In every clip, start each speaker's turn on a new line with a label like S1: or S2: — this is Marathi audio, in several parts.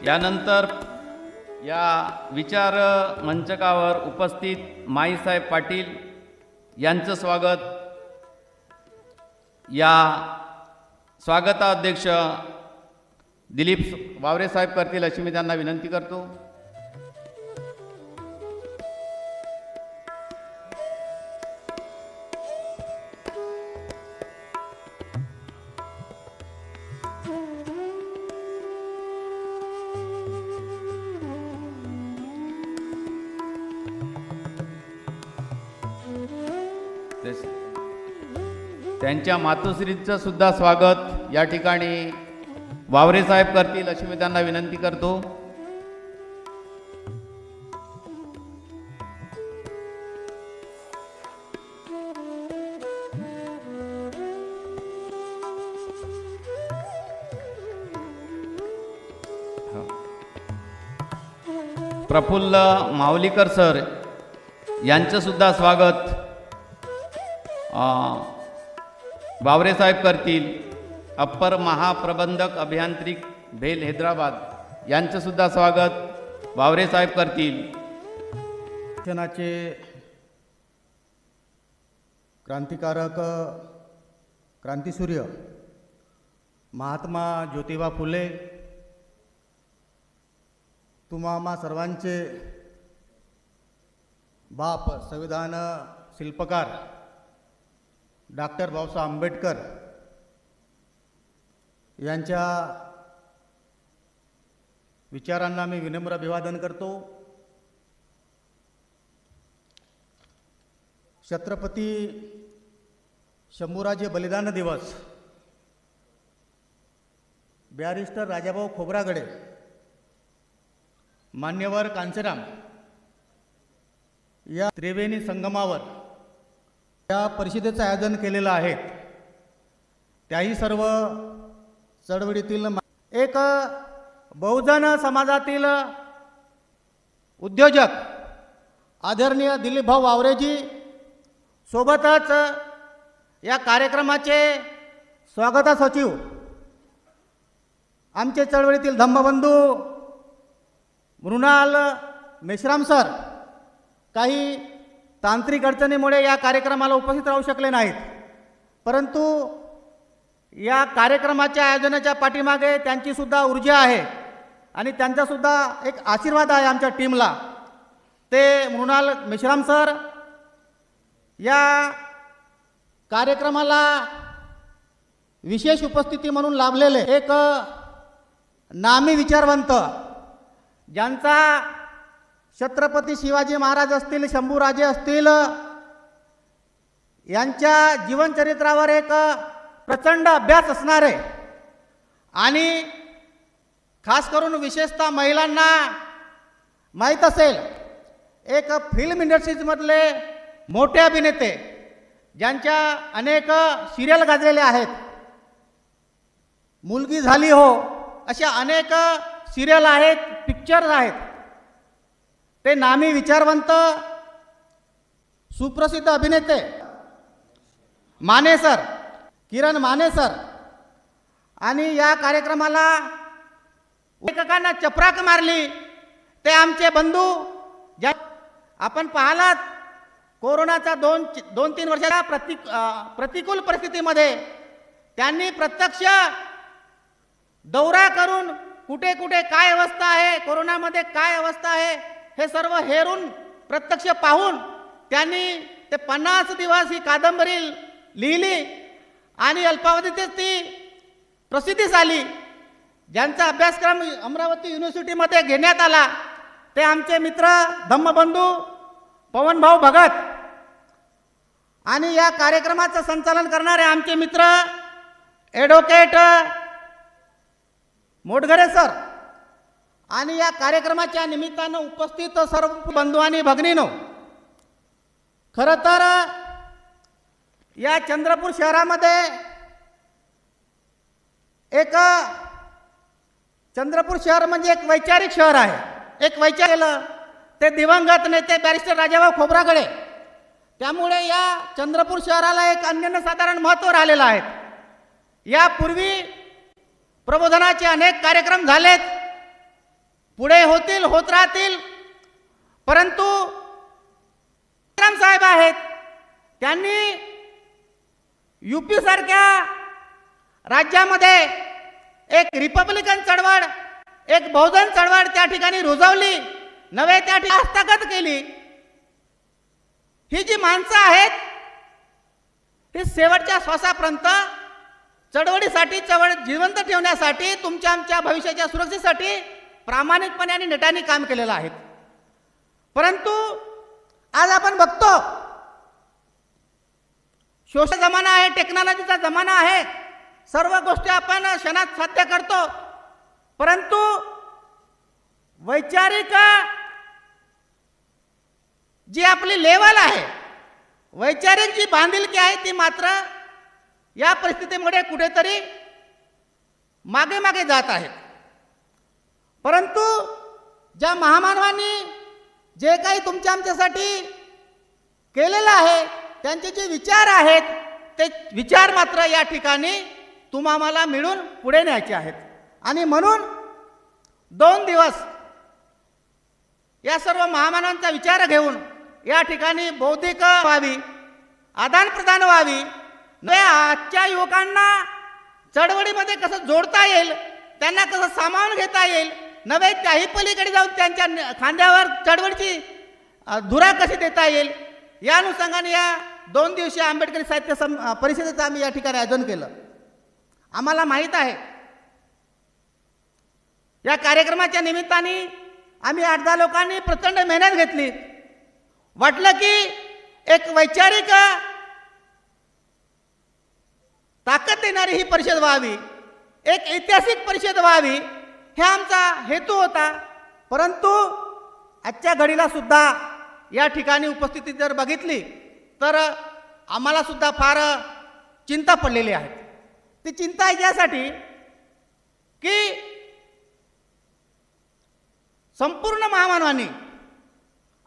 S1: यानंतर या विचार मंचकावर उपस्थित माईसाहेब पाटील यांचं स्वागत या स्वागताध्यक्ष दिलीप वावरे साहेब करतील अशी मी त्यांना विनंती करतो. त्यांच्या मातोश्रीचं सुद्धा स्वागत या ठिकाणी वावरे साहेब करतील अशी मी त्यांना विनंती करतो. प्रफुल्ल माऊलीकर सर यांचं सुद्धा स्वागत वावरे साहेब करतील. अप्पर महाप्रबंधक अभियांत्रिक भेल हैदराबाद यांचं सुद्धा स्वागत वावरे साहेब करतील.
S2: शिक्षणाचे क्रांतिकारक क्रांतिसूर्य महात्मा ज्योतिबा फुले, तुम्हा आम्हा सर्वांचे बाप संविधान शिल्पकार डॉक्टर बाबासाहेब आंबेडकर यांच्या विचारांना मी विनम्र अभिवादन करतो. छत्रपती शंभूराजे बलिदान दिवस बॅरिस्टर राजाभाऊ खोब्रागडे, मान्यवर कांचीराम या त्रिवेणी संगमावर या परिषदेचं आयोजन केलेलं आहे. त्याही सर्व चळवळीतील एक बहुजन समाजातील उद्योजक आदरणीय दिलीपभाऊ वावरेजी, सोबतच या कार्यक्रमाचे स्वागत सचिव आमचे चळवळीतील धम्मबंधू मृणाल मेश्राम सर काही तांत्रिक अडचणीमुळे या कार्यक्रमाला उपस्थित राहू शकले नाहीत, परंतु या कार्यक्रमाच्या आयोजनाच्या पाठीमागे त्यांची सुद्धा ऊर्जा आहे आणि त्यांचा सुद्धा एक आशीर्वाद आहे आमच्या टीमला. ते मृणाल मेश्राम सर या कार्यक्रमाला विशेष उपस्थिती म्हणून लाभलेले एक नामी विचारवंत, ज्यांचा छत्रपती शिवाजी महाराज असतील, शंभूराजे असतील, यांच्या जीवनचरित्रावर एक प्रचंड अभ्यास असणार आहे आणि खास करून विशेषतः महिलांना माहीत असेल, एक फिल्म इंडस्ट्रीजमधले मोठे अभिनेते ज्यांच्या अनेक सिरियल गाजलेल्या आहेत, मुलगी झाली हो अशा अनेक सिरियल आहेत, पिक्चर्स आहेत. ते नामी विचारवंत सुप्रसिद्ध अभिनेते माने सर, किरण माने सर, आणि या कार्यक्रमाला लेखकांना चपराक मारली ते आमचे बंधू. ज्या आपण पाहिलात कोरोनाच्या दोन तीन वर्षाच्या प्रतिकूल परिस्थितीमध्ये त्यांनी प्रत्यक्ष दौरा करून कुठे कुठे काय अवस्था आहे, कोरोनामध्ये काय अवस्था आहे हे सर्व हेरून प्रत्यक्ष पाहून त्यांनी ते 50 दिवस ही कादंबरी लिहिली आणि अल्पावधीतच ती प्रसिद्धीस आली. ज्यांचा अभ्यासक्रम अमरावती युनिव्हर्सिटीमध्ये घेण्यात आला ते आमचे मित्र धम्मबंधू पवनभाऊ भगत, आणि या कार्यक्रमाचं संचालन करणारे आमचे मित्र ॲडव्होकेट मोटघरे सर, आणि या कार्यक्रमाच्या निमित्तानं उपस्थित सर्व बंधू आणि भगिनींनो, खरं तर या चंद्रपूर शहरामध्ये एक चंद्रपूर शहर म्हणजे एक वैचारिक शहर आहे. एक वैचारिक ते दिवंगत नेते बॅरिस्टर राजाभाऊ खोब्रागडे, त्यामुळे या चंद्रपूर शहराला एक अनन्यसाधारण महत्त्व राहिलेलं आहे. यापूर्वी प्रबोधनाचे अनेक कार्यक्रम झालेत, पुढे होतील, होत राहतील. परंतु राम साहेब आहेत, त्यांनी यूपी सारख्या राज्यामध्ये एक रिपब्लिकन चळवळ, एक बहुजन चळवळ त्या ठिकाणी रुजवली, नव्हे त्या ठिकाणी हस्तगत केली. ही जी माणसं आहेत, ही शेवटच्या श्वासापर्यंत चळवळीसाठी, चळवळ जिवंत ठेवण्यासाठी, तुमच्या आमच्या भविष्याच्या सुरक्षेसाठी प्रामाणिकपणे आणि नेटाने काम केलेलं आहे. परंतु आज आपण बघतो, सोशल जमाना आहे, टेक्नॉलॉजीचा जमाना आहे, सर्व गोष्टी आपण क्षणात साध्य करतो. परंतु वैचारिक जी आपली लेवल आहे, वैचारिक जी बांधिलकी आहे, ती मात्र या परिस्थितीमुळे कुठेतरी मागे मागे जात आहे. परंतु ज्या महामानवांनी जे काही तुमच्या आमच्यासाठी केलेलं आहे, त्यांचे जे विचार आहेत, ते विचार मात्र या ठिकाणी तुम्हाला मिळून पुढे न्यायचे आहेत. आणि म्हणून 2 दिवस या सर्व महामानवांचा विचार घेऊन या ठिकाणी बौद्धिक व्हावी, आदानप्रदान व्हावी, आजच्या युवकांना चळवळीमध्ये कसं जोडता येईल, त्यांना कसं सामावून घेता येईल, नव्हे त्याही पलीकडे जाऊन त्यांच्या खांद्यावर चळवळीची धुरा कशी देता येईल, या अनुषंगाने या 2 दिवसीय आंबेडकरी साहित्य परिषदेचं आम्ही या ठिकाणी आयोजन केलं. आम्हाला माहीत आहे, या कार्यक्रमाच्या निमित्ताने आम्ही 8-10 लोकांनी प्रचंड मेहनत घेतली. वाटलं की एक वैचारिक ताकद देणारी ही परिषद व्हावी, एक ऐतिहासिक परिषद व्हावी, हे आमचा हेतू होता. परंतु आजच्या घडीला सुद्धा या ठिकाणी उपस्थिती जर बघितली तर आम्हाला सुद्धा फार चिंता पडलेली आहे. ती चिंता आहे यासाठी की संपूर्ण महामानवांनी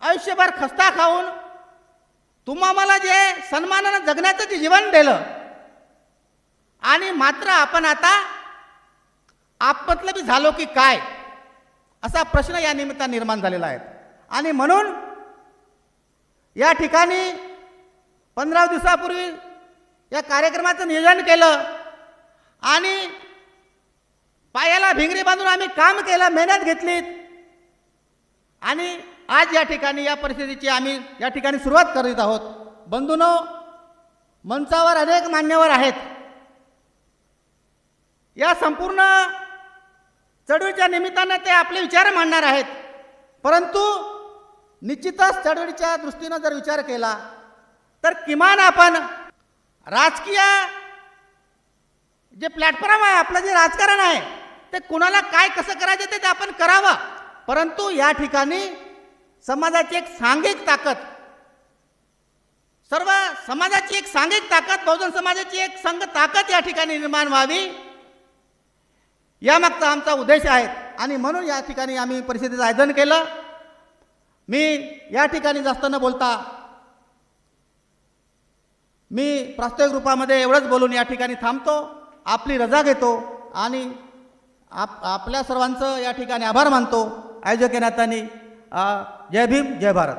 S2: आयुष्यभर खस्ता खाऊन तुम्हाला जे सन्मानानं जगण्याचं जे जीवन दिलं, आणि मात्र आपण आता आपमतलबी झालो की काय, असा प्रश्न या निमित्ताने निर्माण झालेला आहे. आणि म्हणून या ठिकाणी 15 दिवसापूर्वी या कार्यक्रमाचं नियोजन केलं आणि पायाला भिंगरी बांधून आम्ही काम केलं, मेहनत घेतली आणि आज या ठिकाणी या परिस्थितीची आम्ही या ठिकाणी सुरुवात करीत आहोत. बंधूंनो, मंचावर अनेक मान्यवर आहेत. या संपूर्ण चळवळीच्या निमित्तानं ते आपले विचार मांडणार आहेत. परंतु निश्चितच चळवळीच्या दृष्टीनं जर विचार केला तर किमान आपण राजकीय जे प्लॅटफॉर्म आहे, आपलं जे राजकारण आहे, ते कुणाला काय कसं करायचं ते आपण करावं. परंतु या ठिकाणी समाजाची एक सांघिक ताकद, सर्व समाजाची एक सांघिक ताकद, बहुजन समाजाची एक संघ ताकद या ठिकाणी निर्माण व्हावी, यामागचा आमचा उद्देश आहे. आणि म्हणून या ठिकाणी आम्ही परिषदेचं आयोजन केलं. मी या ठिकाणी जास्त न बोलता मी प्रास्ताविक रूपामध्ये एवढंच बोलून या ठिकाणी थांबतो, आपली रजा घेतो आणि आपल्या सर्वांचं या ठिकाणी आभार मानतो. आयोजक या नात्याने जय भीम, जय भारत.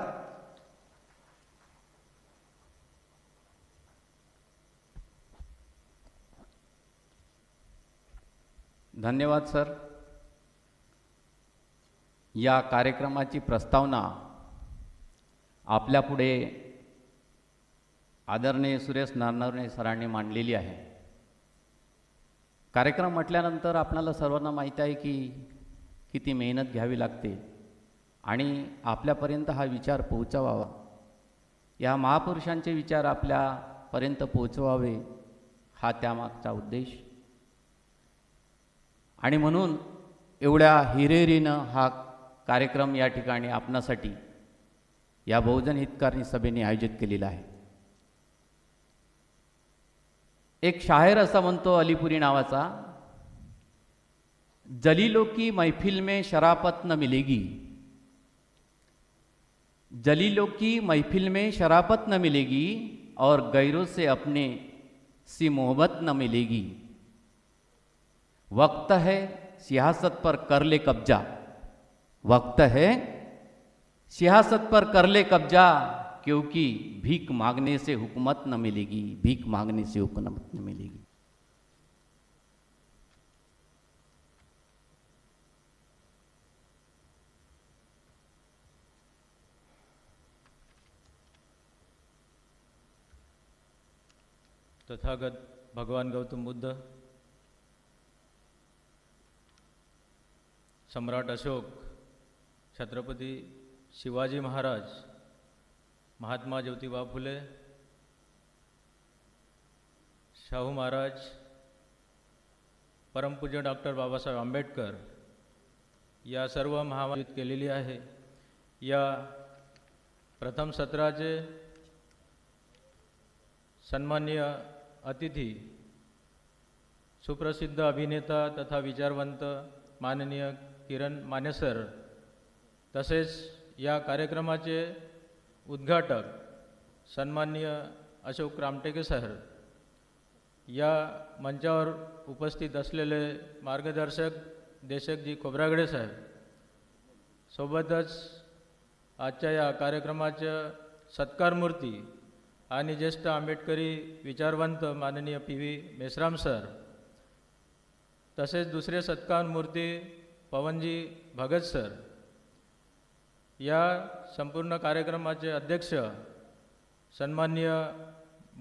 S1: धन्यवाद सर. या कार्यक्रमाची प्रस्तावना आपल्यापुढे आदरणीय सुरेश नारनवरे सरांनी मांडलेली आहे. कार्यक्रम म्हटल्यानंतर आपल्याला सर्वांना माहीत आहे की किती मेहनत घ्यावी लागते आणि आपल्यापर्यंत हा विचार पोहोचवावा, या महापुरुषांचे विचार आपल्यापर्यंत पोहोचवावे, हा त्यामागचा उद्देश. आणि म्हणून एवढ्या हिरिरीनं हा कार्यक्रम या ठिकाणी आपणासाठी या बहुजन हितकारणी सभेने आयोजित केलेला आहे. एक शायर असा म्हणतो अलीपुरी नावाचा, जलीलों की महफिल में शराफत न मिलेगी, जलीलों की महफिल में शराफत न मिलेगी और गैरों से अपने सी मोहब्बत न मिलेगी. वक्त है सियासत पर कर ले कब्जा, वक्त है सियासत पर कर ले कब्जा, क्योंकि भीख मांगने से हुकूमत न मिलेगी, भीख मांगने से हुकूमत न मिलेगी।
S3: तथागत भगवान गौतम बुद्ध, सम्राट अशोक, छत्रपती शिवाजी महाराज, महात्मा ज्योतिबा फुले, शाहू महाराज, परमपूज्य डॉक्टर बाबासाहेब आंबेडकर या सर्व महामानवांनी केलेली आहे। या प्रथम सत्राचे सन्माननीय अतिथी सुप्रसिद्ध अभिनेता तथा विचारवंत माननीय किरण माने सर, तसेच या कार्यक्रमाचे उद्घाटक सन्माननीय अशोक रामटेके सर, या मंचावर उपस्थित असलेले मार्गदर्शक देशकजी खोब्रागडे साहेब, सोबतच आजच्या या कार्यक्रमाच्या सत्कारमूर्ती आणि ज्येष्ठ आंबेडकरी विचारवंत माननीय PV मेश्राम सर, तसेच दुसरे सत्कारमूर्ती पवनजी भगत सर, या संपूर्ण कार्यक्रमाचे अध्यक्ष सन्माननीय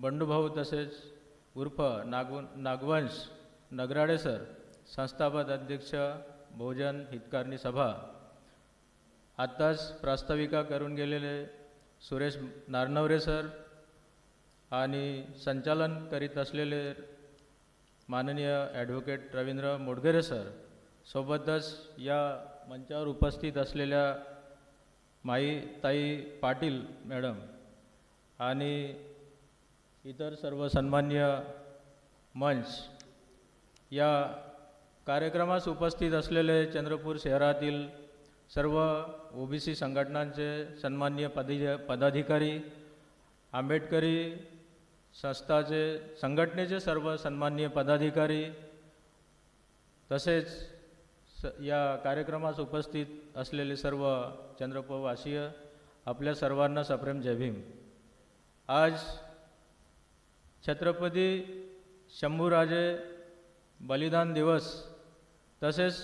S3: बंडूभाऊ तसेच उर्फ नागवंश नगराडे सर, संस्थापक अध्यक्ष बहुजन हितकारणी सभा, आत्ताच प्रास्ताविका करून गेलेले सुरेश नारनवरे सर आणि संचालन करीत असलेले माननीय ॲडव्होकेट रवींद्र मोडगरे सर, सोबतच या मंचावर उपस्थित असलेल्या ताई पाटील मॅडम आणि इतर सर्व सन्मान्य मंच, या कार्यक्रमास उपस्थित असलेले चंद्रपूर शहरातील सर्व OBC संघटनांचे सन्मान्य पदाधिकारी, आंबेडकरी संस्थाचे संघटनेचे सर्व सन्मान्य पदाधिकारी, तसेच या कार्यक्रमास उपस्थित असलेले सर्व चंद्रपूरवासीय, आपल्या सर्वांना सप्रेम जय भीम। आज छत्रपती शंभूराजे बलिदान दिवस तसेच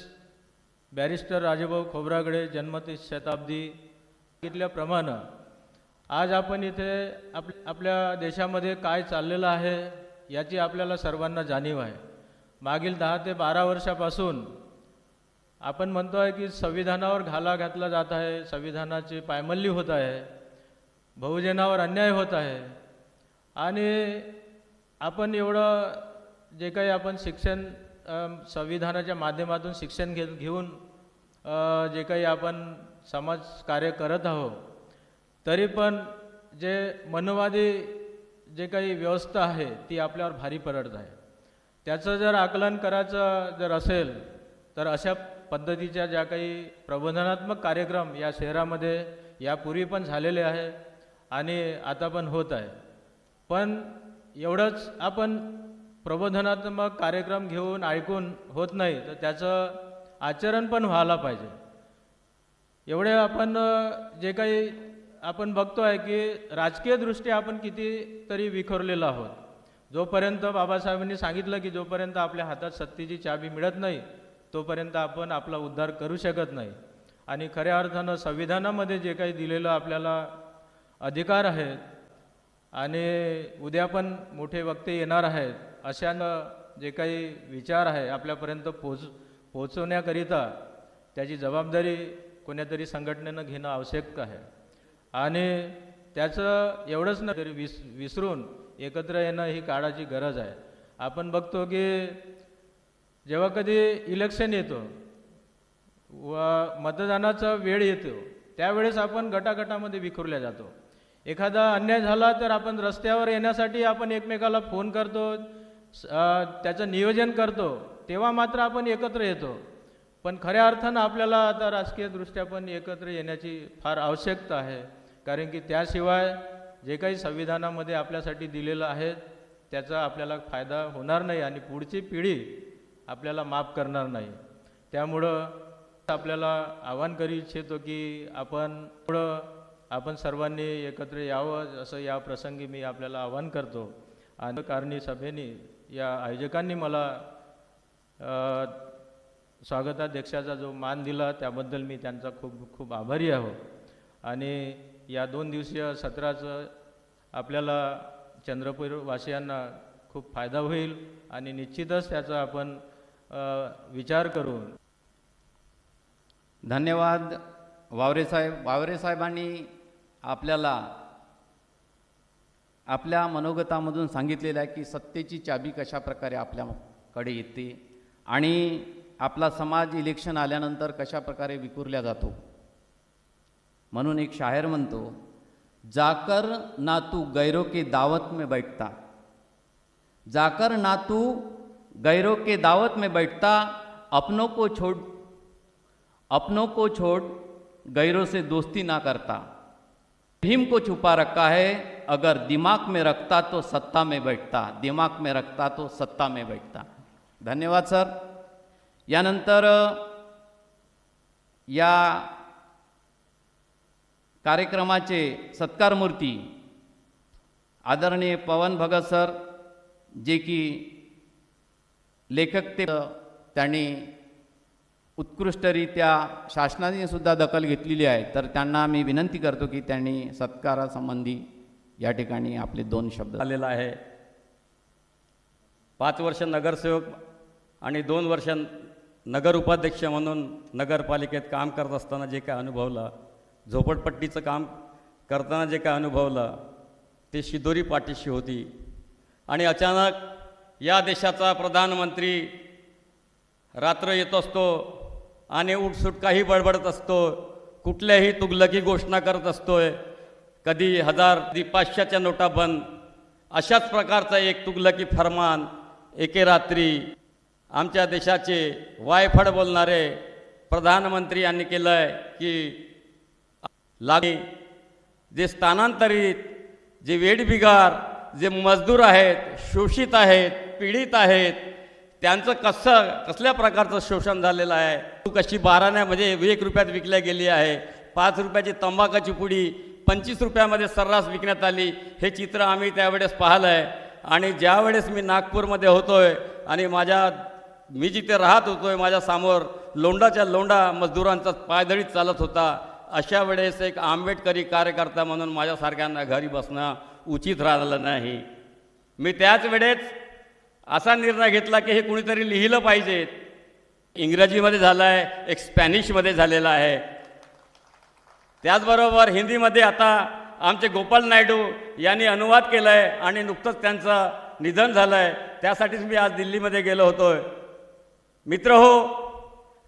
S3: बॅरिस्टर राजेभाऊ खोब्रागडे जन्मशताब्दी शताब्दी सांगितल्याप्रमाणे आज आपण इथे आपल्या देशामध्ये काय चाललेलं आहे याची आपल्याला सर्वांना जाणीव आहे। मागील 10 ते 12 वर्षापासून आपण म्हणतो आहे की संविधानावर घाला घातला जात आहे, संविधानाची पायमल्ली होत आहे, बहुजनावर अन्याय होत आहे आणि आपण एवढं जे काही आपण शिक्षण संविधानाच्या माध्यमातून शिक्षण घेऊन जे काही आपण समाज कार्य करत आहोत, तरी पण जे मनोवादी जे काही व्यवस्था आहे ती आपल्यावर भारी पडत आहे। त्याचं जर आकलन करायचं जर असेल तर अशा पद्धतीच्या ज्या काही प्रबोधनात्मक कार्यक्रम या शहरामध्ये यापूर्वी पण झालेले आहे आणि आता पण होत आहे, पण एवढंच आपण प्रबोधनात्मक कार्यक्रम घेऊन ऐकून होत नाही, तर त्याचं आचरण पण व्हायला पाहिजे। एवढे आपण जे काही आपण बघतो आहे की राजकीयदृष्ट्या आपण कितीतरी विखरलेलो आहोत। जोपर्यंत बाबासाहेबांनी सांगितलं की जोपर्यंत आपल्या हातात सत्तेची चाबी मिळत नाही तोपर्यंत आपण आपला उद्धार करू शकत नाही, आणि खऱ्या अर्थानं संविधानामध्ये जे काही दिलेलं आपल्याला अधिकार आहेत आणि उद्या पण मोठे वक्ते येणार आहेत, अशानं जे काही विचार आहे आपल्यापर्यंत पोहोचवण्याकरिता त्याची जबाबदारी कोणत्यातरी संघटनेनं घेणं आवश्यक आहे। आणि त्याचं एवढंच नाही तरी विसरून एकत्र येणं ही काळाची गरज आहे। आपण बघतो की जेव्हा कधी इलेक्शन येतो व मतदानाचा वेळ येतो त्यावेळेस आपण गटागटामध्ये विखुरल्या जातो। एखादा अन्याय झाला तर आपण रस्त्यावर येण्यासाठी आपण एकमेकाला फोन करतो, त्याचं नियोजन करतो, तेव्हा मात्र आपण एकत्र येतो। पण खऱ्या अर्थानं आपल्याला आता राजकीयदृष्ट्या पण एकत्र येण्याची फार आवश्यकता आहे, कारण की त्याशिवाय जे काही संविधानामध्ये आपल्यासाठी दिलेलं आहे त्याचा आपल्याला फायदा होणार नाही आणि पुढची पिढी आपल्याला माफ करणार नाही. त्यामुळं आपल्याला आवाहन करू इच्छितो की आपण सर्वांनी एकत्र यावं, असं या प्रसंगी मी आपल्याला आवाहन करतो. आणि कारणी सभेने या आयोजकांनी मला स्वागताध्यक्षाचा जो मान दिला त्याबद्दल मी त्यांचा खूप खूप आभारी आहो. आणि या 2 दिवसीय सत्राचं आपल्याला चंद्रपूर वासियांना खूप फायदा होईल आणि निश्चितच त्याचा आपण विचार करू.
S1: धन्यवाद वावरे साहेब. वावरे साहेबांनी आपल्याला आपल्या मनोगतामधून सांगितलेलं आहे की सत्तेची चाबी कशा प्रकारे आपल्याकडे येते आणि आपला समाज इलेक्शन आल्यानंतर कशा प्रकारे विखुरल्या जातो. म्हणून एक शायर म्हणतो, जाकर ना तू गैरों के दावत में बैठता, जाकर ना तू गैरों के दावत में बैठता, अपनों को छोड़ गैरों से दोस्ती ना करता, भीम को छुपा रखा है, अगर दिमाग में रखता तो सत्ता में बैठता, दिमाग में रखता तो सत्ता में बैठता. धन्यवाद सर. यानंतर या कार्यक्रमाचे सत्कार मूर्ती आदरणीय पवन भगत सर, जे की लेखक ते त्यांनी उत्कृष्टरित्या शासनाने सुद्धा दखल घेतलेली आहे. तर त्यांना मी विनंती करतो की त्यांनी सत्कारासंबंधी या ठिकाणी आपले 2 शब्द
S4: आलेला आहे. 5 वर्ष नगरसेवक आणि 2 वर्ष नगर उपाध्यक्ष म्हणून नगरपालिकेत काम करत असताना जे काय अनुभवलं, झोपडपट्टीचं काम करताना जे काय अनुभवलं ते शिदोरी पाठीशी होती. आणि अचानक या देशाचा प्रधानमंत्री रात्र येत असतो आणि उठसूट काही बडबडत असतो, कुठल्याही तुगलकी घोषणा करत असतोय, कधी 1000 कधी 500च्या नोटा बंद, अशाच प्रकारचा एक तुगलकी फरमान एके रात्री आमच्या देशाचे वायफळ बोलणारे प्रधानमंत्री यांनी केलं आहे की जे स्थानांतरित, जे वेठबिगार, जे मजदूर आहेत, शोषित आहेत, पीडित आहेत, त्यांचं कसल्या प्रकारचं शोषण झालेलं आहे. तू कशी 12 म्हणजे 1 रुपयात विकल्या गेली आहे. 5 रुपयाची तंबाखाची पुडी 25 रुपयामध्ये सर्रास विकण्यात आली. हे चित्र आम्ही त्यावेळेस पाहिलं आहे. आणि ज्यावेळेस मी नागपूरमध्ये होतोय आणि मी जिथे राहत होतोय, माझ्यासमोर लोंडाच्या लोंडा मजदूरांचा पायदळीत चालत होता. अशा वेळेस एक आंबेडकरी कार्यकर्ता म्हणून माझ्यासारख्यांना घरी बसणं उचित राहिलं नाही. मी त्याच वेळेस असा निर्णय घेतला की हे कुणीतरी लिहिलं पाहिजे. इंग्रजीमध्ये झालं आहे, एक स्पॅनिशमध्ये झालेलं आहे, त्याचबरोबर हिंदीमध्ये आता आमचे गोपाल नायडू यांनी अनुवाद केला आहे आणि नुकतंच त्यांचं निधन झालं आहे. त्यासाठीच मी आज दिल्लीमध्ये गेलो होतो. मित्रहो,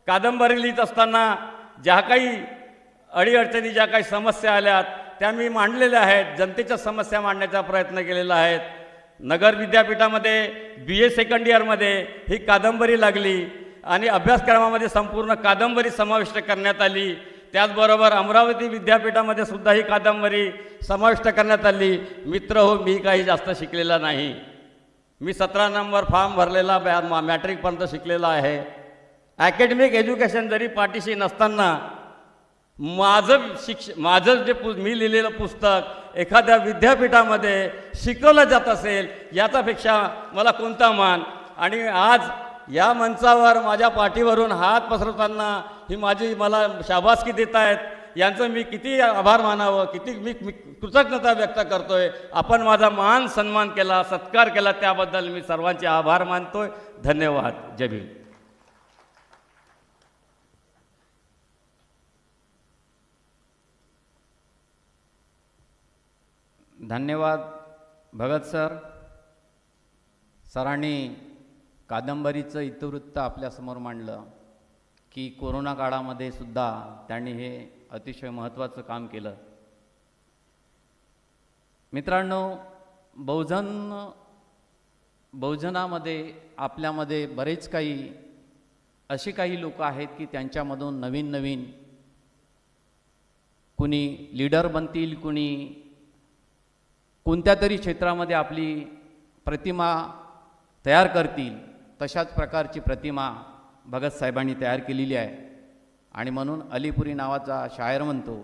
S4: कादंबरी लिहित असताना ज्या काही अडीअडचणी, ज्या काही समस्या आल्यात त्या मी मांडलेल्या आहेत. जनतेच्या समस्या मांडण्याचा प्रयत्न केलेला आहे. नगर विद्यापीठामध्ये BA सेकंड इयरमध्ये ही कादंबरी लागली आणि अभ्यासक्रमामध्ये संपूर्ण कादंबरी समाविष्ट करण्यात आली. त्याचबरोबर अमरावती विद्यापीठामध्ये सुद्धा ही कादंबरी समाविष्ट करण्यात आली. मित्र हो, मी काही जास्त शिकलेला नाही. मी 17 नंबर फॉर्म भरलेला, मॅट्रिकपर्यंत शिकलेला आहे. ॲकॅडमिक एज्युकेशन जरी पाठीशी नसताना माझं जे मी लिहिलेलं पुस्तक एखाद्या विद्यापीठामध्ये शिकवलं जात असेल याच्यापेक्षा मला कोणता मान. आणि आज या मंचावर माझ्या पाठीवरून हात पसरवताना ही मला शाबासकी देत आहेत, यांचं मी किती आभार मानावं, किती मी कृतज्ञता व्यक्त करतोय. आपण माझा मान सन्मान केला, सत्कार केला, त्याबद्दल मी सर्वांचे आभार मानतोय. धन्यवाद. जय भीम.
S1: धन्यवाद भगत सर. सरांनी कादंबरीचं इतिवृत्त आपल्यासमोर मांडलं की कोरोना काळामध्ये सुद्धा त्यांनी हे अतिशय महत्त्वाचं काम केलं. मित्रांनो, बहुजनामध्ये आपल्यामध्ये बरेच काही असे काही लोक आहेत की त्यांच्यामधून नवीन नवीन कुणी लीडर बनतील, कुणी कोणत्या तरी क्षेत्रामध्ये आपली प्रतिमा तयार करतील. तशाच प्रकारची प्रतिमा भगतसाहेबांनी तयार केलेली आहे. आणि म्हणून अलीपुरी नावाचा शायर म्हणतो,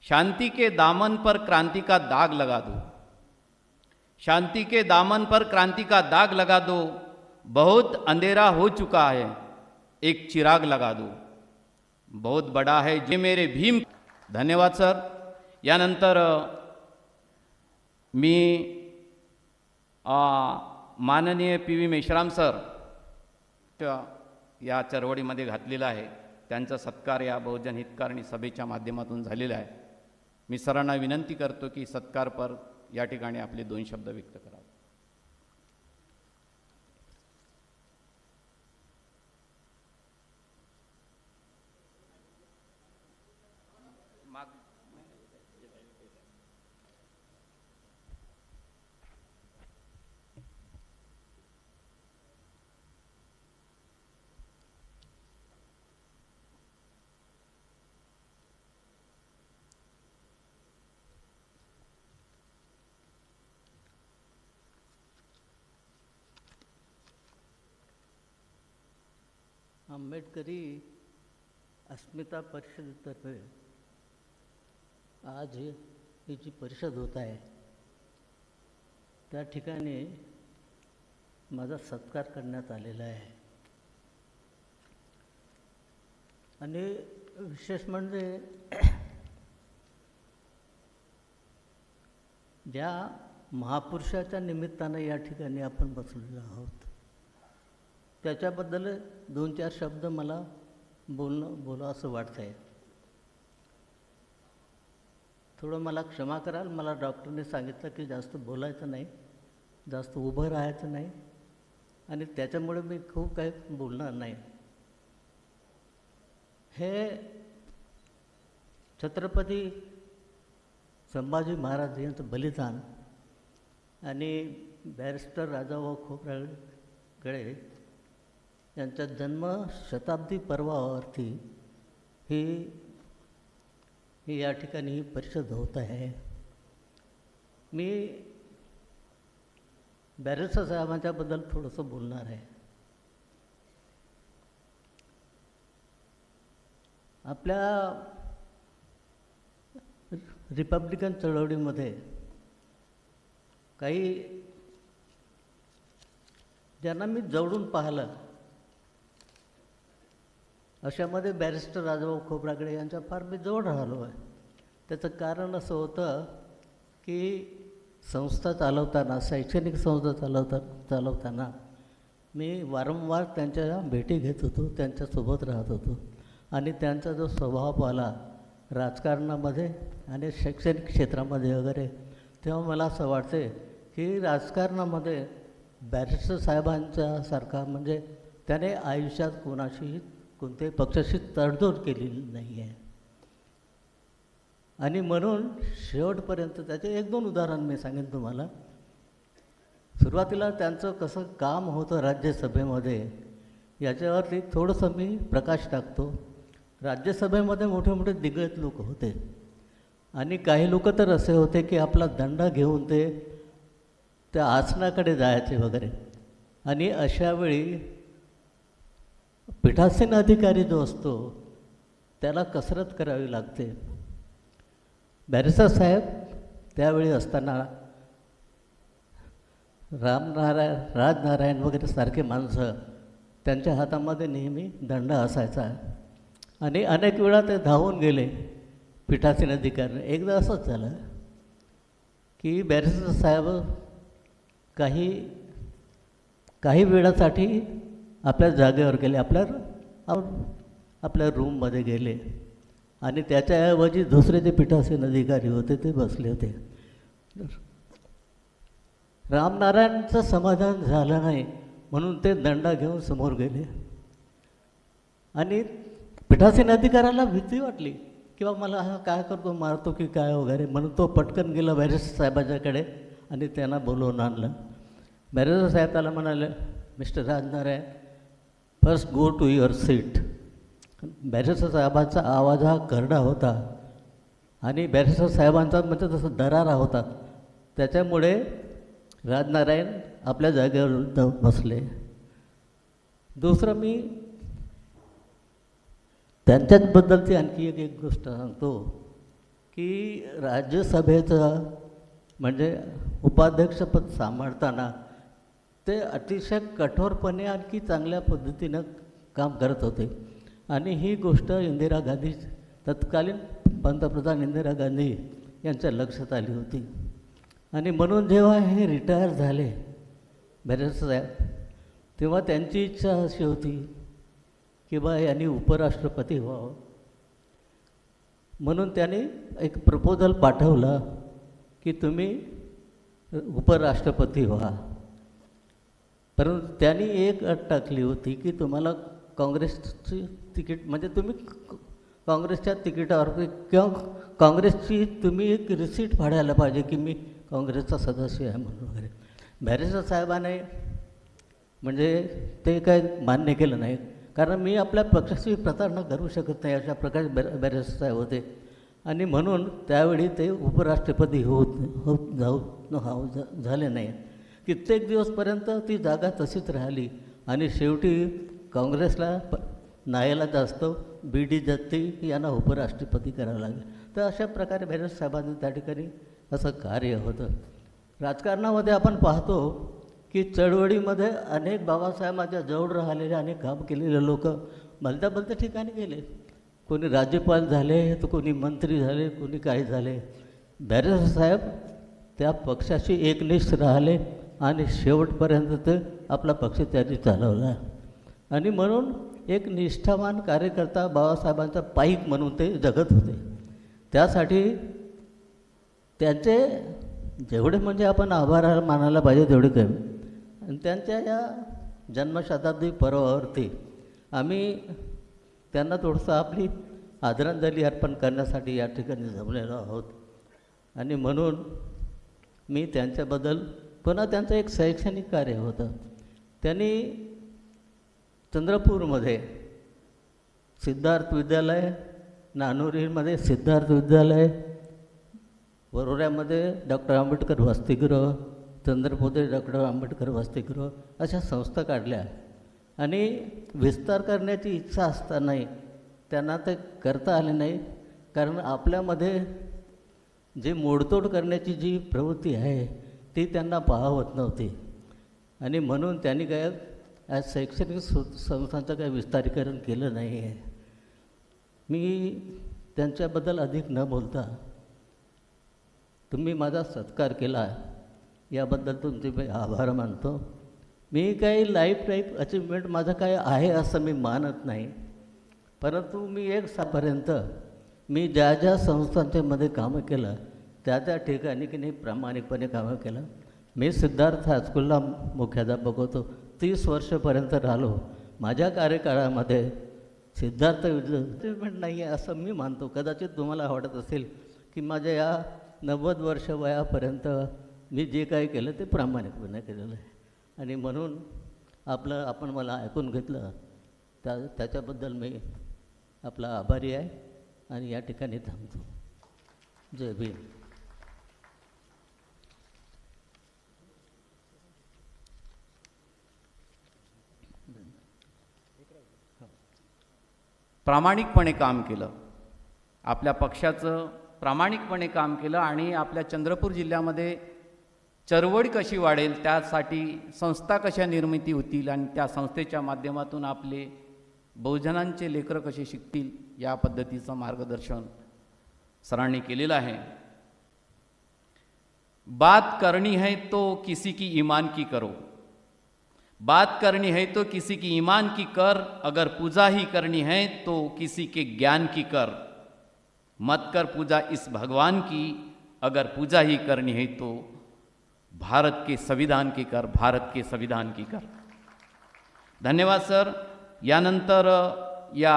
S1: शांति के दामन पर क्रांति का दाग लगा दो, शांति के दामन पर क्रांति का दाग लगा दो, बहुत अंधेरा हो चुका है एक चिराग लगा दो, बहुत बड़ा है जे मेरे भीम. धन्यवाद सर. यानंतर मी माननीय पी.व्ही. मेश्राम सर या चळवळीमध्ये घातलेला आहे, त्यांचा सत्कार या बहुजन हितकारणी सभेच्या माध्यमातून झालेला आहे. मी सरांना विनंती करतो की सत्कारपर या ठिकाणी आपले 2 शब्द व्यक्त करावे.
S5: आंबेडकरी अस्मिता परिषदेतर्फे आज ही जी परिषद होत आहे त्या ठिकाणी माझा सत्कार करण्यात आलेला आहे. आणि विशेष म्हणजे ज्या महापुरुषाच्या निमित्तानं या ठिकाणी आपण बसलेलो आहोत त्याच्याबद्दल 2-4 शब्द मला बोला असं वाटतं आहे. थोडं मला क्षमा कराल, मला डॉक्टरने सांगितलं की जास्त बोलायचं नाही, जास्त उभं राहायचं नाही, आणि त्याच्यामुळे मी खूप काही बोलणार नाही. हे छत्रपती संभाजी महाराज यांचं बलिदान आणि बॅरिस्टर राजाभाऊ खोब्रागडे यांच्या जन्मशताब्दी पर्वावरती ही या ठिकाणी ही परिषद होत आहे. मी बॅरिस्टर साहेबांच्याबद्दल थोडंसं बोलणार आहे. आपल्या रिपब्लिकन चळवळीमध्ये काही ज्यांना मी जवळून पाहिलं अशामध्ये बॅरिस्टर राजाभाऊ खोब्रागडे यांच्या फार मी जवळ राहिलो आहे. त्याचं कारण असं होतं की संस्था चालवताना, शैक्षणिक संस्था चालवताना मी वारंवार त्यांच्या भेटी घेत होतो, त्यांच्यासोबत राहत होतो. आणि त्यांचा जो स्वभाव पाहिला राजकारणामध्ये आणि शैक्षणिक क्षेत्रामध्ये वगैरे, तेव्हा मला असं वाटते की राजकारणामध्ये बॅरिस्टर साहेबांच्यासारखा म्हणजे त्याने आयुष्यात कोणत्याही पक्षाशी तडजोड केलेली नाही आहे. आणि म्हणून शेवटपर्यंत त्याचे 1-2 उदाहरण मी सांगेन तुम्हाला. सुरुवातीला त्यांचं कसं काम होतं राज्यसभेमध्ये याच्यावरती थोडंसं मी प्रकाश टाकतो. राज्यसभेमध्ये मोठे मोठे दिग्गज लोक होते आणि काही लोक तर असे होते की आपला दंडा घेऊन ते त्या आसनाकडे जायचे वगैरे. आणि अशावेळी पीठासीन अधिकारी जो असतो त्याला कसरत करावी लागते. बॅरिस्टर साहेब त्यावेळी असताना राजनारायण वगैरे सारखे माणसं त्यांच्या हातामध्ये नेहमी दंडा असायचा आणि अनेक वेळा ते धावून गेले पीठासीन अधिकारी. एकदा असंच झालं की बॅरिस्टर साहेब काही वेळासाठी आपल्या जागेवर गेले, आपल्या रूममध्ये गेले आणि त्याच्याऐवजी दुसरे जे पीठासीन अधिकारी होते ते बसले होते. रामनारायणचं समाधान झालं नाही म्हणून ते दंडा घेऊन समोर गेले आणि पीठासीन अधिकाऱ्याला भीती वाटली किंवा मला हा काय करतो, मारतो की काय वगैरे, म्हणून तो पटकन गेला बॅरिस्टर साहेबांच्याकडे आणि त्यांना बोलवून आणलं. बॅरिस्टर साहेब त्याला म्हणाले, mister Rajnarayan, first go to your seat. Barrister साहेबांचा आवाज हा करडा होता आणि बॅरिस्टर साहेबांचा म्हणजे तसं दरारा होता. त्याच्यामुळे राजनारायण आपल्या जागेवर बसले दुसरं मी त्यांच्याचबद्दलची आणखी एक गोष्ट सांगतो की राज्यसभेचं म्हणजे उपाध्यक्षपद सांभाळताना ते अतिशय कठोरपणे आणखी चांगल्या पद्धतीनं काम करत होते. आणि ही गोष्ट इंदिरा गांधी, तत्कालीन पंतप्रधान इंदिरा गांधी यांच्या लक्षात आली होती. आणि म्हणून जेव्हा हे रिटायर झाले बॅरिस्टर साहेब, तेव्हा त्यांची इच्छा अशी होती की बा यांनी उपराष्ट्रपती व्हावं. म्हणून त्यांनी एक प्रपोजल पाठवलं की तुम्ही उपराष्ट्रपती व्हा. परंतु त्यांनी एक अट टाकली होती की तुम्हाला काँग्रेसची तिकीट, म्हणजे तुम्ही काँग्रेसच्या तिकिटावर किंवा काँग्रेसची तुम्ही एक रिसीट फाडायला पाहिजे की मी काँग्रेसचा सदस्य आहे म्हणून वगैरे. बॅरिस्टर साहेबाने म्हणजे ते काय मान्य केलं नाही, कारण मी आपल्या पक्षाची प्रतारणा करू शकत नाही अशा प्रकारे बॅरिस्टर साहेब होते. आणि म्हणून त्यावेळी ते उपराष्ट्रपती झाले नाही. कित्येक दिवसपर्यंत ती जागा तशीच राहिली आणि शेवटी काँग्रेसला नाईलाज असतो बी डी जत्ती यांना उपराष्ट्रपती करावं लागेल. तर अशा प्रकारे बॅरिस्टर साहेबांनी त्या ठिकाणी असं कार्य होतं. राजकारणामध्ये आपण पाहतो की चळवळीमध्ये अनेक बाबासाहेबांच्या जवळ राहिलेले अनेक काम केलेले लोक भलत्या ठिकाणी गेले. कोणी राज्यपाल झाले तर कोणी मंत्री झाले, कोणी काय झाले. बॅरिस्टर साहेब त्या पक्षाशी एकनिष्ठ राहिले आणि शेवटपर्यंत ते आपला पक्ष त्यांनी चालवला. आणि म्हणून एक निष्ठावान कार्यकर्ता बाबासाहेबांचा पाईक म्हणून ते जगत होते. त्यासाठी त्यांचे जेवढे म्हणजे आपण आभार मानायला पाहिजे तेवढे कमी. आणि त्यांच्या या जन्मशताब्दी पर्वावरती आम्ही त्यांना थोडंसं आपली आदरांजली अर्पण करण्यासाठी या ठिकाणी जमलेलो आहोत. आणि म्हणून मी त्यांच्याबद्दल पुन्हा त्यांचं एक शैक्षणिक कार्य होतं. त्यांनी चंद्रपूरमध्ये सिद्धार्थ विद्यालय, नानोरीमध्ये सिद्धार्थ विद्यालय, वरोऱ्यामध्ये डॉक्टर आंबेडकर वसतिगृह, चंद्रपूरमध्ये डॉक्टर आंबेडकर वसतिगृह अशा संस्था काढल्या. आणि विस्तार करण्याची इच्छा असतानाही त्यांना ते करता आले नाही, कारण आपल्यामध्ये जे मोडतोड करण्याची जी प्रवृत्ती आहे ती त्यांना पाहावत नव्हती. आणि म्हणून त्यांनी काय आज शैक्षणिक संस्थांचं काही विस्तारीकरण केलं नाही आहे. मी त्यांच्याबद्दल अधिक न बोलता तुम्ही माझा सत्कार केला याबद्दल तुमचे मी आभार मानतो. मी काही लाईफ टाईप अचिव्हमेंट माझं काय आहे असं मी मानत नाही, परंतु मी एक सापर्यंत मी ज्या ज्या संस्थांच्यामध्ये कामं केलं त्या ठिकाणी की नाही प्रामाणिकपणे कामं केलं. मी सिद्धार्थ हायस्कूलला मुख्याध्यापक होतो, 30 वर्षापर्यंत राहिलो. माझ्या कार्यकाळामध्ये सिद्धार्थ अचिव्हमेंट नाही आहे असं मी मानतो. कदाचित तुम्हाला आवडत असेल की माझ्या या 90 वर्ष वयापर्यंत मी जे काही केलं ते प्रामाणिकपणे केलेलं आहे. आणि म्हणून आपण मला ऐकून घेतलं त्याच्याबद्दल मी आपला आभारी आहे आणि या ठिकाणी थांबतो. जय भीम.
S1: प्रामाणिकपणे काम केलं, आपल्या पक्षाचं प्रामाणिकपणे काम केलं आणि आपल्या चंद्रपूर जिल्ह्यामध्ये चळवळ कशी वाढेल, त्यासाठी संस्था कशा निर्मिती होतील आणि त्या संस्थेच्या माध्यमातून आपले बहुजनांचे लेकरं कसे शिकतील या पद्धतीचं मार्गदर्शन सरांनी केलेलं आहे. बात करनी है तो किसी की ईमान की करो, बात करनी है तो किसी की ईमान की कर, अगर पूजा ही करनी है तो किसी के ज्ञान की कर, मत कर पूजा इस भगवान की, अगर पूजा ही करनी है तो भारत के संविधान की कर, भारत के संविधान की कर. धन्यवाद सर. यानंतर या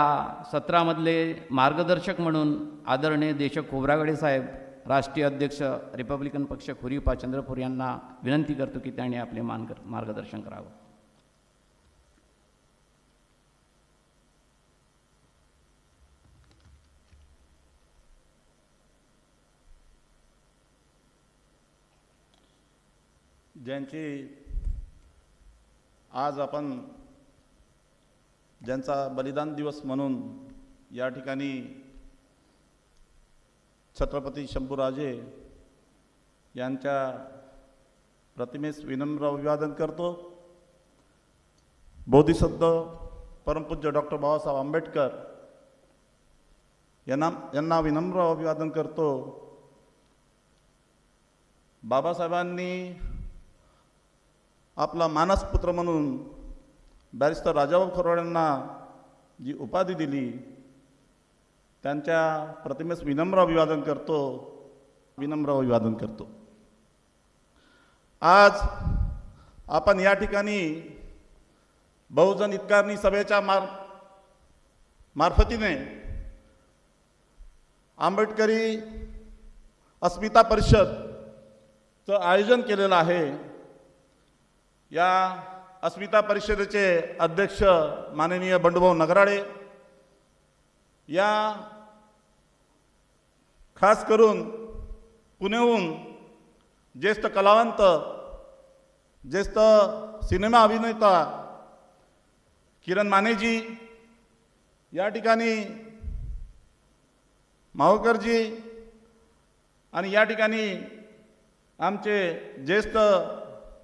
S1: सत्रामधले मार्गदर्शक म्हणून आदरणीय देशक खोब्रागडे साहेब, राष्ट्रीय अध्यक्ष रिपब्लिकन पक्ष खुरीपा चंद्रपूर यांना विनंती करतो की त्यांनी आपले मार्गदर्शन करावं.
S6: ज्यांची आज आपण ज्यांचा बलिदान दिवस म्हणून या ठिकाणी छत्रपती शंभूराजे यांच्या प्रतिमेस विनम्र अभिवादन करतो. बोधिसत्व परमपूज्य डॉक्टर बाबासाहेब आंबेडकर यांना विनम्र अभिवादन करतो. बाबासाहेबांनी आपला मानसपुत्र म्हणून बॅरिस्टर राजाभाऊ खोब्रागडे यांना जी उपाधी दिली त्यांच्या प्रतिमेस विनम्र अभिवादन करतो. आज आपण या ठिकाणी बहुजन हितकारणी सभेच्या मार्फतीने आंबेडकरी अस्मिता परिषदचं आयोजन केलेलं आहे. या अस्मिता परिषदेचे अध्यक्ष माननीय बंडूभाऊ नगराळे, या खास करून पुण्याहून ज्येष्ठ कलावंत, ज्येष्ठ सिनेमा अभिनेता किरण मानेजी, या ठिकाणी मावकरजी, आणि या ठिकाणी आमचे ज्येष्ठ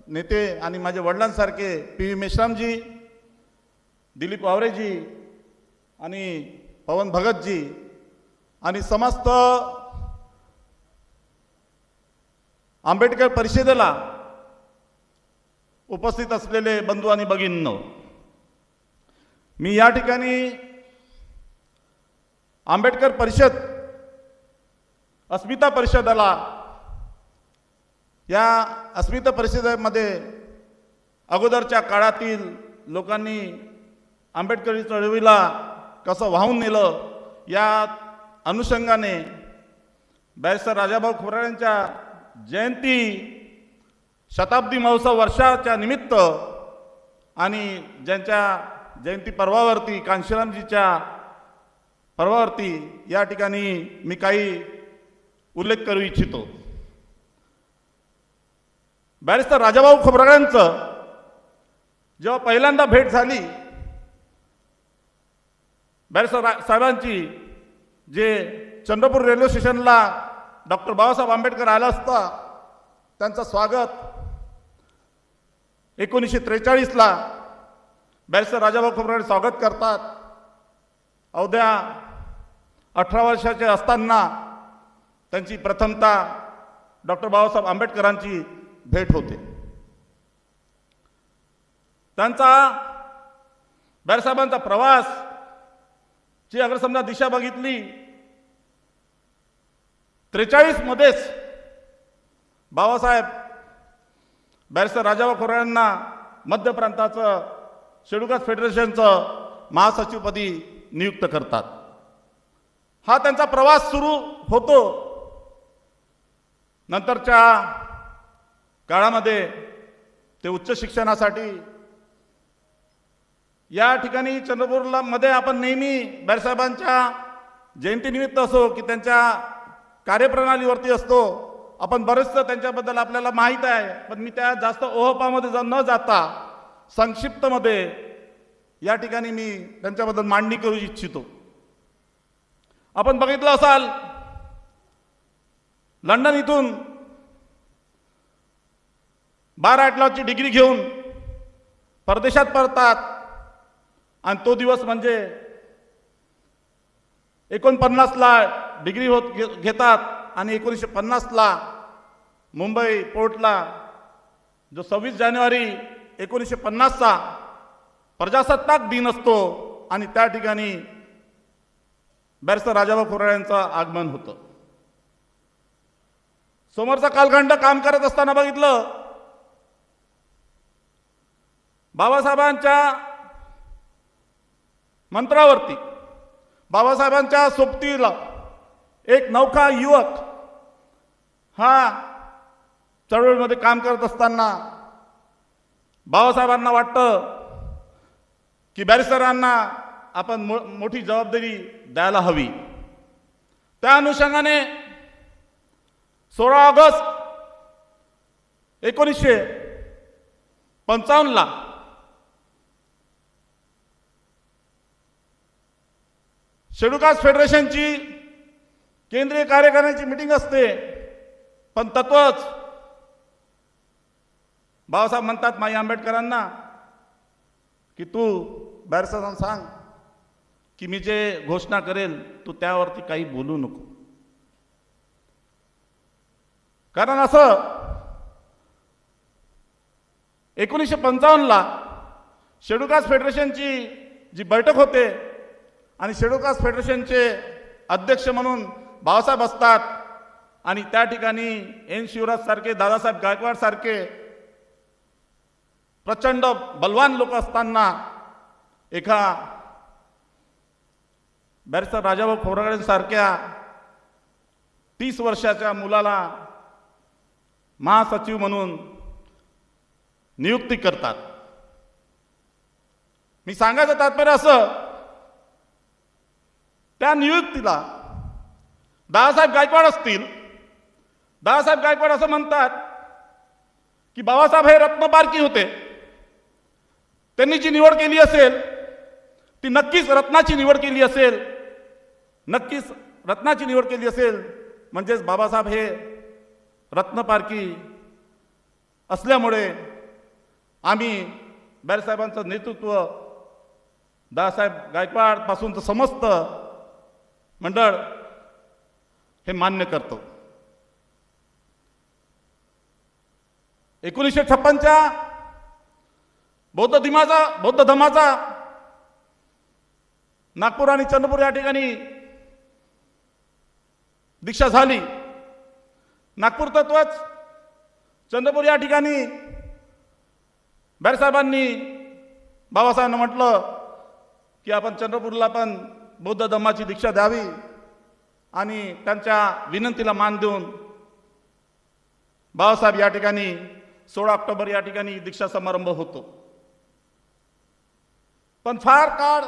S6: नेते आणि माझे वडिलांसारखे पी. मेश्रामजी, दिलीप वावरेजी आणि पवन भगतजी आणि समस्त आंबेडकर परिषदेला उपस्थित असलेले बंधू आणि भगिनींनो, मी या ठिकाणी आंबेडकर परिषद अस्मिता परिषदेला, या अस्मिता परिषदेमध्ये अगोदरच्या काळातील लोकांनी आंबेडकरी चळवळीला कसं वाहून नेलं या अनुषंगाने बॅरिस्टर राजाभाऊ खोब्रागडे यांच्या जयंती शताब्दी महोत्सव वर्षाच्या निमित्त आणि ज्यांच्या जयंती पर्वावरती कांशीरामजीच्या पर्वावरती या ठिकाणी मी काही उल्लेख करू इच्छितो. बॅरिस्टर राजाभाऊ खोब्रागडेंचं जेव्हा पहिल्यांदा भेट झाली, बॅरिस्टर साहेबांची, जे चंद्रपूर रेल्वे स्टेशनला डॉक्टर बाबासाहेब आंबेडकर आला असता त्यांचं स्वागत 1943ला बॅरिस्टर राजाभाऊ खोब्रागडे स्वागत करतात. अवघ्या 18 वर्षाचे असताना त्यांची प्रथमतः डॉक्टर बाबासाहेब आंबेडकरांची भेट होते. त्यांचा बॅरिस्टरांचा प्रवास ची अगर समजा दिशा बघितली, 43 मध्येच बाबासाहेब बॅरिस्टर राजाभाऊ खोब्रागडेंना मध्य प्रांताचं शेड्यूल कास्ट फेडरेशनचं महासचिवपदी नियुक्त करतात. हा त्यांचा प्रवास सुरू होतो. नंतरच्या काळामध्ये ते उच्च शिक्षणासाठी या ठिकाणी चंद्रपूरला मध्ये आपण नेहमी बॅरिस्टरांच्या जयंतीनिमित्त असो की त्यांच्या कार्यप्रणालीवरती असतो, आपण बरेचसं त्यांच्याबद्दल आपल्याला माहीत आहे, पण मी त्या जास्त ओहपामध्ये न जाता संक्षिप्तमध्ये या ठिकाणी मी त्यांच्याबद्दल मांडणी करू इच्छितो. आपण बघितलं असाल, लंडन इथून 12 डिग्री घेऊन परदेशात परतात आणि तो दिवस म्हणजे 49ला डिग्री घेतात आणि 1950ला मुंबई पोर्टला जो 26 जानेवारी 1950चा प्रजासत्ताक दिन असतो आणि त्या ठिकाणी बॅरिस्टर राजाभाऊ खोब्रागडे यांचं आगमन होतं. समोरचा कालखंड काम करत असताना बघितलं, बाबासाहेबांच्या मंत्रावरती, बाबासाहेबांच्या सोबतीला एक नौका युवक हा चळवळीमध्ये काम करत असताना बाबासाहेबांना वाटतं की बॅरिस्टरांना आपण मोठी जबाबदारी द्यायला हवी. त्या अनुषंगाने 16 ऑगस्ट 1955ला शेड्यूल कास्ट फेडरेशनची केंद्रीय कार्यकारिणीची मीटिंग असते, पण तत्वच बाबासाहेब म्हणतात माई आंबेडकरांना की तू बाहेरचं जाऊन सांग की मी जे घोषणा करेल तू त्यावरती काही बोलू नको. कारण असं 1955ला शेड्यूल कास्ट फेडरेशनची जी बैठक होते आणि शेड्यूल कास्ट फेडरेशनचे अध्यक्ष म्हणून बाबासाहेब असतात आणि त्या ठिकाणी एन शिवराज सारखे, दादासाहेब गायकवाड सारखे प्रचंड बलवान लोक असताना एका बॅरिस्टर राजाभाऊ खोब्रागडे सारख्या 30 वर्षाच्या मुलाला महासचिव म्हणून नियुक्ती करतात. मी सांगायचं तात्पर्य असं, त्या नियुक्तीला दादासाहेब गायकवाड असतील, दादासाहेब गायकवाड असं म्हणतात की बाबासाहेब हे रत्नपारखी होते, त्यांनी जी निवड केली असेल ती नक्कीच रत्नाची निवड केली असेल, नक्कीच रत्नाची निवड केली असेल. म्हणजेच बाबासाहेब हे रत्नपारखी असल्यामुळे आम्ही बॅरिसाहेबांचं नेतृत्व, दादासाहेब गायकवाड पासूनचं समस्त मंडळ हे मान्य करतो. 1956च्या बौद्ध धम्माचा नागपूर आणि चंद्रपूर या ठिकाणी दीक्षा झाली. नागपूर तत्वच, चंद्रपूर या ठिकाणी बॅरिसाहेबांनी, बाबासाहेबांना म्हटलं की आपण चंद्रपूरला पण बौद्ध धम्माची दीक्षा द्यावी आणि त्यांच्या विनंतीला मान देऊन बाबासाहेब या ठिकाणी 16 ऑक्टोबर या ठिकाणी दीक्षा समारंभ होतो. पण फार काळ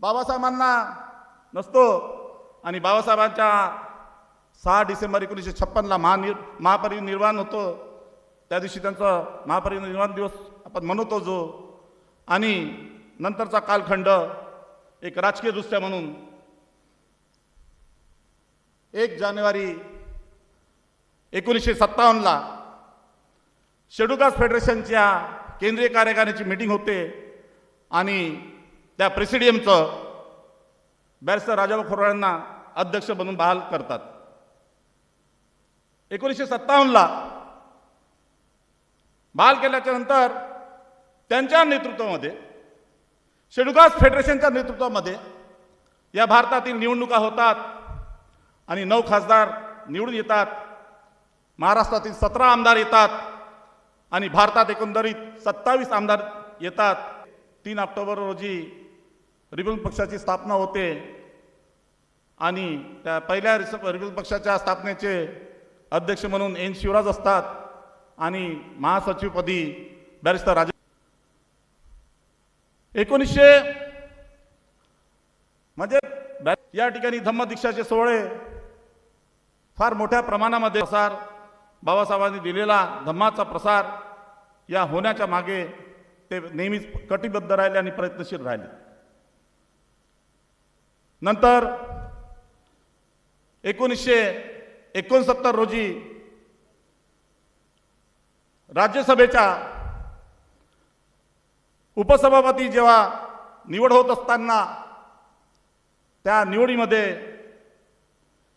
S6: बाबासाहेबांना नसतो आणि बाबासाहेबांच्या 6 डिसेंबर 1956ला महापरिनिर्वाण होतो. त्या दिवशी त्यांचा महापरिनिर्वाण दिवस आपण मनवतो जो, आणि नंतरचा कालखंड एक राजकीयदृष्ट्या म्हणून 1 जानेवारी 1957ला शेड्यूल कास्ट फेडरेशनच्या केंद्रीय कार्यकारिणीची मीटिंग होते आणि त्या प्रेसिडियमचं बॅरिस्टर राजाभाऊ खोब्रागडेंना अध्यक्ष बनून बहाल करतात. 1957ला बहाल केल्याच्या नंतर त्यांच्या नेतृत्वामध्ये, शेड्यूल कास्ट फेडरेशनच्या नेतृत्वामध्ये या भारतातील निवडणुका होतात आणि 9 खासदार निवडून येतात. महाराष्ट्रातील 17 आमदार येतात आणि भारतात एकंदरीत 27 आमदार येतात. 3 ऑक्टोबर रोजी रिपब्लिक पक्षाची स्थापना होते आणि त्या पहिल्या रिपब्लिक पक्षाच्या स्थापनेचे अध्यक्ष म्हणून एन शिवराज असतात आणि महासचिवपदी बॅरिस्टर राजा. 1900 म्हणजे या ठिकाणी धम्मदीक्षाचे सोहळे फार मोठ्या प्रमाणामध्ये प्रसार, बाबासाहेबांनी दिलेला धम्माचा प्रसार या होण्याच्या मागे ते नेहमीच कटिबद्ध राहिले आणि प्रयत्नशील राहिले. नंतर 1969 रोजी राज्यसभेच्या उपसभापती जेव्हा निवड होत असताना त्या निवडीमध्ये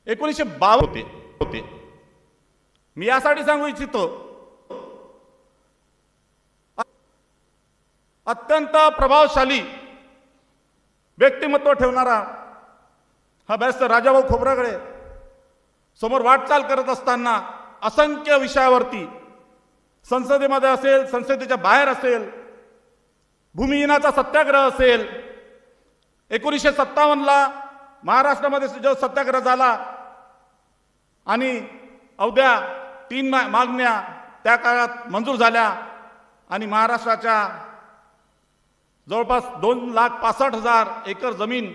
S6: 1952 होते. मी यासाठी सांगू इच्छितो, अत्यंत प्रभावशाली व्यक्तिमत्व ठेवणारा हा बॅरिस्टर राजाभाऊ खोब्रागडे समोर वाटचाल करत असताना असंख्य विषयावरती, संसदेमध्ये असेल, संसदेच्या बाहेर असेल, भूमिहीनाचा सत्याग्रह असेल, 1957ला महाराष्ट्रामध्ये जो सत्याग्रह झाला आणि अवघ्या 3 मागण्या त्या काळात मंजूर झाल्या आणि महाराष्ट्राच्या जवळपास 2,65,000 एकर जमीन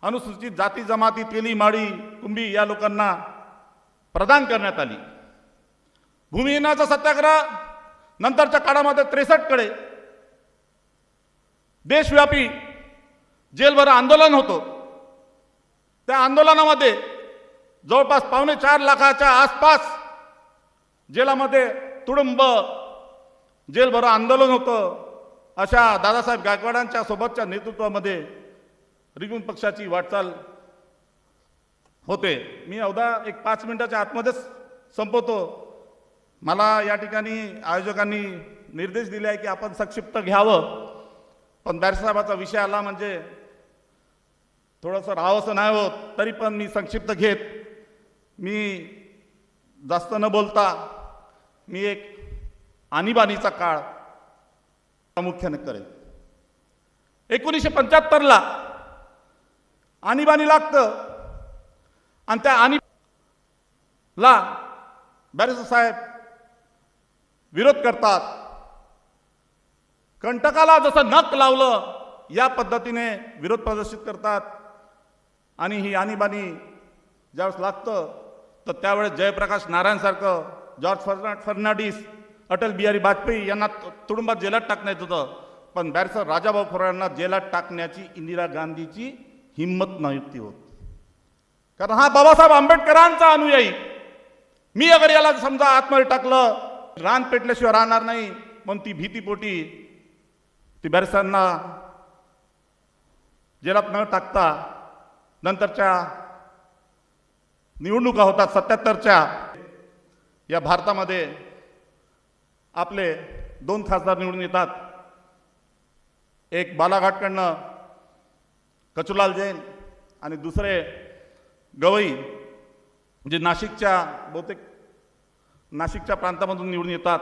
S6: अनुसूचित जाती जमाती, तेली, माळी, कुंभी या लोकांना प्रदान करण्यात आली. भूमिहीनाचा सत्याग्रह नंतरच्या काळामध्ये 63 कडे देशव्यापी जेलभर आंदोलन होतं त्या आंदोलनामध्ये जवळपास 4.25 लाखाच्या आसपास जेलामध्ये तुडुंब जेलभर आंदोलन होतं. अशा दादासाहेब गायकवाडांच्या सोबतच्या नेतृत्वामध्ये रिगून पक्षाची वाटचाल होते. मी अवघा एक 5 मिनिटाच्या आतमध्येच संपवतो. मला या ठिकाणी आयोजकांनी निर्देश दिले आहे की आपण संक्षिप्त घ्यावं, पण बॅरसाहेबाचा विषय आला म्हणजे थोडंसं राहावंसं नाही होत. तरी पण मी संक्षिप्त घेत, मी जास्त न बोलता मी एक आणीबाणीचा काळ प्रामुख्याने करेन. 1975ला आणीबाणी लागतं आणि त्या आणीला बॅरिस्टर साहेब विरोध करतात. कंटकाला जसं नख लावलं या पद्धतीने विरोध प्रदर्शित करतात. आणि ही आणीबाणी ज्यावेळेस लागतं तर त्यावेळेस जयप्रकाश नारायणसारखं, जॉर्ज फर्नांडिस, अटल बिहारी वाजपेयी यांना तुडुंबात जेलात टाकण्यात होतं, पण बॅरिस्टर राजाभाऊ खोब्रागडे यांना जेलात टाकण्याची इंदिरा गांधीची हिंमत नव्हती होत. कारण हा बाबासाहेब आंबेडकरांचा अनुयायी. मी अगर याला समजा आतमध्ये टाकलं, रान पेटल्याशिवाय राहणार नाही, म्हणून ती भीतीपोटी ती बॅरिस्टरांना जेलात न टाकता नंतरच्या निवडणुका होतात 77च्या. या भारतामध्ये आपले 2 खासदार निवडून येतात. एक बालाघाटकडनं कचुलाल जैन आणि दुसरे गवई जे बहुतेक नाशिकच्या प्रांतामधून निवडून येतात.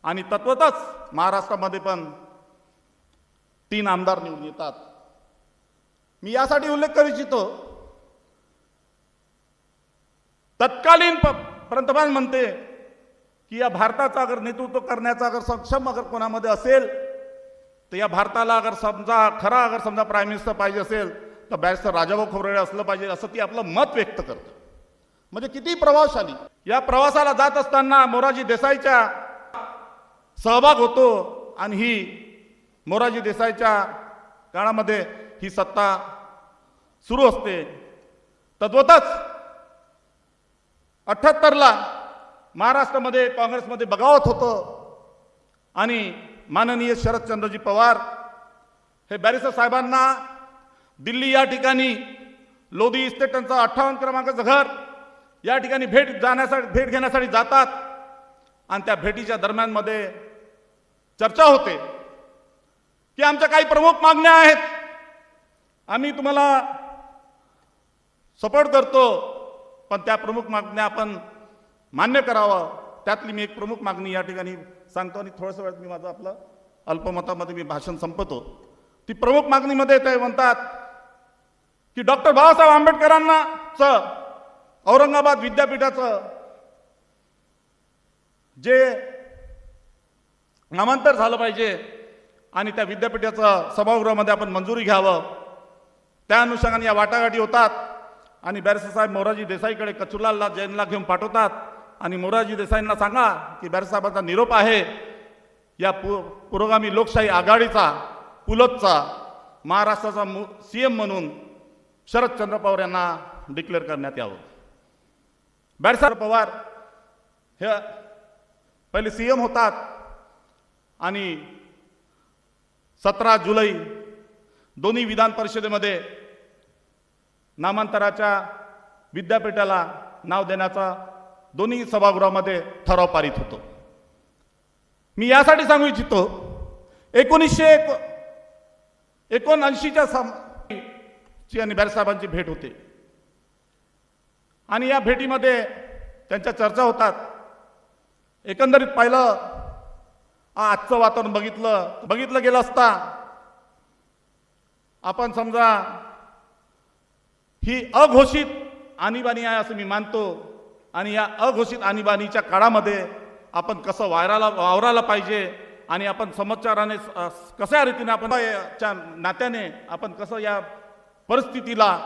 S6: आणि तत्वतच महाराष्ट्रामध्ये पण 3 आमदार निवडून येतात. मी यासाठी उल्लेख करू इच्छितो, तत्कालीन पंतप्रधान म्हणते की या भारताचा अगर नेतृत्व करण्याचा अगर सक्षम अगर कोणामध्ये असेल तर या भारताला अगर समजा प्राईम मिनिस्टर पाहिजे असेल तर बॅरिस्टर राजाभाऊ खोब्रागडे असलं पाहिजे, असं ती आपलं मत व्यक्त करतं. म्हणजे किती प्रभावशाली. या प्रवासाला जात असताना मोरारजी देसाईच्या सहभाग होतो आणि ही मोरारजी देसाईच्या काळामध्ये ही सत्ता सुरू असते. तद्वतच 78ला महाराष्ट्रामध्ये काँग्रेसमध्ये बगावत होतं आणि माननीय शरदचंद्रजी पवार हे बॅरिस्टर साहेबांना दिल्ली या ठिकाणी लोधी इस्टेट त्यांचं 58 क्रमांकाचं घर या ठिकाणी भेट घेण्यासाठी जातात. आणि त्या भेटीच्या दरम्यानमध्ये चर्चा होते की आमच्या काही प्रमुख मागण्या आहेत, आम्ही तुम्हाला सपोर्ट करतो, पण त्या प्रमुख मागण्या आपण मान्य करावं. त्यातली मी एक प्रमुख मागणी या ठिकाणी सांगतो आणि थोड्याशा वेळात मी माझं आपलं अल्पमतामध्ये मी भाषण संपवतो. ती प्रमुख मागणीमध्ये ते म्हणतात की डॉक्टर बाबासाहेब आंबेडकरांना औरंगाबाद विद्यापीठाचं जे नामांतर झालं पाहिजे आणि त्या विद्यापीठाचं सभागृहामध्ये आपण मंजुरी घ्यावं. त्या अनुषंगाने या वाटाघाटी होतात आणि बॅरिस्टर साहेब मोरारजी देसाईकडे कचुलालला जैनला घेऊन पाठवतात आणि मोरारजी देसाईंना सांगा की बॅरिस्टर साहेबांचा निरोप आहे, या पुरोगामी लोकशाही आघाडीचा पुलतचा महाराष्ट्राचा CM म्हणून शरदचंद्र पवार यांना डिक्लेअर करण्यात यावं. बॅरिस्टर पवार हे पहिले CM होतात आणि 17 जुलै दोन्ही विधान परिषदेमध्ये नामांतराच्या विद्यापीठाला नाव देण्याचा दोन्ही सभागृहामध्ये ठराव पारित होतो. मी यासाठी सांगू इच्छितो 1979च्या आणि बॅरिस्टरांची भेट होते आणि या भेटीमध्ये त्यांच्या चर्चा होतात. एकंदरीत पाहिलं आजचं वातावरण बघितलं गेलं असता आपण समजा ही अघोषित आणीबाणी आहे असं मी मानतो आणि या अघोषित आणीबाणीच्या काळामध्ये आपण कसं वावरायला पाहिजे आणि आपण समोच्चाराने कशा रीतीने आपण च्या नात्याने आपण कसं या परिस्थितीला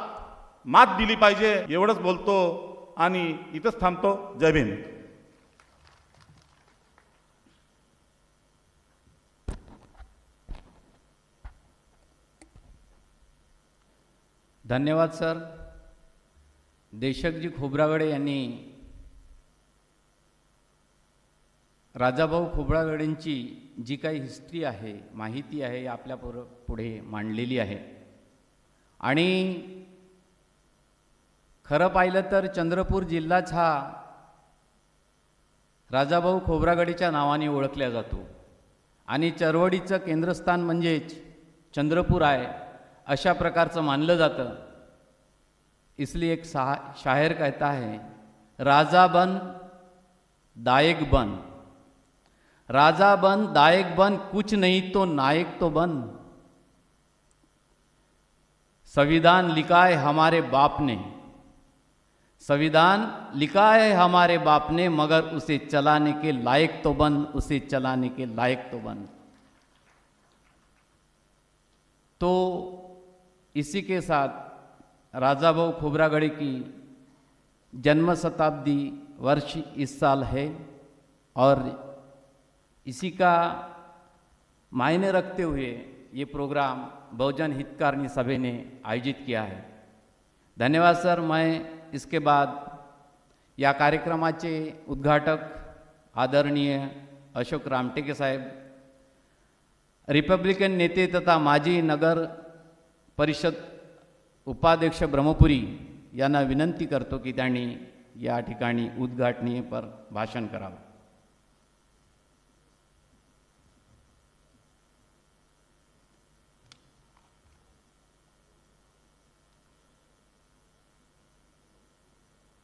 S6: मात दिली पाहिजे एवढंच बोलतो आणि इथंच थांबतो. जय भीम.
S1: धन्यवाद सर. देशकजी खोब्रागडे यांनी राजाभाऊ खोब्रागडेंची जी काही हिस्ट्री आहे, माहिती आहे, आपल्या पुढे मांडलेली आहे. आणि खरं पाहिलं तर चंद्रपूर जिल्हाच हा राजाभाऊ खोब्रागडेच्या नावाने ओळखला जातो आणि चळवळीचं केंद्रस्थान म्हणजेच चंद्रपूर आहे अशा प्रकारचं मानलं जातं. इसलिए एक शायर कहता है, राजा बन दायक बन, राजा बन दायक बन, कुछ नहीं तो नायक तो बन. संविधान लिखा है हमारे बाप ने, संविधान लिखा है हमारे बाप ने, मगर उसे चलाने के लायक तो बन, उसे चलाने के लायक तो बन. तो इसी के साथ राजाभाऊ खोब्रागड़े की जन्म शताब्दी वर्ष इस साल है और इसी का मायने रखते हुए ये प्रोग्राम बहुजन हितकारिणी सभा ने आयोजित किया है. धन्यवाद सर. मैं इसके बाद या कार्यक्रमाचे उद्घाटक आदरणीय अशोक रामटेके साहेब, रिपब्लिकन नेते तथा माजी नगर परिषद उपाध्यक्ष ब्रह्मपुरी यांना विनंती करतो की त्यांनी या ठिकाणी उद्घाटनीपर भाषण करावं.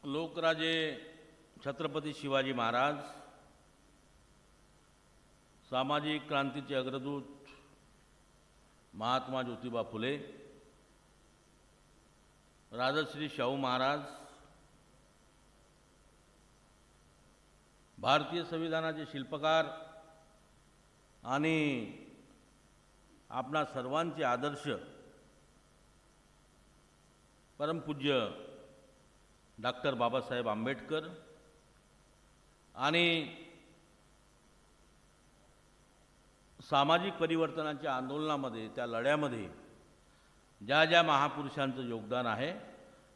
S7: लोकराजे छत्रपती शिवाजी महाराज, सामाजिक क्रांतीचे अग्रदूत महात्मा ज्योतिबा फुले, राजश्री शाहू महाराज, भारतीय संविधानाचे शिल्पकार आणि आपणा सर्वांचे आदर्श परमपूज्य डॉक्टर बाबासाहेब आंबेडकर आणि सामाजिक परिवर्तनाच्या आंदोलनामध्ये, त्या लढ्यामध्ये ज्या ज्या महापुरुषांचं योगदान आहे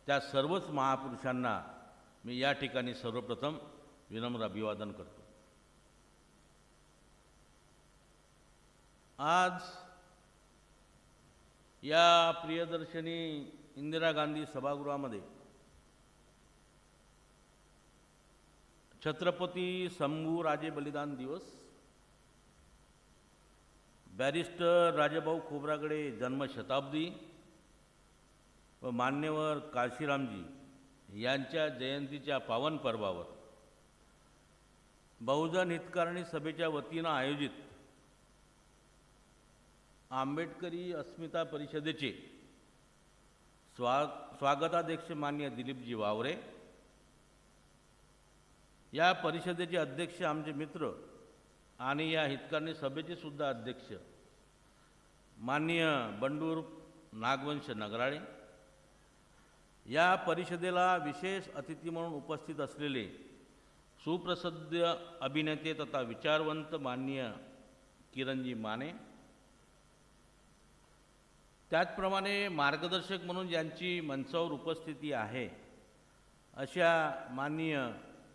S7: त्या सर्वच महापुरुषांना मी या ठिकाणी सर्वप्रथम विनम्र अभिवादन करतो. आज या प्रियदर्शनी इंदिरा गांधी सभागृहामध्ये छत्रपती शंभूराजे बलिदान दिवस, बॅरिस्टर राजाभाऊ खोब्रागडे जन्मशताब्दी व मान्यवर काशीरामजी यांच्या जयंतीच्या पावन पर्वावर बहुजन हितकारिणी सभेच्या वतीनं आयोजित आंबेडकरी अस्मिता परिषदेचे स्वागताध्यक्ष मान्य दिलीपजी वावरे, या परिषदेचे अध्यक्ष आमचे मित्र आणि या हितकारिणी सभेचे सुद्धा अध्यक्ष माननीय बंडूर नागवंश नगराळे, या परिषदेला विशेष अतिथी म्हणून उपस्थित असलेले सुप्रसिद्ध अभिनेते तथा विचारवंत माननीय किरणजी माने, त्याचप्रमाणे मार्गदर्शक म्हणून ज्यांची मंचावर उपस्थिती आहे अशा माननीय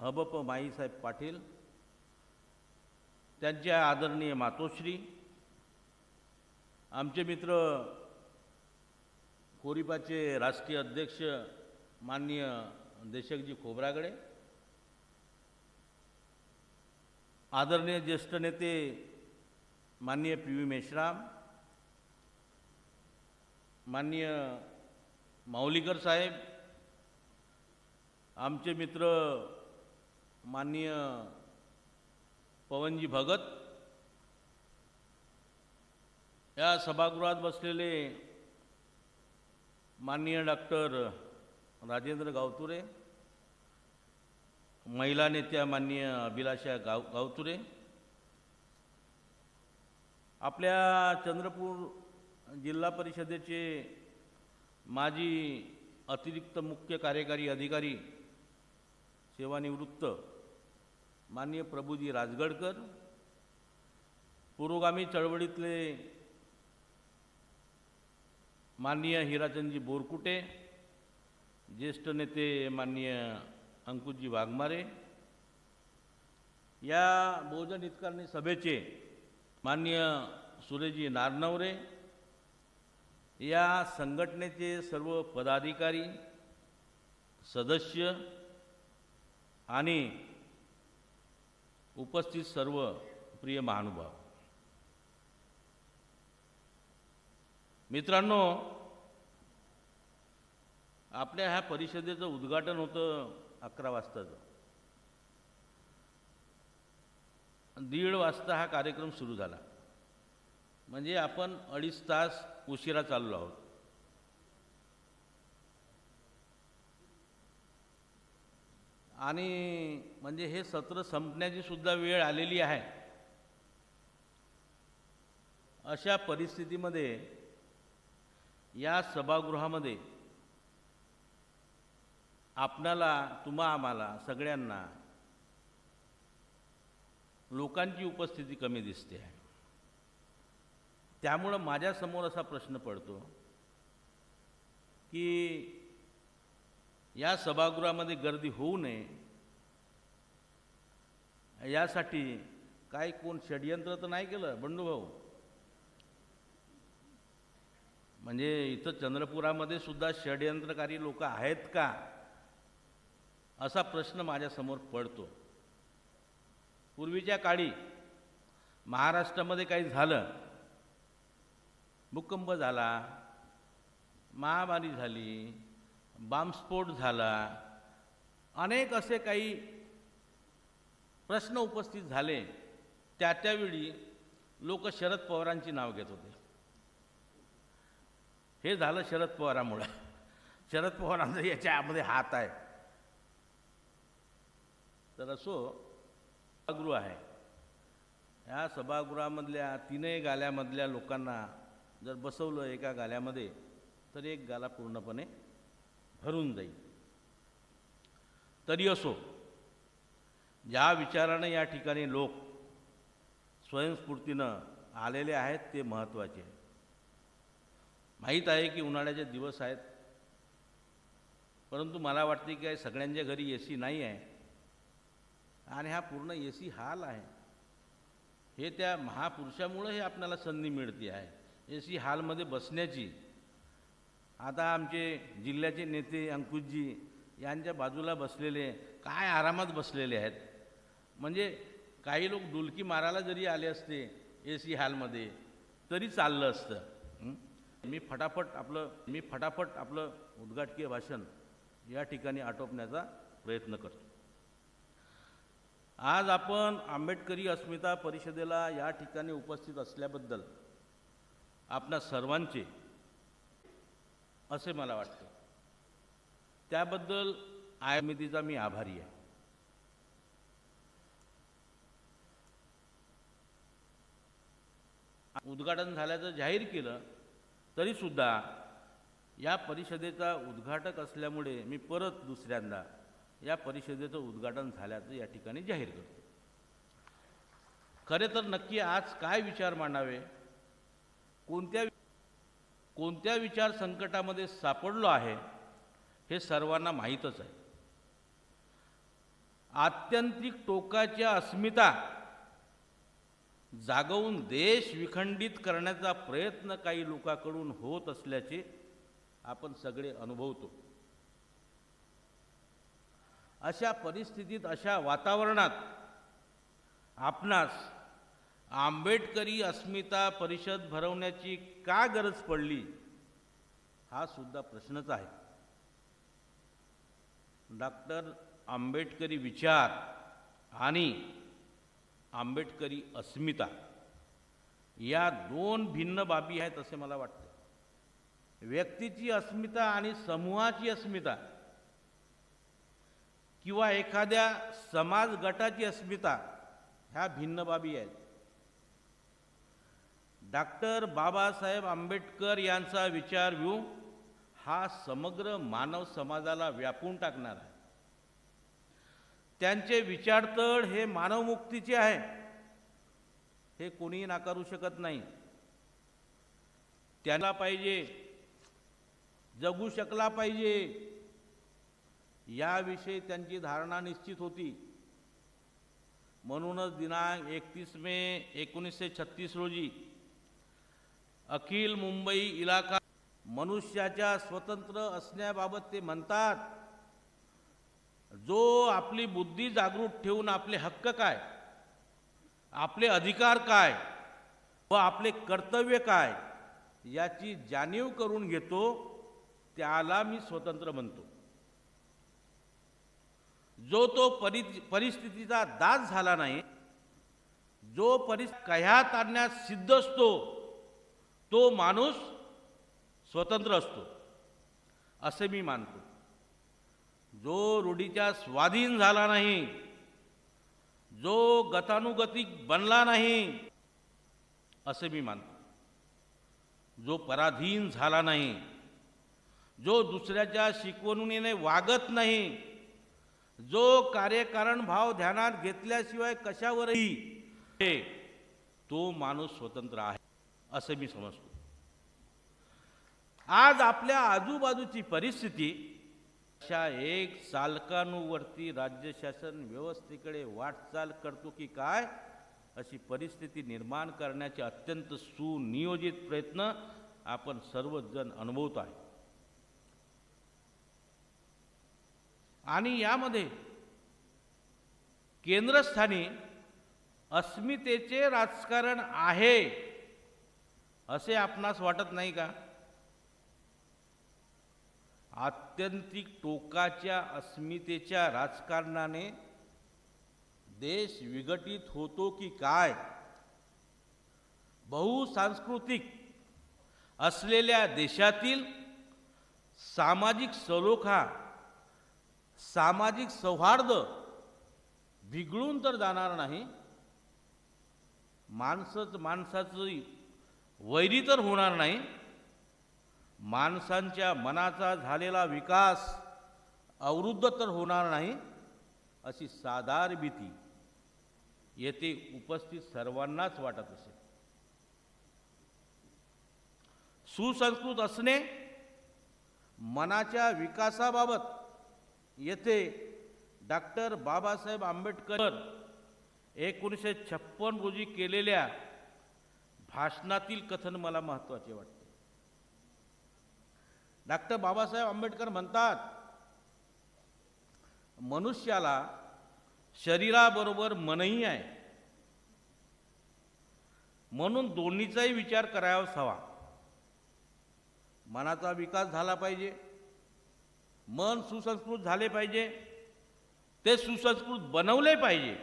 S7: हबप माईसाहेब पाटील, त्यांच्या आदरणीय मातोश्री, आमचे मित्र कोरिपाचे राष्ट्रीय अध्यक्ष माननीय देशकजी खोब्रागडे, आदरणीय ज्येष्ठ नेते माननीय पी.व्ही. मेश्राम, माननीय माऊलीकर साहेब, आमचे मित्र माननीय पवनजी भगत, या सभागृहात बसलेले माननीय डॉक्टर राजेंद्र गावतुरे, महिला नेत्या माननीय अभिलाषा गावतुरे, आपल्या चंद्रपूर जिल्हा परिषदेचे माजी अतिरिक्त मुख्य कार्यकारी अधिकारी सेवानिवृत्त माननीय प्रभूजी राजगडकर, पुरोगामी चळवळीतले माननीय हिराचंदजी बोरकुटे, ज्येष्ठ नेते माननीय अंकुशजी वाघमारे, या बहुजन हितकारणी सभेचे माननीय सुरेशजी नारनवरे, या संघटनेचे सर्व पदाधिकारी, सदस्य आणि उपस्थित सर्व प्रिय महानुभाव, मित्रांनो, आपल्या ह्या परिषदेचं उद्घाटन होतं 11 वाजताचं. 1:30 वाजता हा कार्यक्रम सुरू झाला. म्हणजे आपण 2.5 तास उशिरा चाललो आहोत. आणि म्हणजे हे सत्र संपण्याची सुद्धा वेळ आलेली आहे. अशा परिस्थितीमध्ये या सभागृहामध्ये आपणाला, आम्हाला सगळ्यांना लोकांची उपस्थिती कमी दिसते आहे. त्यामुळं माझ्यासमोर असा प्रश्न पडतो की या सभागृहामध्ये गर्दी होऊ नये यासाठी काय कोण षडयंत्र तर नाही केलं बंडूभाऊ? म्हणजे इथं चंद्रपुरामध्ये सुद्धा षडयंत्रकारी लोक आहेत का, असा प्रश्न माझ्यासमोर पडतो. पूर्वीच्या काळी महाराष्ट्रामध्ये काही झालं, भूकंप झाला, महामारी झाली, बॉम्बस्फोट झाला, अनेक असे काही प्रश्न उपस्थित झाले, त्यावेळी लोक शरद पवारांची नाव घेत होते. हे झालं शरद पवारामुळे. शरद पवारांचा याच्यामध्ये हात आहे. तर असो, सभागृह आहे, ह्या सभागृहामधल्या 3 गाल्यामधल्या लोकांना जर बसवलं एका गाल्यामध्ये तर एक गाला पूर्णपणे भरून जाईल. तरी असो, ज्या विचाराने या ठिकाणी लोक स्वयंस्फूर्तीनं आलेले आहेत ते महत्त्वाचे आहे. माहीत आहे की उन्हाळ्याचे दिवस आहेत, परंतु मला वाटते की सगळ्यांच्या घरी AC नाही आहे आणि हा पूर्ण AC हाल आहे. हे त्या महापुरुषामुळे हे आपल्याला संधी मिळते आहे AC हालमध्ये बसण्याची. आता आमचे जिल्ह्याचे नेते अंकुशजी यांच्या बाजूला बसलेले काय आरामात बसलेले आहेत. म्हणजे काही लोक डुलकी मारायला जरी आले असते AC हालमध्ये तरी चाललं असतं. मी फटाफट आपलं उद्घाटकीय भाषण या ठिकाणी आटोपण्याचा प्रयत्न करतो. आज आपण आंबेडकरी अस्मिता परिषदेला या ठिकाणी उपस्थित असल्याबद्दल आपणा सर्वांचे असे मला वाटते. त्याबद्दल समितीचा मी आभारी आहे. उद्घाटन झाल्याचं जाहीर केलं तरीसुद्धा या परिषदेचा उद्घाटक असल्यामुळे मी परत दुसऱ्यांदा या परिषदेचं उद्घाटन झाल्याचं या ठिकाणी जाहीर करतो. खरे तर नक्की आज काय विचार मांडावे, कोणत्या विचार संकटामध्ये सापडलो आहे हे सर्वांना माहीतच आहे. आत्यंतिक टोकाच्या अस्मिता जागवून देश विखंडित करण्याचा प्रयत्न काही लोकांकडून होत असल्याचे आपण सगळे अनुभवतो. अशा परिस्थितीत, अशा वातावरणात आपणास आंबेडकरी अस्मिता परिषद भरवण्याची का गरज पडली हा सुद्धा प्रश्नच आहे. डॉक्टर आंबेडकरी विचार आणि आंबेडकरी अस्मिता या 2 भिन्न बाबी आहेत असे मला वाटते. व्यक्तीची अस्मिता आणि समूहाची अस्मिता किंवा एखाद्या समाज गटाची अस्मिता ह्या भिन्न बाबी आहेत. डॉक्टर बाबासाहेब आंबेडकर यांचा विचारव्यूह हा समग्र मानव समाजाला व्यापून टाकणार आहे. त्यांचे विचारतळ हे मानवमुक्तीचे आहे, हे कोणीही नाकारू शकत नाही. त्याला पाहिजे, जगू शकला पाहिजे, याविषयी त्यांची धारणा निश्चित होती. म्हणूनच दिनांक 31 मे 1936 रोजी अखिल मुंबई इलाका मनुष्याच्या स्वतंत्र असण्याबाबत ते म्हणतात, जो आपली बुद्धी जागृत ठेवून आपले हक्क काय, आपले अधिकार काय व आपले कर्तव्य काय याची जाणीव करून घेतो, त्याला मी स्वतंत्र म्हणतो. जो तो परिस्थितीचा दास झाला नाही, जो कह्यात आणण्यास सिद्ध असतो, तो माणूस स्वतंत्र असतो असे मी मानतो. जो रूढीच्या स्वाधीन झाला नाही, जो गतानुगतिक बनला नाही असे मी मानतो. जो पराधीन झाला नाही, जो दुसऱ्याच्या शिकवणुकीने वागत नाही, जो कार्यकारण भाव ध्यानात घेतल्याशिवाय कशावरही तो माणूस स्वतंत्र आहे असे मी समजतो. आज आपल्या आजूबाजूची परिस्थिती अशा एक चालकानुवर्ती राज्य शासन व्यवस्थेकडे वाटचाल करतो की काय, अशी परिस्थिती निर्माण करण्याचे अत्यंत सुनियोजित प्रयत्न आपण सर्वजण अनुभवत आहे. आणि यामध्ये केंद्रस्थानी अस्मितेचे राजकारण आहे असे आपणास वाटत नाही का? आत्यंतिक टोकाच्या अस्मितेच्या राजकारणाने देश विघटित होतो की काय? बहुसांस्कृतिक असलेल्या देशातील सामाजिक सलोखा, सामाजिक सौहार्द बिघडून तर जाणार नाही, माणसाचं वैरी तर होणार नाही, माणसांच्या मनाचा झालेला विकास अवरुद्ध तर होणार नाही, अशी साधार भीती येथे उपस्थित सर्वांनाच वाटत असेल. सुसंस्कृत असणे मनाच्या विकासाबाबत येथे डॉक्टर बाबासाहेब आंबेडकर 1956 रोजी केलेल्या भाषणातील कथन मला महत्त्वाचे वाटते. डॉक्टर बाबासाहेब आंबेडकर म्हणतात, मनुष्याला शरीराबरोबर मनही आहे, म्हणून दोन्हीचाही विचार करावाच हवा. मनाचा विकास झाला पाहिजे, मन सुसंस्कृत झाले पाहिजे, ते सुसंस्कृत बनवले पाहिजे.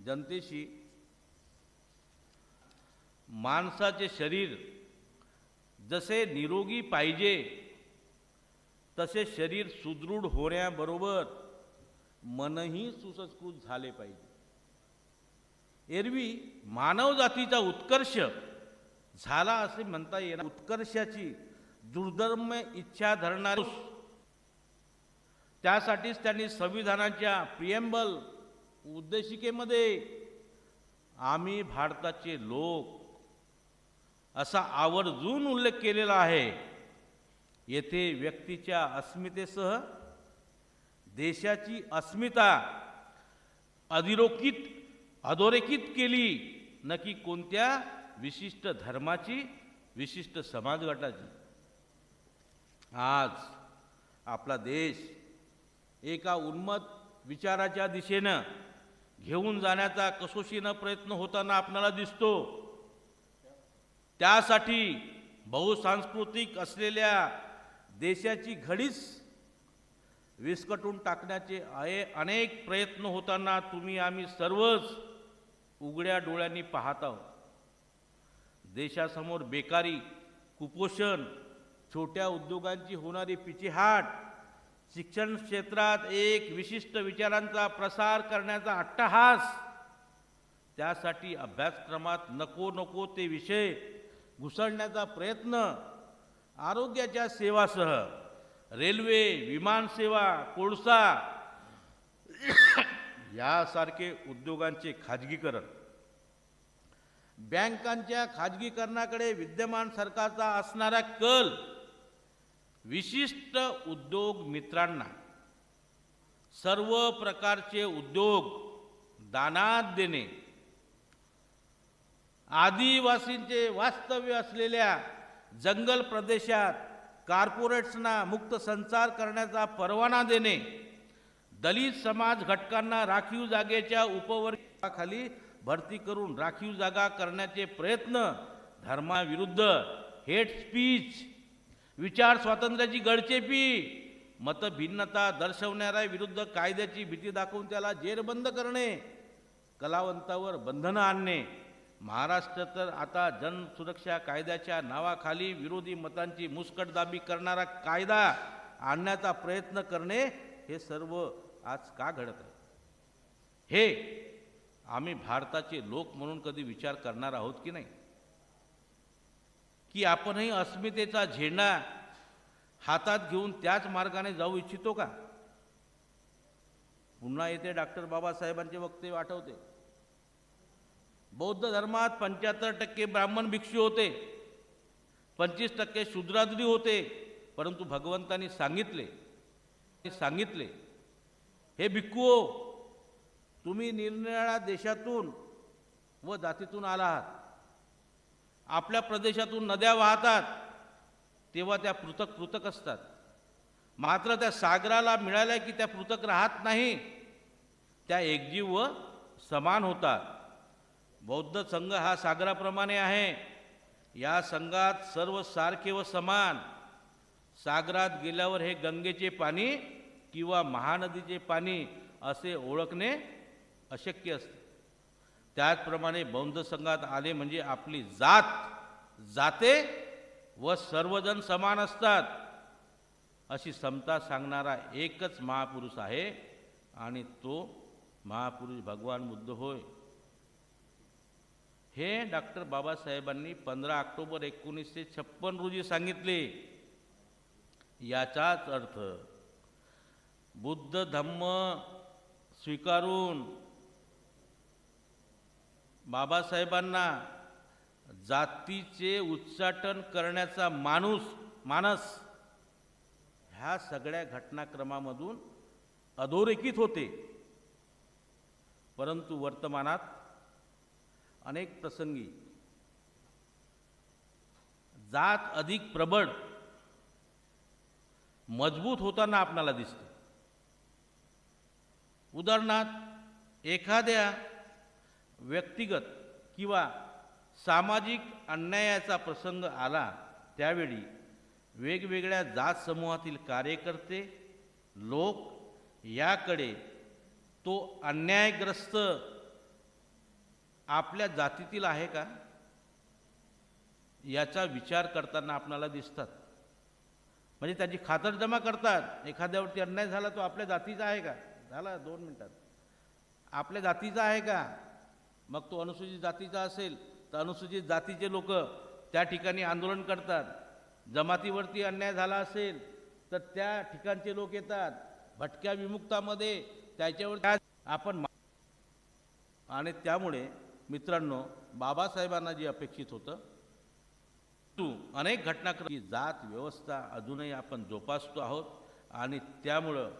S7: जनतेशी माणसाचे शरीर जसे निरोगी पाहिजे तसे शरीर सुदृढ होण्याबरोबर मनही सुसंस्कृत झाले पाहिजे. एरवी मानव जातीचा उत्कर्ष झाला असे म्हणता येणार. उत्कर्षाची दुर्धर्म इच्छा धरणारे, त्यासाठीच त्यांनी संविधानाच्या प्रिएम्बल उद्देशिकेमध्ये आम्ही भारताचे लोक असा आवर्जून उल्लेख केलेला आहे. येथे व्यक्तीच्या अस्मितेसह देशाची अस्मिता अधोरेखित केली, न की कोणत्या विशिष्ट धर्माची, विशिष्ट समाज गटाची. आज आपला देश एका उन्मत्त विचाराच्या दिशेनं घेऊन जाण्याचा कसोशीनं प्रयत्न होताना आपल्याला दिसतो. त्यासाठी बहुसांस्कृतिक असलेल्या देशाची घडीच विस्कटून टाकण्याचे अनेक प्रयत्न होताना आम्ही सर्वच उघड्या डोळ्यांनी पाहत आहोत. देशासमोर बेकारी, कुपोषण, छोट्या उद्योगांची होणारी पिछेहाट, शिक्षण क्षेत्रात एक विशिष्ट विचारांचा प्रसार करण्याचा अट्टहास, त्यासाठी अभ्यासक्रमात नको ते विषय घुसळण्याचा प्रयत्न, आरोग्याच्या सेवासह रेल्वे, विमानसेवा, कोळसा यासारखे उद्योगांचे खाजगीकरण, बँकांच्या खाजगीकरणाकडे विद्यमान सरकारचा असणारा कल विशिष्ट उद्योग मित्रांना सर्व प्रकारचे उद्योग दानात देणे, आदिवासींचे वास्तव्य असलेल्या जंगल प्रदेशात कॉर्पोरेट्सना मुक्त संचार करण्याचा परवाना देणे, दलित समाज घटकांना राखीव जागेच्या उपवर्गाखाली भरती करून राखीव जागा करण्याचे प्रयत्न, धर्माविरुद्ध हेट स्पीच, विचार स्वातंत्र्याची गळचेपी, मतभिन्नता दर्शवणाऱ्या विरुद्ध कायद्याची भीती दाखवून त्याला जेरबंद करणे, कलावंतावर बंधनं आणणे, महाराष्ट्र तर आता जनसुरक्षा कायद्याच्या नावाखाली विरोधी मतांची मुस्कटदाबी करणारा कायदा आणण्याचा प्रयत्न करणे, हे सर्व आज का घडत आहे? हे आम्ही भारताचे लोक म्हणून कधी विचार करणार आहोत की नाही? की आपणही अस्मितेचा झेंडा हातात घेऊन त्याच मार्गाने जाऊ इच्छितो का? पुन्हा येथे डॉक्टर बाबासाहेबांचे वक्तव्य आठवते. बौद्ध धर्मात 75% ब्राह्मण भिक्षू होते, 25% शूद्राद्री होते, परंतु भगवंतांनी सांगितले हे भिक्खू, तुम्ही निरनिराळ्या देशातून व जातीतून आला आहात, आपल्या प्रदेशातून नद्या वाहतात, तेव्हा त्या पृथक असतात, मात्र त्या सागराला मिळाल्या की त्या पृथक राहत नाही, त्या एकजीव व समान होतात. बौद्ध संघ हा सागराप्रमाणे आहे. या संघात सर्व सारखे व समान. सागरात गेल्यावर हे गंगेचे पाणी किंवा महानदीचे पाणी असे ओळखणे अशक्य असते. त्याचप्रमाणे बौद्ध संघात आले म्हणजे आपली जाते व सर्वजण समान असतात अशी समता सांगणारा एकच महापुरुष आहे आणि तो महापुरुष भगवान बुद्ध होय. हे डॉक्टर बाबासाहेबांनी 15 ऑक्टोबर 1956 रोजी सांगितले. याचाच अर्थ बुद्ध धम्म स्वीकारून बाबासाहेबांना जातीचे उच्चाटन करण्याचा मानस ह्या सगळ्या घटनाक्रमामधून अधोरेखित होते. परंतु वर्तमानात अनेक प्रसंगी जात अधिक प्रबळ मजबूत होताना आपणाला दिसते. उदाहरणार्थ एखाद्या व्यक्तिगत किंवा सामाजिक अन्यायाचा प्रसंग आला त्यावेळी वेगवेगळ्या जात समूहातील कार्यकर्ते लोक याकडे तो अन्यायग्रस्त आपल्या जातीतील आहे का याचा विचार करताना आपणाला दिसतात. म्हणजे त्याची खातरजमा करतात. एखाद्यावरती अन्याय झाला तो आपल्या जातीचा आहे का? झाला 2 मिनिटात. आपल्या जातीचा आहे का? मग तो अनुसूचित जातीचा असेल तर अनुसूचित जातीचे लोक त्या ठिकाणी आंदोलन करतात. जमातीवरती अन्याय झाला असेल तर त्या ठिकाणचे लोक येतात. भटक्या विमुक्तामध्ये त्याच्यावर आपण आणि त्यामुळे मित्रांनो बाबासाहेबांना जे अपेक्षित होतं अनेक घटनाक्रम जात व्यवस्था अजूनही आपण जोपासतो आहोत आणि त्यामुळं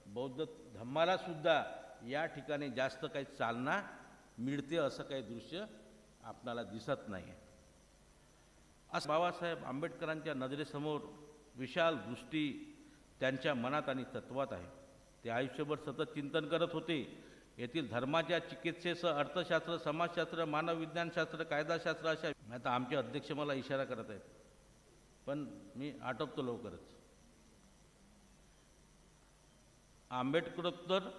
S7: बौद्ध धम्माला सुद्धा या ठिकाणी जास्त काही चालना मिळते असं काही दृश्य आपणाला दिसत नाही. असं बाबासाहेब आंबेडकरांच्या नजरेसमोर विशाल दृष्टी त्यांच्या मनात आणि तत्वात आहे. ते आयुष्यभर सतत चिंतन करत होते. येथील धर्माच्या चिकित्सेसह अर्थशास्त्र, समाजशास्त्र, मानवविज्ञानशास्त्र, कायदाशास्त्र अशा. आता आमचे अध्यक्ष मला इशारा करत आहेत पण मी आटोपतो लवकरच. आंबेडकरोत्तर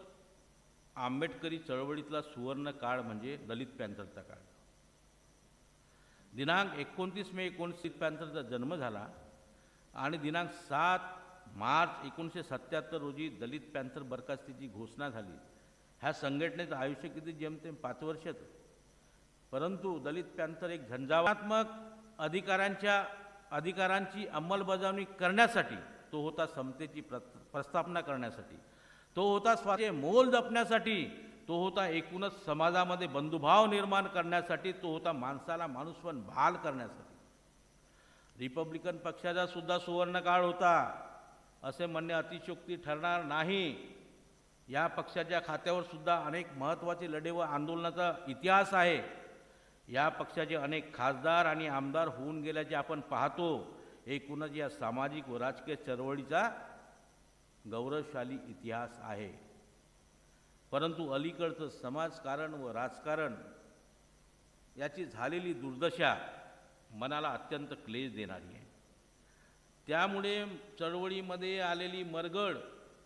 S7: आंबेडकरी चळवळीतला सुवर्ण काळ म्हणजे दलित पॅंथरचा काळ. दिनांक 29 मे 19 पॅंथरचा जन्म झाला आणि दिनांक 7 मार्च 1977 रोजी दलित पॅंथर बरखास्तीची घोषणा झाली. ह्या संघटनेचं आयुष्य किती जेमतेम 5 वर्षाचं. परंतु दलित पॅंथर एक झंझावात्मक अधिकारांची अंमलबजावणी करण्यासाठी, तो होता समतेची प्रस्थापना करण्यासाठी, तो होता स्वाचे मोल जपण्यासाठी, तो होता एकूणच समाजामध्ये बंधुभाव निर्माण करण्यासाठी, तो होता माणसाला माणूसपण बहाल करण्यासाठी. रिपब्लिकन पक्षाचा सुद्धा सुवर्णकाळ होता असे म्हणणे अतिशयोक्ती ठरणार नाही. या पक्षाच्या खात्यावर सुद्धा अनेक महत्त्वाचे लढे व आंदोलनाचा इतिहास आहे. या पक्षाचे अनेक खासदार आणि आमदार होऊन गेल्याचे आपण पाहतो. एकूणच या सामाजिक व राजकीय चळवळीचा गौरवशाली इतिहास आहे. परंतु अलीकडचं समाजकारण व राजकारण याची झालेली दुर्दशा मनाला अत्यंत क्लेश देणारी आहे. त्यामुळे चळवळीमध्ये आलेली मरगळ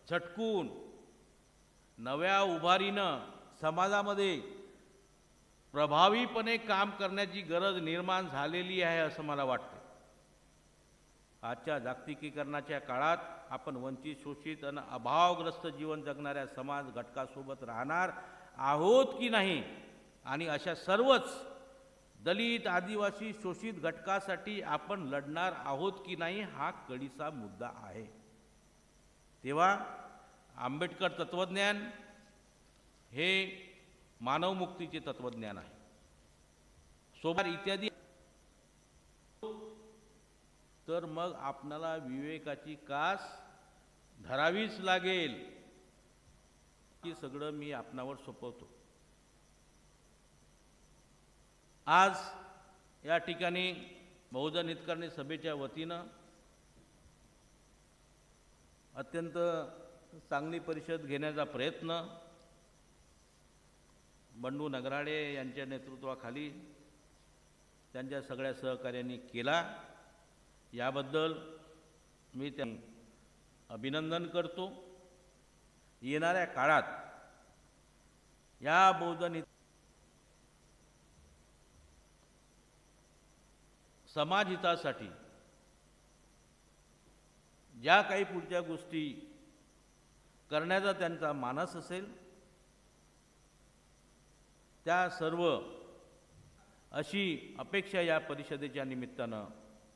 S7: झटकून नव्या उभारीनं समाजामध्ये प्रभावीपणे काम करण्याची गरज निर्माण झालेली आहे असं मला वाटतं. आजच्या जागतिकीकरणाच्या काळात आपण वंचित, शोषित आणि अभावग्रस्त जीवन जगणाऱ्या समाज घटकासोबत राहणार आहोत की नाही, आणि अशा सर्वच दलित, आदिवासी, शोषित घटकासाठी आपण लढणार आहोत की नाही हा कळीचा मुद्दा आहे. तेव्हा आंबेडकर तत्त्वज्ञान हे मानवमुक्तीचे तत्त्वज्ञान आहे. सोबार इत्यादी, तर मग आपणाला विवेकाची कास धरावीच लागेल. की सगळं मी आपणावर सोपवतो. आज या ठिकाणी बहुजन हितकारणी सभेच्या वतीनं अत्यंत चांगली परिषद घेण्याचा प्रयत्न बंडू नगराळे यांच्या नेतृत्वाखाली त्यांच्या सगळ्या सहकार्यांनी केला. याबद्दल मी त्यांना अभिनंदन करतो. येणाऱ्या काळात या बहुजन समाजहितासाठी ज्या काही पुढच्या गोष्टी करण्याचा त्यांचा मानस असेल त्या सर्व अशी अपेक्षा या परिषदेच्या निमित्तानं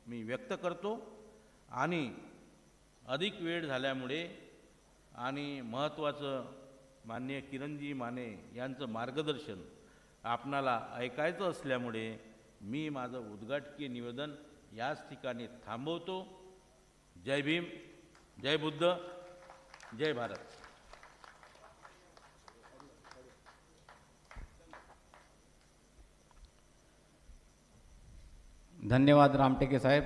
S7: मी व्यक्त करतो. आणि अधिक वेळ झाल्यामुळे आणि महत्त्वाचं माननीय किरणजी माने यांचं मार्गदर्शन आपणाला ऐकायचं असल्यामुळे मी माझं उद्घाटकीय निवेदन याच ठिकाणी थांबवतो. जय भीम, जय बुद्ध, जय भारत.
S1: धन्यवाद रामटेके साहेब.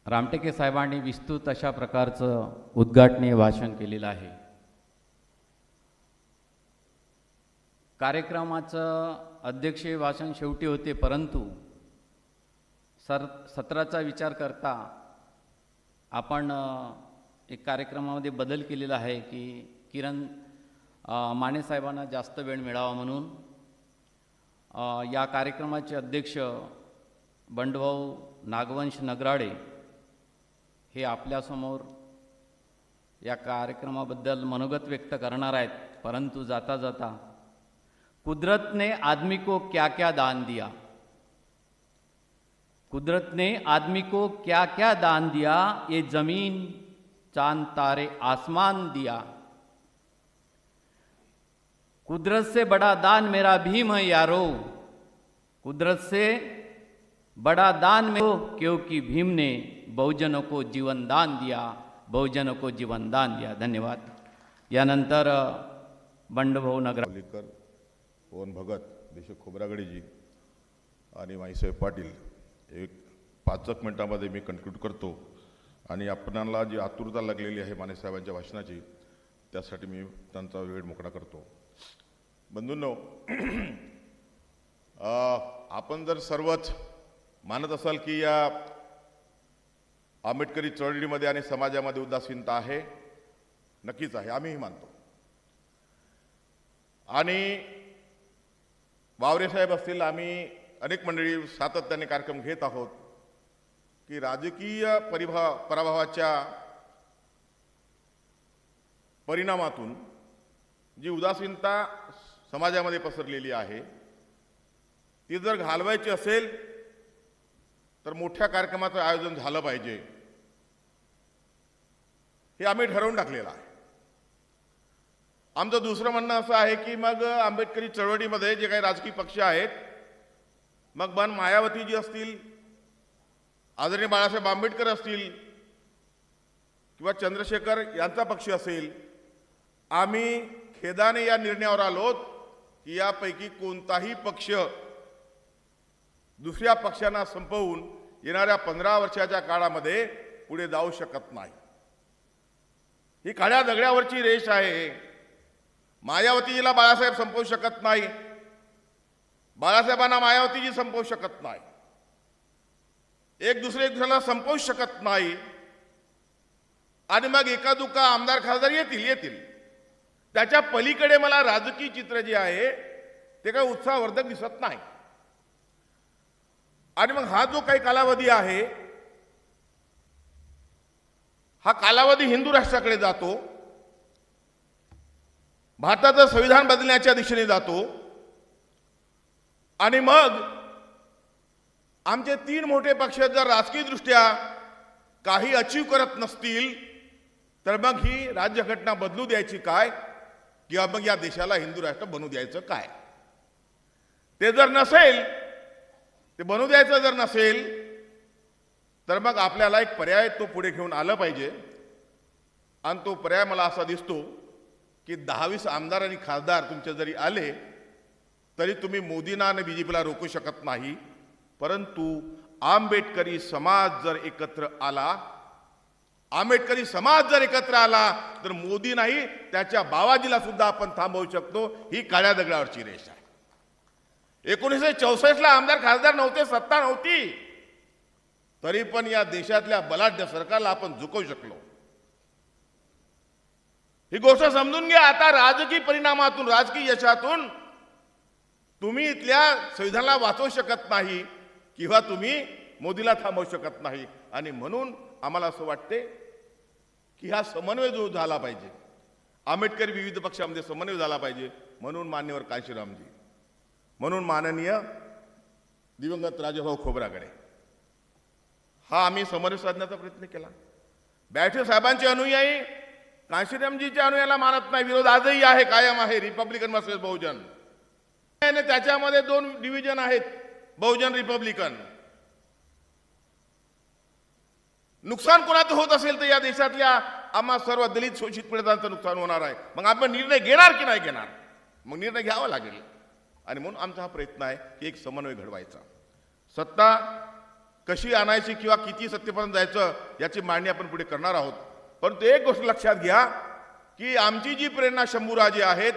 S1: रामटेके साहेबांनी विस्तृत अशा प्रकारचं उद्घाटनीय भाषण केलेलं आहे. कार्यक्रमाचं अध्यक्षीय भाषण शेवटी होते, परंतु सत्राचा विचार करता आपण एक कार्यक्रमामध्ये बदल केलेला आहे की किरण माने साहेबांना जास्त वेळ मिळावा म्हणून या कार्यक्रमाचे अध्यक्ष बंडभाऊ नागवंश नगराळे हे आपल्यासमोर या कार्यक्रमाबद्दल मनोगत व्यक्त करणार आहेत. परंतु जाता जाता कुदरत ने आदमी को क्या क्या दान दिया, कुदरत ने आदमी को क्या क्या दान दिया, ये जमीन चांद तारे आसमान दिया, कुदरत से बड़ा दान मेरा भीम है यारो, कुदरत से बड़ा दान में क्योंकि भीम ने बहुजनों को जीवन दान दिया, बहुजनों को जीवन दान दिया. धन्यवाद. यानंतर बंडभाऊ नगराळे,
S6: पवन भगत, देशक खोब्रागडेजी आणि माईसाहेब पाटील एक 5 मिनिटांमध्ये मी कन्क्लूड करतो. आणि आपणाला जी आतुरता लागलेली आहे मानेसाहेबांच्या भाषणाची त्यासाठी मी त्यांचा वेळ मोकळा करतो. बंधूंनो, आपण जर सर्वच मानत असाल की या आंबेडकरी चळवळीमध्ये आणि समाजामध्ये उदासीनता आहे, नक्कीच आहे, आम्हीही मानतो. आणि वावरे साहेब असतील, आम्ही अनेक मंडळी सातत्याने कार्यक्रम घेत आहोत की राजकीय पराभवाच्या परिणामातून जी उदासीनता समाजामध्ये पसरलेली आहे ती जर घालवायची असेल तर मोठ्या कार्यक्रमाचं आयोजन झालं पाहिजे, हे आम्ही ठरवून टाकलेलं आहे. आमचं दुसरं म्हणणं असं आहे की मग आंबेडकरी चळवळीमध्ये जे काही राजकीय पक्ष आहेत मग बन मायावतीजी असतील, आदरणीय बाळासाहेब आंबेडकर असतील किंवा चंद्रशेखर यांचा पक्ष असेल, आम्ही खेदाने या निर्णयावर आलोत की यापैकी कोणताही पक्ष दुसऱ्या पक्षांना संपवून येणाऱ्या 15 वर्षाच्या काळामध्ये पुढे जाऊ शकत नाही. ही काळ्या दगडावरची रेष आहे. मायावतीजीला बाळासाहेब संपवू शकत नाही, बाळासाहेबांना मायावतीजी संपवू शकत नाही, एक दुसऱ्याला संपवू शकत नाही. आणि मग एकादुका आमदार खासदार येतील. त्याच्या पलीकडे मला राजकीय चित्र जे आहे ते काही उत्साहवर्धक दिसत नाही. आणि मग हा जो काही कालावधी आहे, हा कालावधी हिंदू राष्ट्राकडे जातो, भारताचं संविधान बदलण्याच्या दिशेने जातो. आणि मग आमचे 3 मोठे पक्ष जर राजकीय दृष्ट्या काही अचीव करत नसतील तर मग ही राज्यघटना बदलू द्यायची काय, किंवा मग या देशाला हिंदू राष्ट्र बनवू द्यायचं काय. ते जर नसेल, ते बनवू द्यायचं जर नसेल तर मग आपल्याला एक पर्याय तो पुढे घेऊन आलं पाहिजे. आणि तो पर्याय मला असा दिसतो की 10-20 आमदार आणि खासदार तुमचे जरी आले तरी तुम्ही मोदींना आणि बीजेपीला रोखू शकत नाही. परंतु आंबेडकरी समाज जर एकत्र आला, आंबेडकरी समाज जर एकत्र आला तर मोदी नाही, त्याच्या बावाजीला सुद्धा आपण थांबवू शकतो. ही काळ्या दगडावरची रेष आहे. 1964ला आमदार खासदार नव्हते, सत्ता नव्हती, तरी पण या देशातल्या बलाढ्य सरकारला आपण झुकवू शकलो. ही गोष्ट समजून घ्या. आता राजकीय परिणामातून, राजकीय यशातून तुम्ही इथल्या संविधानाला वाचवू शकत नाही किंवा तुम्ही मोदीला थांबवू शकत नाही. आणि म्हणून आम्हाला असं वाटते की हा समन्वय जो झाला पाहिजे, आंबेडकरी विविध पक्षामध्ये समन्वय झाला पाहिजे. म्हणून मान्यवर काशीरामजी, म्हणून माननीय दिवंगत राजाभाऊ खोब्रागडे, हा आम्ही समन्वय साधण्याचा प्रयत्न केला. बॅठे साहेबांचे अनुयायी काशीरामजीच्या अनुयायाला मानत नाही, विरोध आजही आहे, कायम आहे. रिपब्लिकन वर्सेस बहुजन, त्याच्यामध्ये 2 डिव्हिजन आहेत, बहुजन रिपब्लिकन. नुकसान कोणाचं होत असेल तर या देशातल्या आम्हा सर्व दलित शोषित पीडितांचं नुकसान होणार आहे. मग आपण निर्णय घेणार की नाही घेणार? मग निर्णय घ्यावा लागेल. आणि म्हणून आमचा हा प्रयत्न आहे की एक समन्वय घडवायचा. सत्ता कशी आणायची किंवा किती सत्तेपर्यंत जायचं याची मांडणी आपण पुढे करणार आहोत. परंतु एक गोष्ट लक्षात घ्या की आमची जी प्रेरणा शंभूराजे आहेत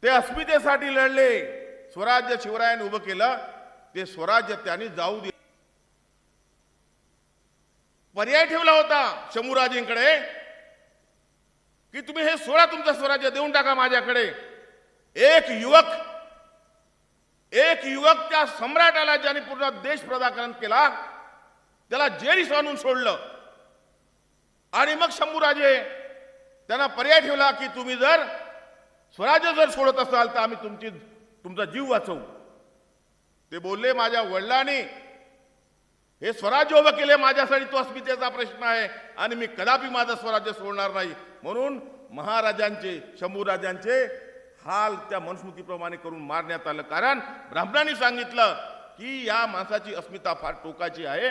S6: ते अस्मितेसाठी लढले. स्वराज्य शिवरायांनी उभं केलं, ते स्वराज्य त्यांनी जाऊ दिलं. पर्याय ठेवला होता शंभूराजेंकडे की तुम्ही हे 16 तुमचं स्वराज्य देऊन टाका माझ्याकडे. एक युवक त्या सम्राटाला ज्याने पूर्ण देश प्रदाकरण केला त्याला जेरीस आणून सोडलं. आणि मग शंभूराजे त्यांना पर्याय ठेवला की तुम्ही जर स्वराज्य जर सोडत असाल तर आम्ही तुमचा जीव वाचवू. ते बोलले माझ्या वडिलांनी हे स्वराज्य उभं केले माझ्यासाठी, तो अस्मितेचा प्रश्न आहे आणि मी कदापि माझं स्वराज्य सोडणार नाही. म्हणून महाराजांचे, शंभूराजांचे हाल त्या मनुस्मृतीप्रमाणे करून मारण्यात आलं. कारण ब्राह्मणांनी सांगितलं की या माणसाची अस्मिता फार टोकाची आहे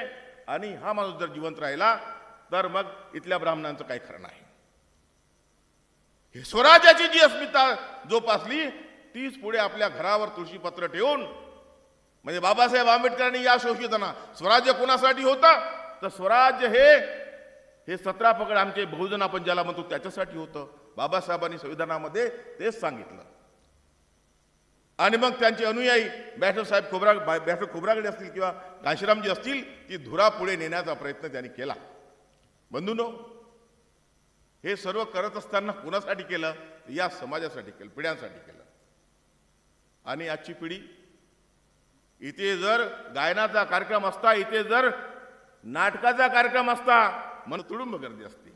S6: आणि हा माणूस जर जिवंत राहिला तर मग इथल्या ब्राह्मणांचं काही खरं नाही. हे स्वराज्याची जी अस्मिता जोपासली तीच पुढे आपल्या घरावर तुळशीपत्र ठेवून, म्हणजे बाबासाहेब आंबेडकरांनी या शोषितांना, स्वराज्य कोणासाठी होतं तर स्वराज्य हे 17 पगड आमचे बहुजन आपण ज्याला म्हणतो त्याच्यासाठी होतं. बाबासाहेबांनी संविधानामध्ये तेच सांगितलं. आणि मग त्यांचे अनुयायी बॅठे खोब्रागडे असतील किंवा काशीरामजी असतील, ती धुरा पुढे नेण्याचा प्रयत्न त्यांनी केला. बंधूंनो, हे सर्व करत असताना कुणासाठी केलं? या समाजासाठी केलं, पिढ्यांसाठी केलं. आणि आजची पिढी, इथे जर गायनाचा कार्यक्रम असता, इथे जर नाटकाचा कार्यक्रम असता, मन तुडुंब गर्दी असते.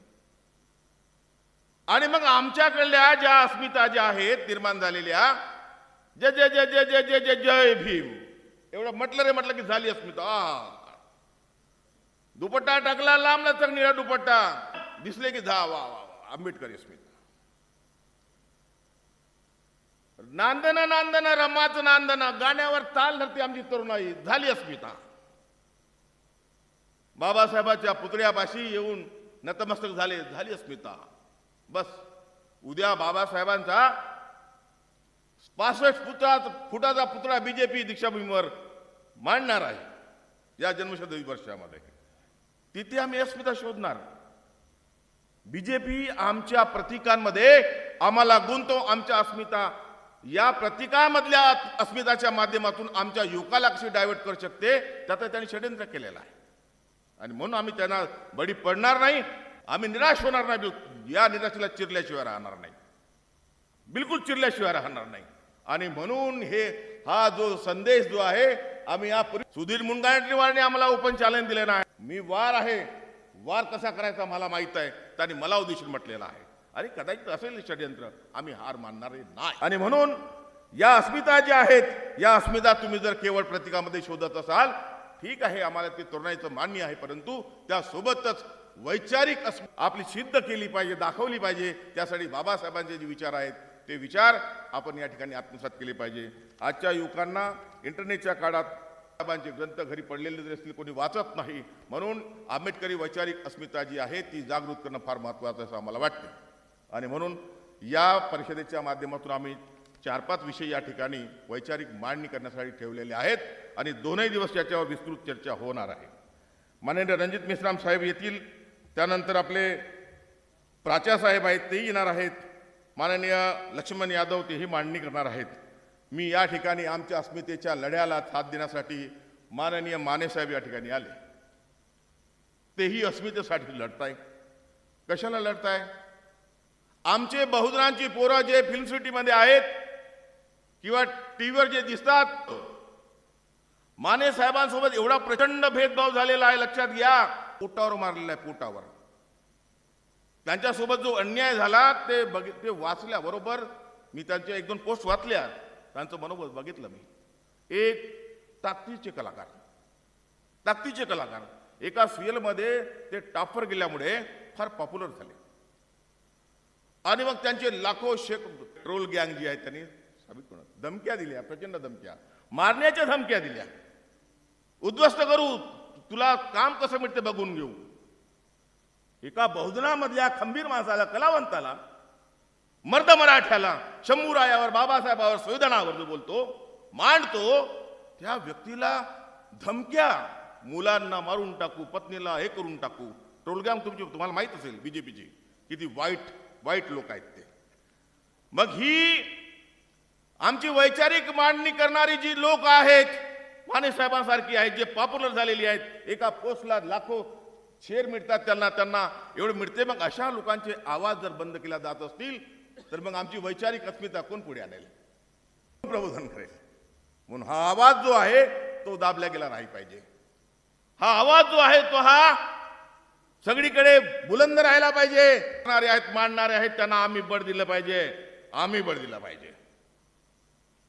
S6: आणि मग आमच्याकडल्या ज्या अस्मिता ज्या आहेत निर्माण झालेल्या, जय जय जय जय जय जय जय जय भीम एवढं म्हटलं की झाली अस्मिता. दुपट्टा टाकला लांब लचक निळा दुपट्टा दिसले की वा वा वा आंबेडकरी अस्मिता. नांदन नांदन रमाच नांदन गाण्यावर ताल धरते आमची तरुणाई झाली अस्मिता. बाबासाहेबांच्या पुतळ्यापाशी येऊन नतमस्तक झाली अस्मिता. बस उद्या बाबासाहेबांचा 65 फुटाचा पुतळा बीजेपी दीक्षाभूमीवर मांडणार आहे या जन्मशताब्दी वर्षामध्ये. तिथे आम्ही अस्मिता शोधणार. बीजेपी आमच्या प्रतीकांमध्ये आम्हाला गुंतो आमच्या अस्मिता या प्रतीकामधल्या अस्मिताच्या माध्यमातून आमच्या युवकाला कशी डायव्हर्ट करू शकते त्याचं त्यांनी षडयंत्र केलेलं आहे. आणि म्हणून आम्ही त्यांना बळी पडणार नाही. आम्ही निराश होणार नाही. या निराशेला चिरल्याशिवाय राहणार नाही. बिलकुल चिरल्याशिवाय राहणार नाही. आणि म्हणून हा जो संदेश जो आहे आम्ही यापूर्वी सुधीर मुनगंटीवारने आम्हाला ओपन चॅलेंज दिले नाही. मी वार आहे. वार कसा करायचा मला माहित आहे. त्यांनी मला उद्देशून म्हटलेला आहे. अरे कदाचित असेल षडयंत्र. आम्ही हार मानणारे नाही. आणि म्हणून या अस्मिता ज्या आहेत या अस्मिता तुम्ही जर केवळ प्रतीकामध्ये शोधत असाल ठीक आहे. आम्हाला ते तरुणाईचं मान्य आहे. परंतु त्यासोबतच वैचारिक आपली सिद्ध केली पाहिजे दाखवली पाहिजे. त्यासाठी बाबासाहेबांचे जे विचार आहेत ते विचार आपण या ठिकाणी आत्मसात केले पाहिजे. आजच्या युवकांना इंटरनेटच्या काळात बाबासाहेबांचे ग्रंथ घरी पडलेले जरी असतील कोणी वाचत नाही. म्हणून आंबेडकरी वैचारिक अस्मिता जी आहे ती जागृत करणं फार महत्त्वाचं असं आम्हाला वाटतं. आणि म्हणून या परिषदेच्या माध्यमातून आम्ही 4-5 विषय या ठिकाणी वैचारिक मांडणी करण्यासाठी ठेवलेले आहेत. आणि 2 दिवस याच्यावर विस्तृत चर्चा होणार आहे. माननीय रणजित मेश्राम साहेब येतील. त्यानंतर आपले प्राचा साहेब आहेत तेही येणार आहेत. माननीय लक्ष्मण यादव तेही मांडणी करणार आहेत. मी या ठिकाणी आमच्या अस्मितेच्या लढ्याला साथ देण्यासाठी माननीय माने साहेब या ठिकाणी आले. तेही अस्मितेसाठी लढताय. कशाला लढताय? आमचे बहुजनांची पोरं जे फिल्म सिटीमध्ये आहेत किंवा टीव्हीवर जे दिसतात माने साहेबांसोबत एवढा प्रचंड भेदभाव झालेला आहे. लक्षात घ्या. पोटावर मारलेला आहे. पोटावर. त्यांच्यासोबत जो अन्याय झाला ते वाचल्याबरोबर मी त्यांच्या 1-2 पोस्ट वाचल्या. त्यांचं मनोबल बघितलं मी. एक ताकदीचे कलाकार एका सिरियलमध्ये ते टाफर गेल्यामुळे फार पॉप्युलर झाले. आणि मग त्यांचे लाखो ट्रोल गँग जी आहे त्यांनी धमक्या दिल्या. प्रचंड धमक्या. मारण्याच्या धमक्या दिल्या. उद्ध्वस्त करू. तुला काम कसं मिळते बघून घेऊ. एका बहुजनामधल्या खंबीर माणसाला कलावंताला मर्द मराठ्याला शंभूरायावर बाबासाहेबावर संविधानावर जो बोलतो मांडतो त्या व्यक्तीला धमक्या. मुलांना मारून टाकू पत्नीला हे करून टाकू. ट्रोलगॅम तुम्हाला माहित असेल बीजेपीची किती वाईट लोक आहेत ते. मग ही आमची वैचारिक मांडणी करणारी जी लोक आहेत माने साहेबांसारखी आहेत जे पॉप्युलर झालेली आहेत. एका पोस्टला लाखो शेअर मिळतात त्यांना एवढं मिळते. मग अशा लोकांचे आवाज जर बंद केला जात असतील तर मग आमची वैचारिक अस्मिता कोण पुढे आणेल? प्रबोधन करेल. म्हणून हा आवाज जो आहे तो दाबला गेला नाही पाहिजे. हा आवाज जो आहे तो सगळीकडे बुलंद राहायला पाहिजे. मांडणारे आहेत त्यांना आम्ही बळ दिलं पाहिजे.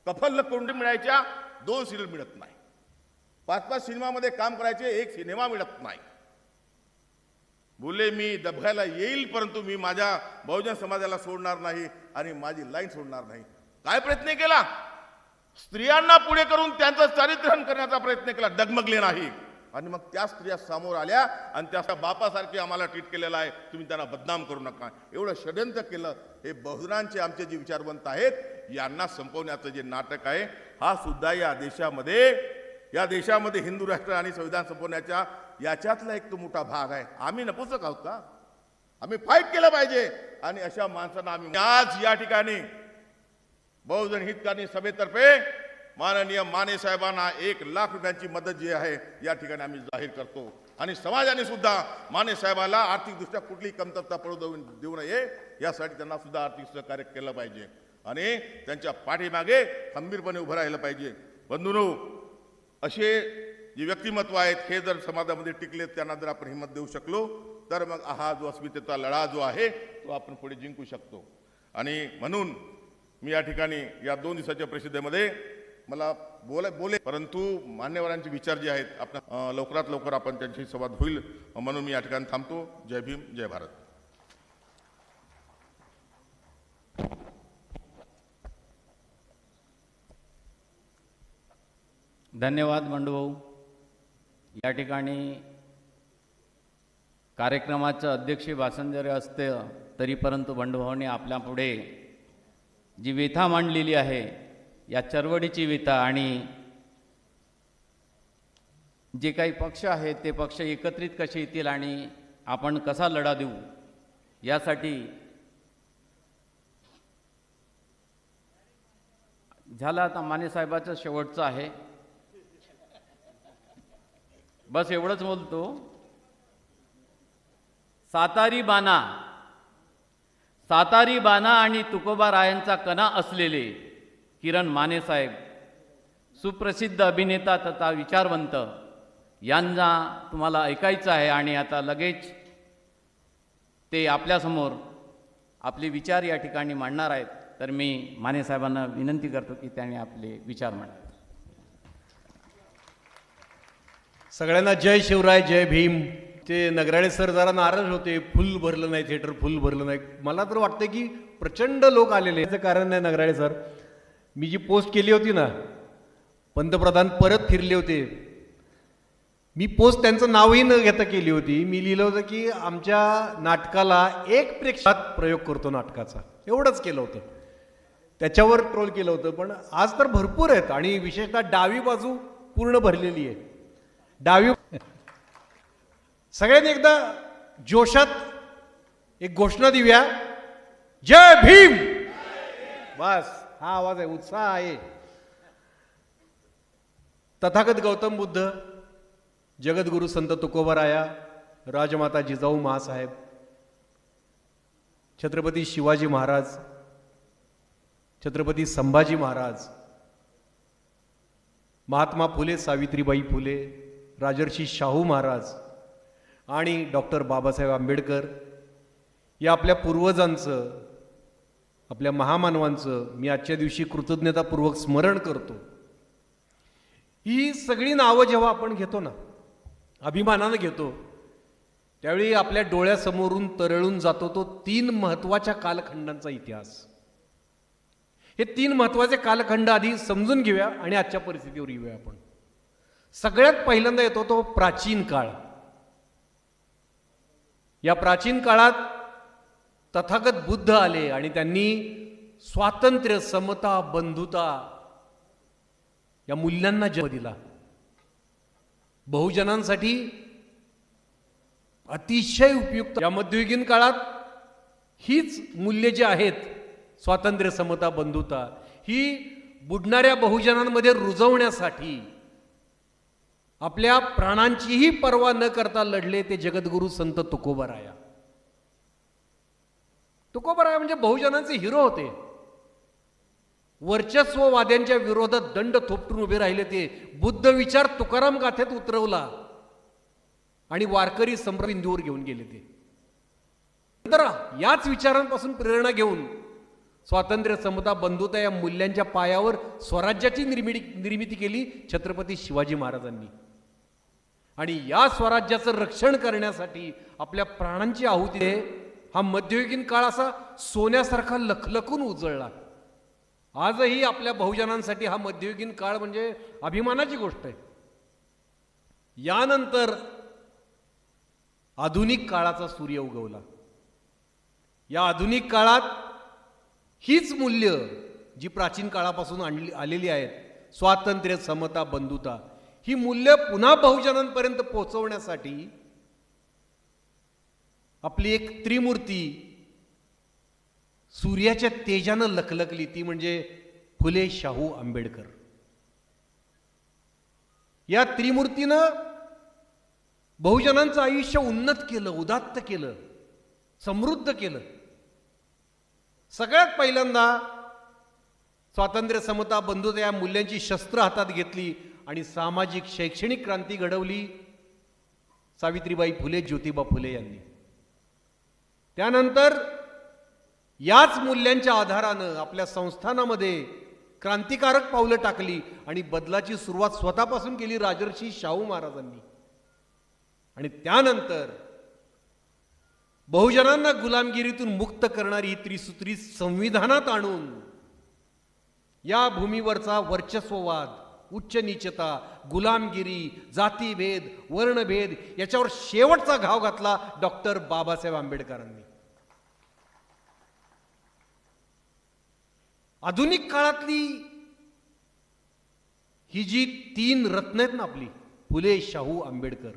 S6: कफल कोंडी मिळायच्या 2 सिरियल मिळत नाही. 5-5 सिनेमामध्ये काम करायचे 1 सिनेमा मिळत नाही. बोलले मी दबघायला येईल परंतु मी माझ्या बहुजन समाजाला सोडणार नाही आणि माझी लाईन सोडणार नाही. काय प्रयत्न केला? स्त्रियांना पुढे करून त्यांचं चारित्र्यहन करण्याचा प्रयत्न केला. डगमगले नाही. आणि मग त्या स्त्रिया समोर आल्या आणि त्या बापासारखी आम्हाला ट्रीट केलेला आहे. तुम्ही त्यांना बदनाम करू नका. एवढं षडयंत्र केलं. हे बहुजनांचे आमचे जे विचारवंत आहेत यांना संपवण्याचं जे नाटक आहे हा सुद्धा या देशामध्ये हिंदू राष्ट्र आणि संविधान संपवण्याच्या याच्यातला एक तो मोठा भाग आहे. आम्ही नपुसक आहोत का? आम्ही फाईट केलं पाहिजे. आणि अशा माणसांना आम्ही आज या ठिकाणी बहुजन हितकारी सभेतर्फे माननीय माने साहेबांना 1 लाख रुपयांची मदत जी आहे या ठिकाणी आम्ही जाहीर करतो. आणि समाजाने सुद्धा माने साहेबाला आर्थिकदृष्ट्या कुठलीही कमतरता पडू देऊ नये यासाठी त्यांना सुद्धा आर्थिक सहकार्य केलं पाहिजे आणि त्यांच्या पाठीमागे खंबीरपणे उभं राहिलं पाहिजे. बंधूंनो, असे जे व्यक्तिमत्व आहेत हे जर समाजामध्ये टिकले त्यांना जर आपण हिंमत देऊ शकलो तर मग हा जो अस्मितेचा लढा जो आहे तो आपण पुढे जिंकू शकतो. आणि म्हणून मी या ठिकाणी या 2 दिवसाच्या परिषदेमध्ये मला बोले परंतु मान्यवरांचे विचार जे आहेत आपण लवकरात लवकर आपण त्यांची संवाद होईल म्हणून मी या ठिकाणी थांबतो. जय भीम, जय भारत.
S1: धन्यवाद बंडूभाऊ. या ठिकाणी कार्यक्रमाचं अध्यक्षीय भाषण जरी असतं तरी परंतु बंडूभाऊने आपल्यापुढे जी व्यथा मांडलेली आहे, या चळवळीची व्यथा, आणि जे काही पक्ष आहेत ते पक्ष एकत्रित कसे येतील आणि आपण कसा लढा देऊ यासाठी झालं. आता मानेसाहेबाचं शेवटचं आहे, बस एवढंच बोलतो. सातारी बाणा आणि तुकोबा रायांचा कणा असलेले किरण मानेसाहेब, सुप्रसिद्ध अभिनेता तथा विचारवंत, यांना तुम्हाला ऐकायचं आहे आणि आता लगेच ते आपल्यासमोर आपले विचार या ठिकाणी मांडणार आहेत. तर मी मानेसाहेबांना विनंती करतो की त्यांनी आपले विचार मांडावे.
S8: सगळ्यांना जय शिवराय, जय भीम. ते नगराळे सर जरा नाराज होते, फुल भरलं नाही, थिएटर फुल भरलं नाही. मला तर वाटतं की प्रचंड लोक आलेले. याचं कारण नाही नगराळे सर, मी जी पोस्ट केली होती ना, पंतप्रधान परत फिरले होते, मी पोस्ट त्यांचं नावही न घेता केली होती. मी लिहिलं होतं की आमच्या नाटकाला 1 प्रेक्षक प्रयोग करतो नाटकाचा, एवढंच केलं होतं. त्याच्यावर ट्रोल केलं होतं. पण आज तर भरपूर आहेत आणि विशेषतः डावी बाजू पूर्ण भरलेली आहे. डावी सगळ्यांनी एकदा जोशात एक घोषणा देऊया, जय भीम. बस हा आवाज आहे, उत्साह आहे. तथागत गौतम बुद्ध, जगद्गुरु संत तुकोबाराया, राजमाता जिजाऊ महासाहेब, छत्रपती शिवाजी महाराज, छत्रपती संभाजी महाराज, महात्मा फुले सावित्रीबाई फुले, राजर्षी शाहू महाराज आणि डॉक्टर बाबासाहेब आंबेडकर या आपल्या पूर्वजांचं, आपल्या महामानवांचं मी आजच्या दिवशी कृतज्ञतापूर्वक स्मरण करतो. ही सगळी नावं जेव्हा आपण घेतो ना, अभिमानानं घेतो, त्यावेळी आपल्या डोळ्यासमोरून तरळून जातो तो 3 महत्त्वाच्या कालखंडांचा इतिहास. हे 3 महत्त्वाचे कालखंड आधी समजून घेऊया आणि आजच्या परिस्थितीवर येऊया आपण. सगळ्यात पहिल्यांदा येतो तो प्राचीन काळ. या प्राचीन काळात तथागत बुद्ध आले आणि त्यांनी स्वातंत्र्य, समता, बंधुता या मूल्यांना जन्म दिला. बहुजनांसाठी अतिशय उपयुक्त या मध्ययुगीन काळात हीच मूल्ये जी आहेत, स्वातंत्र्य, समता, बंधुता, ही बुडणाऱ्या बहुजनांमध्ये रुजवण्यासाठी आपल्या प्राणांचीही पर्वा न करता लढले ते जगद्गुरु संत तुकोबाराया. तुकोबाराया म्हणजे बहुजनांचे हिरो होते. वर्चस्ववाद्यांच्या विरोधात दंड थोपटून उभे राहिले ते. बुद्ध विचार तुकाराम गाथेत उतरवला आणि वारकरी संप्रबिंदूवर घेऊन गेले ते. नंतर याच विचारांपासून प्रेरणा घेऊन स्वातंत्र्य, समता, बंधुता या मूल्यांच्या पायावर स्वराज्याची निर्मिती केली छत्रपती शिवाजी महाराजांनी. आणि या स्वराज्याचं रक्षण करण्यासाठी आपल्या प्राणांची आहुती आहे. हा मध्ययुगीन काळ असा सोन्यासारखा लखलखून उजळला. आजही आपल्या बहुजनांसाठी हा मध्ययुगीन काळ म्हणजे अभिमानाची गोष्ट आहे. यानंतर आधुनिक काळाचा सूर्य उगवला. या आधुनिक काळात हीच मूल्य जी प्राचीन काळापासून आलेली आहेत, स्वातंत्र्य, समता, बंधुता, ही मूल्य पुन्हा बहुजनांपर्यंत पोहोचवण्यासाठी आपली एक त्रिमूर्ती सूर्याच्या तेजानं लखलखली, ती म्हणजे फुले शाहू आंबेडकर. या त्रिमूर्तीनं बहुजनांचं आयुष्य उन्नत केलं, उदात्त केलं, समृद्ध केलं. सगळ्यात पहिल्यांदा स्वातंत्र्य, समता, बंधुता या मूल्यांची शस्त्र हातात घेतली आणि सामाजिक शैक्षणिक क्रांती घडवली सावित्रीबाई फुले, ज्योतिबा फुले यांनी. त्यानंतर याच मूल्यांच्या आधारानं आपल्या संस्थानामध्ये क्रांतिकारक पावलं टाकली आणि बदलाची सुरुवात स्वतःपासून केली राजर्षी शाहू महाराजांनी. आणि त्यानंतर बहुजनांना गुलामगिरीतून मुक्त करणारी त्रिसूत्री संविधानात आणून या भूमीवरचा वर्चस्ववाद, उच्च नीचता, गुलामगिरी, जातीभेद, वर्णभेद याच्यावर शेवटचा घाव घातला डॉक्टर बाबासाहेब आंबेडकरांनी. आधुनिक काळातली ही जी 3 रत्न आहेत ना आपली, फुले, शाहू, आंबेडकर,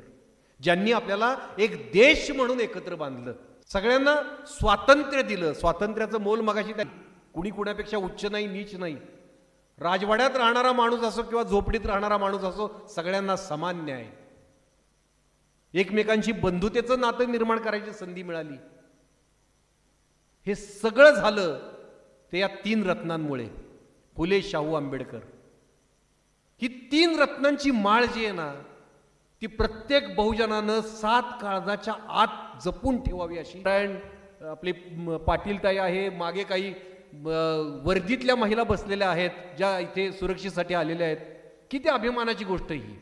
S8: ज्यांनी आपल्याला एक देश म्हणून एकत्र बांधलं, सगळ्यांना स्वातंत्र्य दिलं. स्वातंत्र्याचं मोल मगाशी कुणी कुणापेक्षा उच्च नाही, नीच नाही. राजवाड्यात राहणारा माणूस असो किंवा झोपडीत राहणारा माणूस असो, सगळ्यांना समान न्याय. एकमेकांशी बंधुतेचं नातं निर्माण करायची संधी मिळाली. हे सगळं झालं ते या 3 रत्नांमुळे, फुले, शाहू, आंबेडकर. ही 3 रत्नांची माळ जी आहे ना, ती प्रत्येक बहुजनानं 7 काळजाच्या आत जपून ठेवावी अशी. आपले पाटीलताई आहे, मागे काही वर्दीतल्या महिला बसलेल्या आहेत ज्या इथे सुरक्षेसाठी आलेल्या आहेत. किती अभिमानाची गोष्ट ही.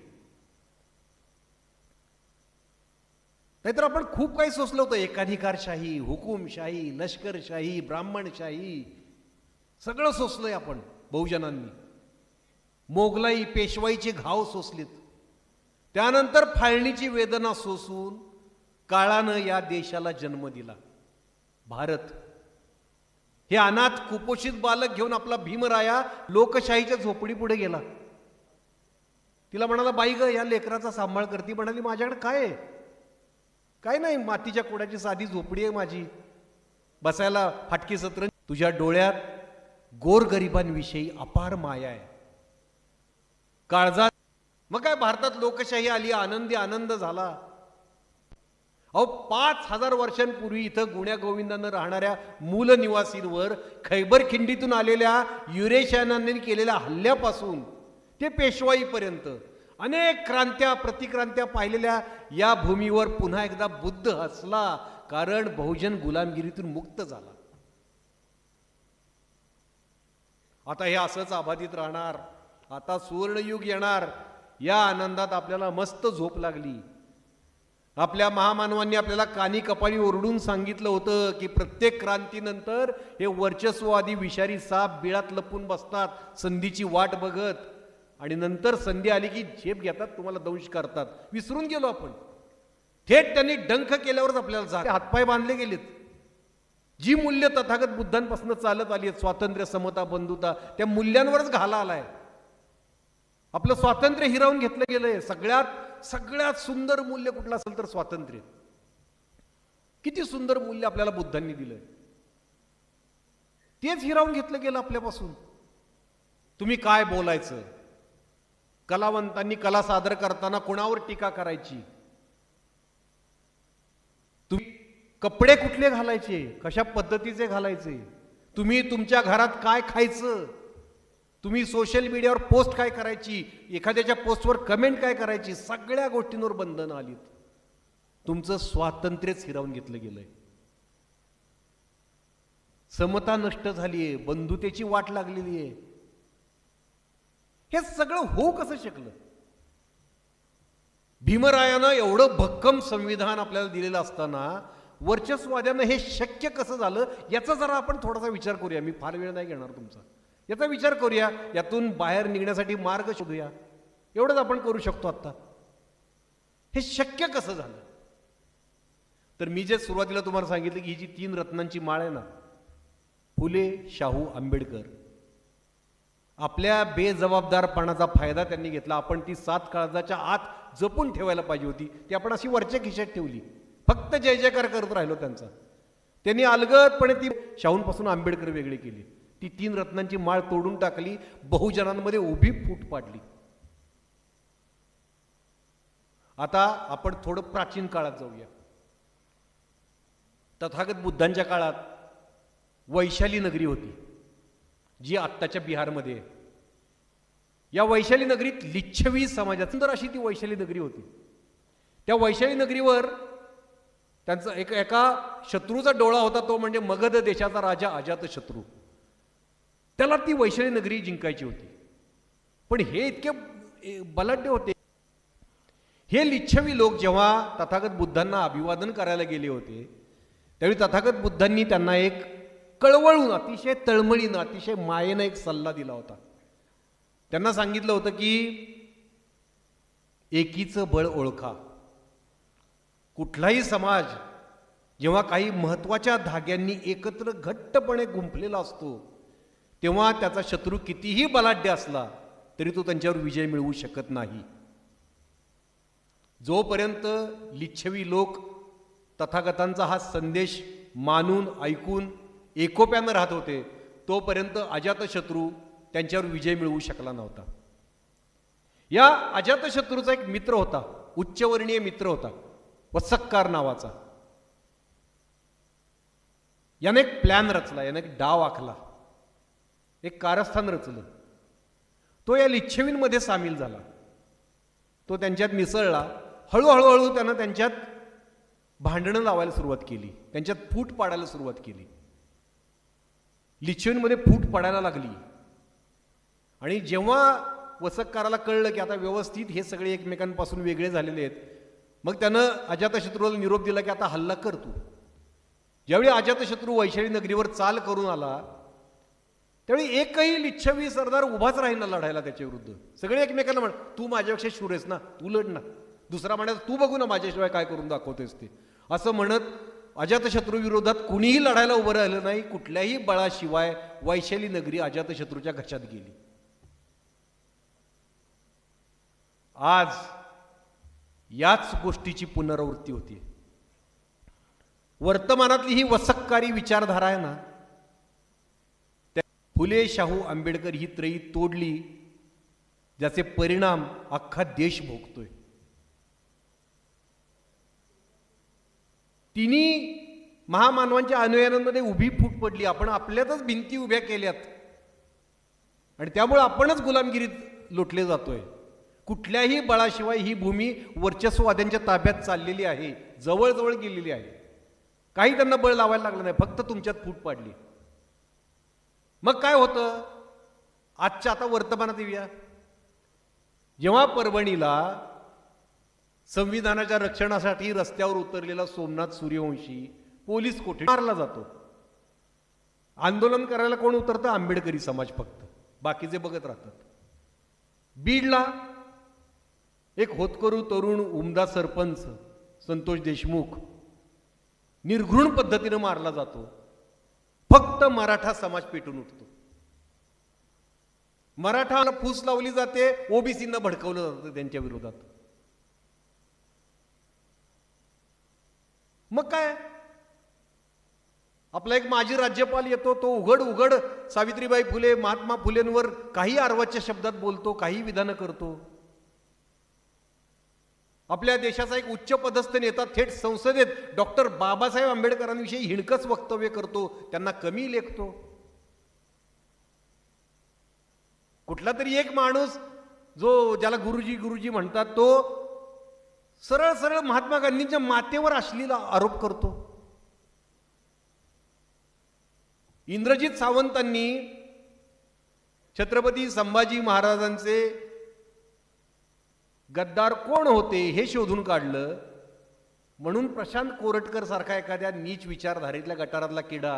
S8: नाहीतर आपण खूप काही सोचलं होतं, एकाधिकारशाही, हुकुमशाही, लष्करशाही, ब्राह्मणशाही, सगळं सोचलंय आपण बहुजनांनी. मोगलाई, पेशवाईचे घाव सोसलेत. त्यानंतर फाळणीची वेदना सोसून काळानं या देशाला जन्म दिला. भारत हे अनाथ कुपोषित बालक घेऊन आपला भीमराया लोकशाहीच्या झोपडी पुढे गेला. तिला म्हणाला, बाई ग, या लेकराचा सांभाळ करती. म्हणाली, माझ्याकडे काय आहे? काय नाही, मातीच्या कोड्याची साधी झोपडी आहे माझी, बसायला फाटकी सत्र. तुझ्या डोळ्यात गोरगरिबांविषयी अपार माया आहे, काळजात. मग काय, भारतात लोकशाही आली, आनंदी आनंद झाला. अहो, 5000 वर्षांपूर्वी इथं गुण्या गोविंदानं राहणाऱ्या मूल निवासींवर खैबर खिंडीतून आलेल्या युरेशियनांनी केलेल्या हल्ल्यापासून ते पेशवाईपर्यंत अनेक क्रांत्या, प्रतिक्रांत्या पाहिलेल्या या भूमीवर पुन्हा एकदा बुद्ध हसला, कारण बहुजन गुलामगिरीतून मुक्त झाला. आता हे असंच अबाधित राहणार, आता सुवर्णयुग येणार, या आनंदात आपल्याला मस्त झोप लागली. आपल्या महामानवांनी आपल्याला कानी कपाळी ओरडून सांगितलं होतं की प्रत्येक क्रांतीनंतर हे वर्चस्ववादी विषारी साप बिळात लपून बसतात संधीची वाट बघत, आणि नंतर संधी आली की झेप घेतात, तुम्हाला दंश करतात. विसरून गेलो आपण. थेट त्यांनी डंख केल्यावरच आपल्याला हातपाय बांधले गेलेत. जी मूल्य तथागत बुद्धांपासून चालत आली आहेत, स्वातंत्र्य, समता, बंधुता, त्या मूल्यांवरच घाला आलाय. आपलं स्वातंत्र्य हिरावून घेतलं गेलंय. सगळ्यात सुंदर मूल्य कुठलं असेल तर स्वातंत्र्य. किती सुंदर मूल्य आपल्याला बुद्धांनी दिलंय, तेच हिरावून घेतलं गेलं आपल्यापासून. तुम्ही काय बोलायचं, कलावंतांनी कला सादर करताना कोणावर टीका करायची, तुम्ही कपडे कुठले घालायचे, कशा पद्धतीचे घालायचे, तुम्ही तुमच्या घरात काय खायचं, तुम्ही सोशल मीडियावर पोस्ट काय करायची, एखाद्याच्या पोस्टवर कमेंट काय करायची, सगळ्या गोष्टींवर बंधनं आलीत. तुमचं स्वातंत्र्यच हिरावून घेतलं गेलंय. समता नष्ट झालीये, बंधुतेची वाट लागलेली आहे. हे सगळं होऊ कसं शकलं? भीमरायानं एवढं भक्कम संविधान आपल्याला दिलेलं असताना वर्चस्ववाद्यानं हे शक्य कसं झालं, याचा जरा आपण थोडासा विचार करूया. मी फार वेळ नाही घेणार तुमचा. याचा विचार करूया, यातून बाहेर निघण्यासाठी मार्ग शोधूया. एवढंच आपण करू शकतो आता. हे शक्य कसं झालं? तर मी जे सुरुवातीला तुम्हाला सांगितलं की ही जी 3 रत्नांची माळ आहे ना, फुले, शाहू, आंबेडकर, आपल्या बेजबाबदारपणाचा फायदा त्यांनी घेतला. आपण ती 7 काळजाच्या आत जपून ठेवायला पाहिजे होती, ती आपण अशी वरच्या खिशात ठेवली. फक्त जय जयकार करत राहिलो त्यांचा. त्यांनी अलगदपणे ती शाहूंपासून आंबेडकर वेगळी केली. ती 3 रत्नांची माळ तोडून टाकली, बहुजनांमध्ये उभी फूट पाडली. आता आपण थोडं प्राचीन काळात जाऊया. तथागत बुद्धांच्या काळात वैशाली नगरी होती, जी आत्ताच्या बिहारमध्ये आहे. या वैशाली नगरीत लिच्छवी समाजात सुंदर अशी ती वैशाली नगरी होती. त्या वैशाली नगरीवर त्यांचा एका शत्रूचा डोळा होता, तो म्हणजे मगध देशाचा राजा अजातशत्रू. त्याला ती वैशाली नगरी जिंकायची होती. पण हे इतके बलाढ्य होते. हे लिच्छवी लोक जेव्हा तथागत बुद्धांना अभिवादन करायला गेले होते, त्यावेळी तथागत बुद्धांनी त्यांना एक कळवळून, अतिशय तळमळीनं, अतिशय मायेनं एक सल्ला दिला होता. त्यांना सांगितलं होतं की एकीचं बळ ओळखा. कुठलाही समाज जेव्हा काही महत्त्वाच्या धाग्यांनी एकत्र घट्टपणे गुंफलेला असतो तेव्हा त्याचा शत्रू कितीही बलाढ्य असला तरी तो त्यांच्यावर विजय मिळवू शकत नाही. जोपर्यंत लिच्छवी लोक तथागतांचा हा संदेश मानून ऐकून एकोप्यानं राहत होते तोपर्यंत अजातशत्रू त्यांच्यावर विजय मिळवू शकला नव्हता. या अजातशत्रूचा एक मित्र होता, उच्चवर्णीय मित्र होता, वसक्कार नावाचा. याने एक प्लॅन रचला, याने एक डाव आखला, एक कारस्थान रचलं. तो या लिच्छवींमध्ये सामील झाला, तो त्यांच्यात मिसळला. हळूहळू त्यानं त्यांच्यात भांडणं लावायला सुरुवात केली, त्यांच्यात फूट पाडायला सुरुवात केली. लिच्छवींमध्ये फूट पडायला लागली. आणि जेव्हा वसक्काराला कळलं की आता व्यवस्थित हे सगळे एकमेकांपासून वेगळे झालेले आहेत, मग त्यानं अजातशत्रूला निरोप दिला की आता हल्ला कर तू. ज्यावेळी अजातशत्रू वैशाली नगरीवर चाल करून आला त्यावेळी एकही लिच्छवी सरदार उभाच राहीना लढायला त्याच्या विरुद्ध. सगळे एकमेकांना म्हण, तू माझ्यापेक्षा शूर आहेस ना, तू लढ ना. दुसरा म्हणायचा, तू बघू ना माझ्याशिवाय काय करून दाखवतेस ते. असं म्हणत अजातशत्रू विरोधात कुणीही लढायला उभं राहिलं नाही. कुठल्याही बळाशिवाय वैशाली नगरी अजातशत्रूच्या घशात गेली. आज याच गोष्टीची पुनरावृत्ती होती. वर्तमानातली ही वसक्कारी विचारधारा आहे ना, फुले शाहू आंबेडकर ही त्रयी तोडली, ज्याचे परिणाम अख्खा देश भोगतोय. तिन्ही महामानवांच्या अनुयायांमध्ये उभी फूट पडली. आपण आपल्यातच भिंती उभ्या केल्यात आणि त्यामुळे आपणच गुलामगिरीत लोटले जातोय. कुठल्याही बळाशिवाय ही भूमी वर्चस्ववाद्यांच्या ताब्यात चाललेली आहे, जवळजवळ गेलेली आहे. काही त्यांना बळ लावायला लागलं नाही, फक्त तुमच्यात फूट पाडली. मग काय होतं? आजच्या आता वर्तमानात येऊया. जेव्हा परभणीला संविधानाच्या रक्षणासाठी रस्त्यावर उतरलेला सोमनाथ सूर्यवंशी पोलीस कोठडी मारला जातो. आंदोलन करायला कोण उतरतं? आंबेडकरी समाज फक्त, बाकीचे बघत राहतात. बीडला एक होतकरू तरुण उमदा सरपंच संतोष देशमुख निर्घृण पद्धतीने मारला जातो. फक्त मराठा समाज पेटून उठतो. मराठाला फूस लावली जाते, ओबीसींना भडकवलं जातं त्यांच्या विरोधात. मग काय? आपला एक माजी राज्यपाल येतो, तो उघड उघड सावित्रीबाई फुले, महात्मा फुलेंवर काही अर्वाच्या शब्दात बोलतो, काही विधानं करतो. आपल्या देशाचा एक उच्च पदस्थ नेता थेट संसदेत डॉक्टर बाबासाहेब आंबेडकरांविषयी हिणकच वक्तव्य करतो, त्यांना कमी लेखतो. कुठला तरी एक माणूस जो ज्याला गुरुजी गुरुजी म्हणतात, तो सरळ सरळ महात्मा गांधींच्या मातेवर अश्लील आरोप करतो. इंद्रजित सावंतांनी छत्रपती संभाजी महाराजांचे गद्दार कोण होते हे शोधून काढलं म्हणून प्रशांत कोरटकर सारखा एखाद्या नीच विचारधारेतल्या गटारातला किडा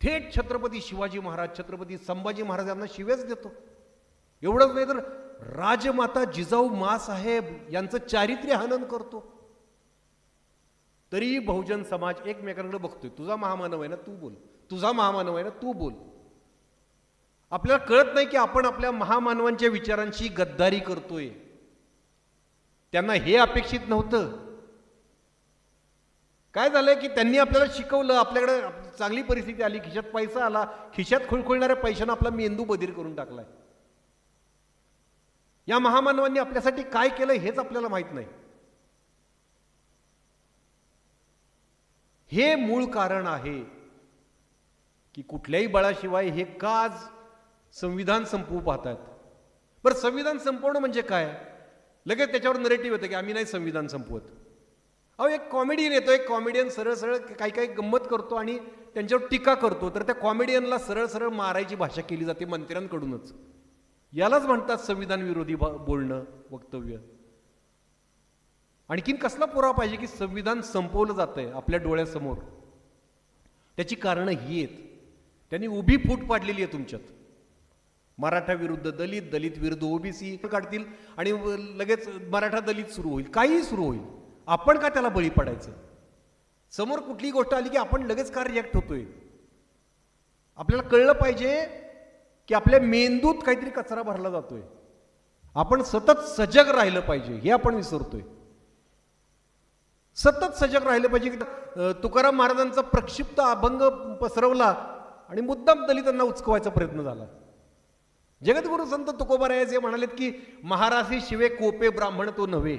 S8: थेट छत्रपती शिवाजी महाराज, छत्रपती संभाजी महाराज यांना शिवेच देतो. एवढंच नाही तर राजमाता जिजाऊ माँसाहेब यांचं चारित्र्य हनन करतो. तरी बहुजन समाज एकमेकांकडे बघतोय. तुझा महामानव आहे ना, तू बोल. तुझा महामानव आहे ना, तू बोल. आपल्याला कळत नाही की आपण आपल्या महामानवांच्या विचारांशी गद्दारी करतोय. त्यांना हे अपेक्षित नव्हतं. काय झालंय की त्यांनी आपल्याला शिकवलं, आपल्याकडे चांगली परिस्थिती आली, खिशात पैसा आला, खिशात खुळखुळणाऱ्या पैशानं आपला मेंदू बधीर करून टाकलाय. या महामानवांनी आपल्यासाठी काय केलं हेच आपल्याला माहित नाही. हे मूळ कारण आहे की कुठल्याही बळाशिवाय हे का आज संविधान संपवू पाहतात. बरं, संविधान संपवणं म्हणजे काय? लगेच त्याच्यावर नरेटिव्ह येतं की आम्ही नाही संविधान संपवत. अहो, एक कॉमेडियन येतो, एक कॉमेडियन सरळ सरळ काही काही गंमत करतो आणि त्यांच्यावर टीका करतो, तर त्या कॉमेडियनला सरळ सरळ मारायची भाषा केली जाते मंत्र्यांकडूनच. यालाच म्हणतात संविधान विरोधी बोलणं, वक्तव्य. आणखीन कसला पुरावा पाहिजे की संविधान संपवलं जातंय आपल्या डोळ्यासमोर? त्याची कारणं ही आहेत. त्यांनी उभी फूट पाडलेली आहे तुमच्यात. मराठा विरुद्ध दलित, दलित विरुद्ध ओबीसी काढतील आणि लगेच मराठा दलित सुरू होईल, काहीही सुरू होईल. आपण का त्याला बळी पडायचं? समोर कुठली गोष्ट आली की आपण लगेच का रिॲक्ट होतोय? आपल्याला कळलं पाहिजे की आपल्या मेंदूत काहीतरी कचरा भरला जातोय. आपण सतत सजग राहिलं पाहिजे, हे आपण विसरतोय. सतत सजग राहिलं पाहिजे की तुकाराम महाराजांचा प्रक्षिप्त अभंग पसरवला आणि मुद्दाम दलितांना उचकवायचा प्रयत्न झाला. जगद्गुरु संत तुकोबाराय म्हणालेत की महारासी शिवे कोपे ब्राह्मण तो नव्हे.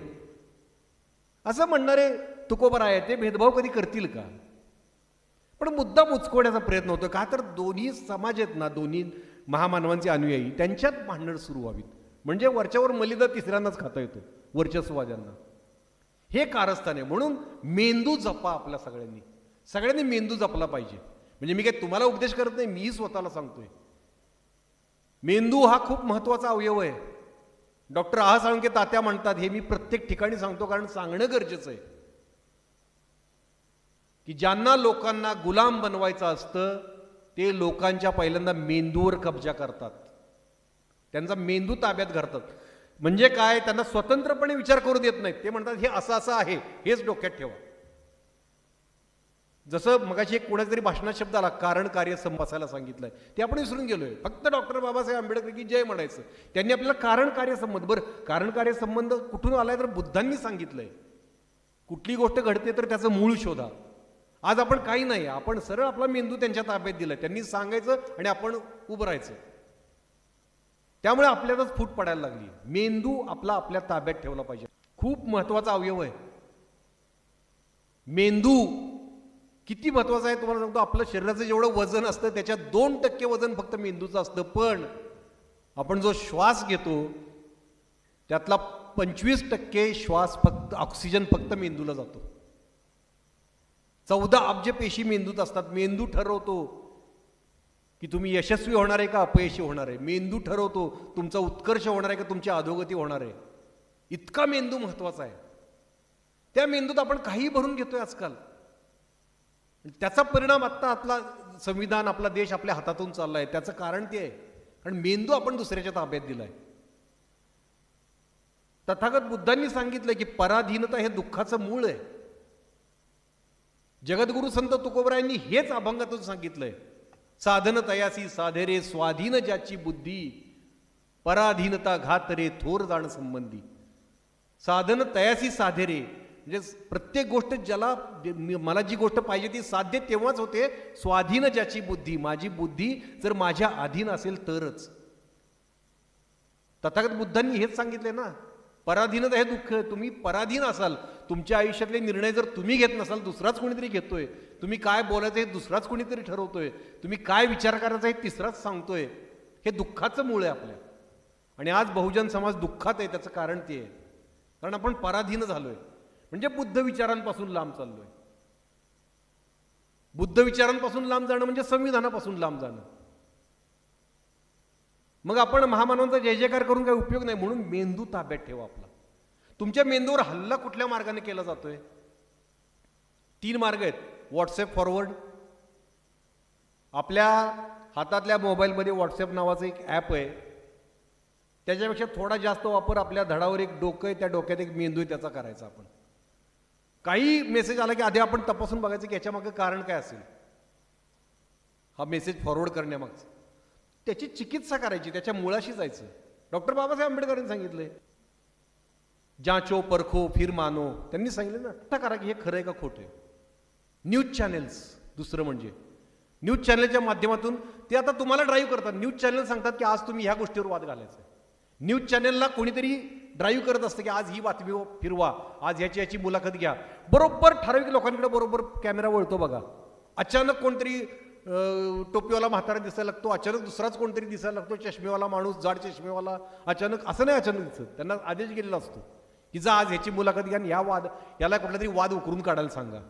S8: असं म्हणणारे तुकोबाराय ते भेदभाव कधी करतील का? पण मुद्दाम उचकवण्याचा प्रयत्न होतो का? तर दोन्ही समाज आहेत ना, दोन्ही महामानवांचे अनुयायी, त्यांच्यात भांडण सुरू व्हावीत. म्हणजे वरच्यावर मलिदा तिसऱ्यांदाच खाता येतो वर्चस्ववाद्यांना. हे कारस्थान आहे. म्हणून मेंदू जपा. आपल्या सगळ्यांनी मेंदू जपला पाहिजे. म्हणजे मी काय तुम्हाला उपदेश करत नाही, मीही स्वतःला सांगतोय. मेंदू हा खूप महत्वाचा अवयव आहे. डॉक्टर आहा साळुंके तात्या म्हणतात, हे मी प्रत्येक ठिकाणी सांगतो कारण सांगणं गरजेचं आहे, की ज्यांना लोकांना गुलाम बनवायचं असतं ते लोकांच्या पहिल्यांदा मेंदूवर कब्जा करतात, त्यांचा मेंदू ताब्यात धरतात. म्हणजे काय? त्यांना स्वतंत्रपणे विचार करू देत नाहीत. ते म्हणतात हे असं असं आहे, हेच डोक्यात ठेवा. जसं मगाशी एक कोणाचा तरी भाषणात शब्द आला, कारण कार्य बसायला सांगितलंय, ते आपण विसरून गेलोय. फक्त डॉक्टर बाबासाहेब आंबेडकर की जय म्हणायचं. त्यांनी आपल्याला कारण कार्य संबंध, बरं कारण कार्य संबंध कुठून आलाय? तर बुद्धांनी सांगितलंय. कुठली गोष्ट घडते तर त्याचं मूळ शोधा. आज आपण काही नाही, आपण सरळ आपला मेंदू त्यांच्या ताब्यात दिलाय. त्यांनी सांगायचं आणि आपण उभं राहायचं. त्यामुळे आपल्यालाच फूट पडायला लागली. मेंदू आपल्या ताब्यात ठेवला पाहिजे. खूप महत्वाचा अवयव आहे मेंदू. किती महत्वाचं आहे तुम्हाला सांगतो. आपलं शरीराचं जेवढं वजन असतं त्याच्यात 2% वजन फक्त मेंदूचं असतं. पण आपण जो श्वास घेतो त्यातला 25% श्वास फक्त ऑक्सिजन फक्त मेंदूला जातो. 14 अब्ज पेशी मेंदूत असतात. मेंदू ठरवतो की तुम्ही यशस्वी होणार आहे का अपयशी होणार आहे. मेंदू ठरवतो तुमचा उत्कर्ष होणार आहे का तुमची अधोगती होणार आहे. इतका मेंदू महत्वाचा आहे. त्या मेंदूत आपण काही भरून घेतोय आजकाल. त्याचा परिणाम आता आपला संविधान, आपला देश आपल्या हातातून चाललाय. त्याचं कारण ते आहे कारण मेंदू आपण दुसऱ्याच्या ताब्यात दिलाय. तथागत बुद्धांनी सांगितलंय की पराधीनता हे दुःखाचं मूळ आहे. जगद्गुरु संत तुकोबरायांनी हेच अभंगातून सांगितलंय. साधन तयासी साधे रे स्वाधीन ज्याची बुद्धी, पराधीनता घात रे थोर जाण संबंधी. साधन तयासी साधे रे म्हणजे प्रत्येक गोष्ट ज्याला मला जी गोष्ट पाहिजे ती साध्य तेव्हाच होते. स्वाधीन ज्याची बुद्धी, माझी बुद्धी जर माझ्या अधीन असेल तरच. तथागत बुद्धांनी हेच सांगितले ना, पराधीनता हे दुःख. तुम्ही पराधीन असाल, तुमच्या आयुष्यातले निर्णय जर तुम्ही घेत नसाल दुसराच कोणीतरी घेतोय. तुम्ही काय बोलायचं हे दुसराच कोणीतरी ठरवतोय. तुम्ही काय विचार करायचा हे तिसराच सांगतोय. हे दुःखाचं मूळ आहे आपल्या. आणि आज बहुजन समाज दुःखात आहे. त्याचं कारण ते आहे कारण आपण पराधीन झालोय. म्हणजे बुद्ध विचारांपासून लांब चाललोय. बुद्ध विचारांपासून लांब जाणं म्हणजे संविधानापासून लांब जाणं. मग आपण महामानवांचा जय जयकार करून काही उपयोग नाही. म्हणून मेंदू ताब्यात ठेवा आपला. तुमच्या मेंदूवर हल्ला कुठल्या मार्गाने केला जातोय? 3 मार्ग आहेत. WhatsApp forward. आपल्या हातातल्या मोबाईलमध्ये व्हॉट्सॲप नावाचं एक ॲप आहे. त्याच्यापेक्षा थोडा जास्त वापर आपल्या धडावर एक डोकं आहे, त्या डोक्यात एक मेंदू आहे, त्याचा करायचा. आपण काही मेसेज आला की आधी आपण तपासून बघायचं की याच्यामागे कारण काय असेल. हा मेसेज फॉरवर्ड करण्यामागचं त्याची चिकित्सा करायची, त्याच्या मुळाशी जायचं. डॉक्टर बाबासाहेब आंबेडकरांनी सांगितलंय, जांचो परखो फिर मानो. त्यांनी सांगितलं ना, आता करा की हे खरं आहे का खोटं आहे. News channels. दुसरं म्हणजे न्यूज चॅनलच्या माध्यमातून ते आता तुम्हाला ड्राईव्ह करतात. न्यूज चॅनल सांगतात की आज तुम्ही ह्या गोष्टीवर वाद घालायचा. न्यूज चॅनलला कोणीतरी ड्राईव्ह करत असतं की आज ही बातमी फिरवा, आज याची मुलाखत घ्या. बरोबर ठराविक लोकांकडे बरोबर कॅमेरा वळतो बघा. अचानक कोणतरी टोपीवाला म्हातारा दिसायला लागतो, अचानक दुसराच कोणतरी दिसायला लागतो, चष्मेवाला माणूस, जाड चष्मेवाला. अचानक असं नाही अचानक दिसत, त्यांना आदेश गेलेला असतो की जा आज ह्याची मुलाखत घ्या आणि याला कुठला तरी वाद उकरून काढायला सांगा.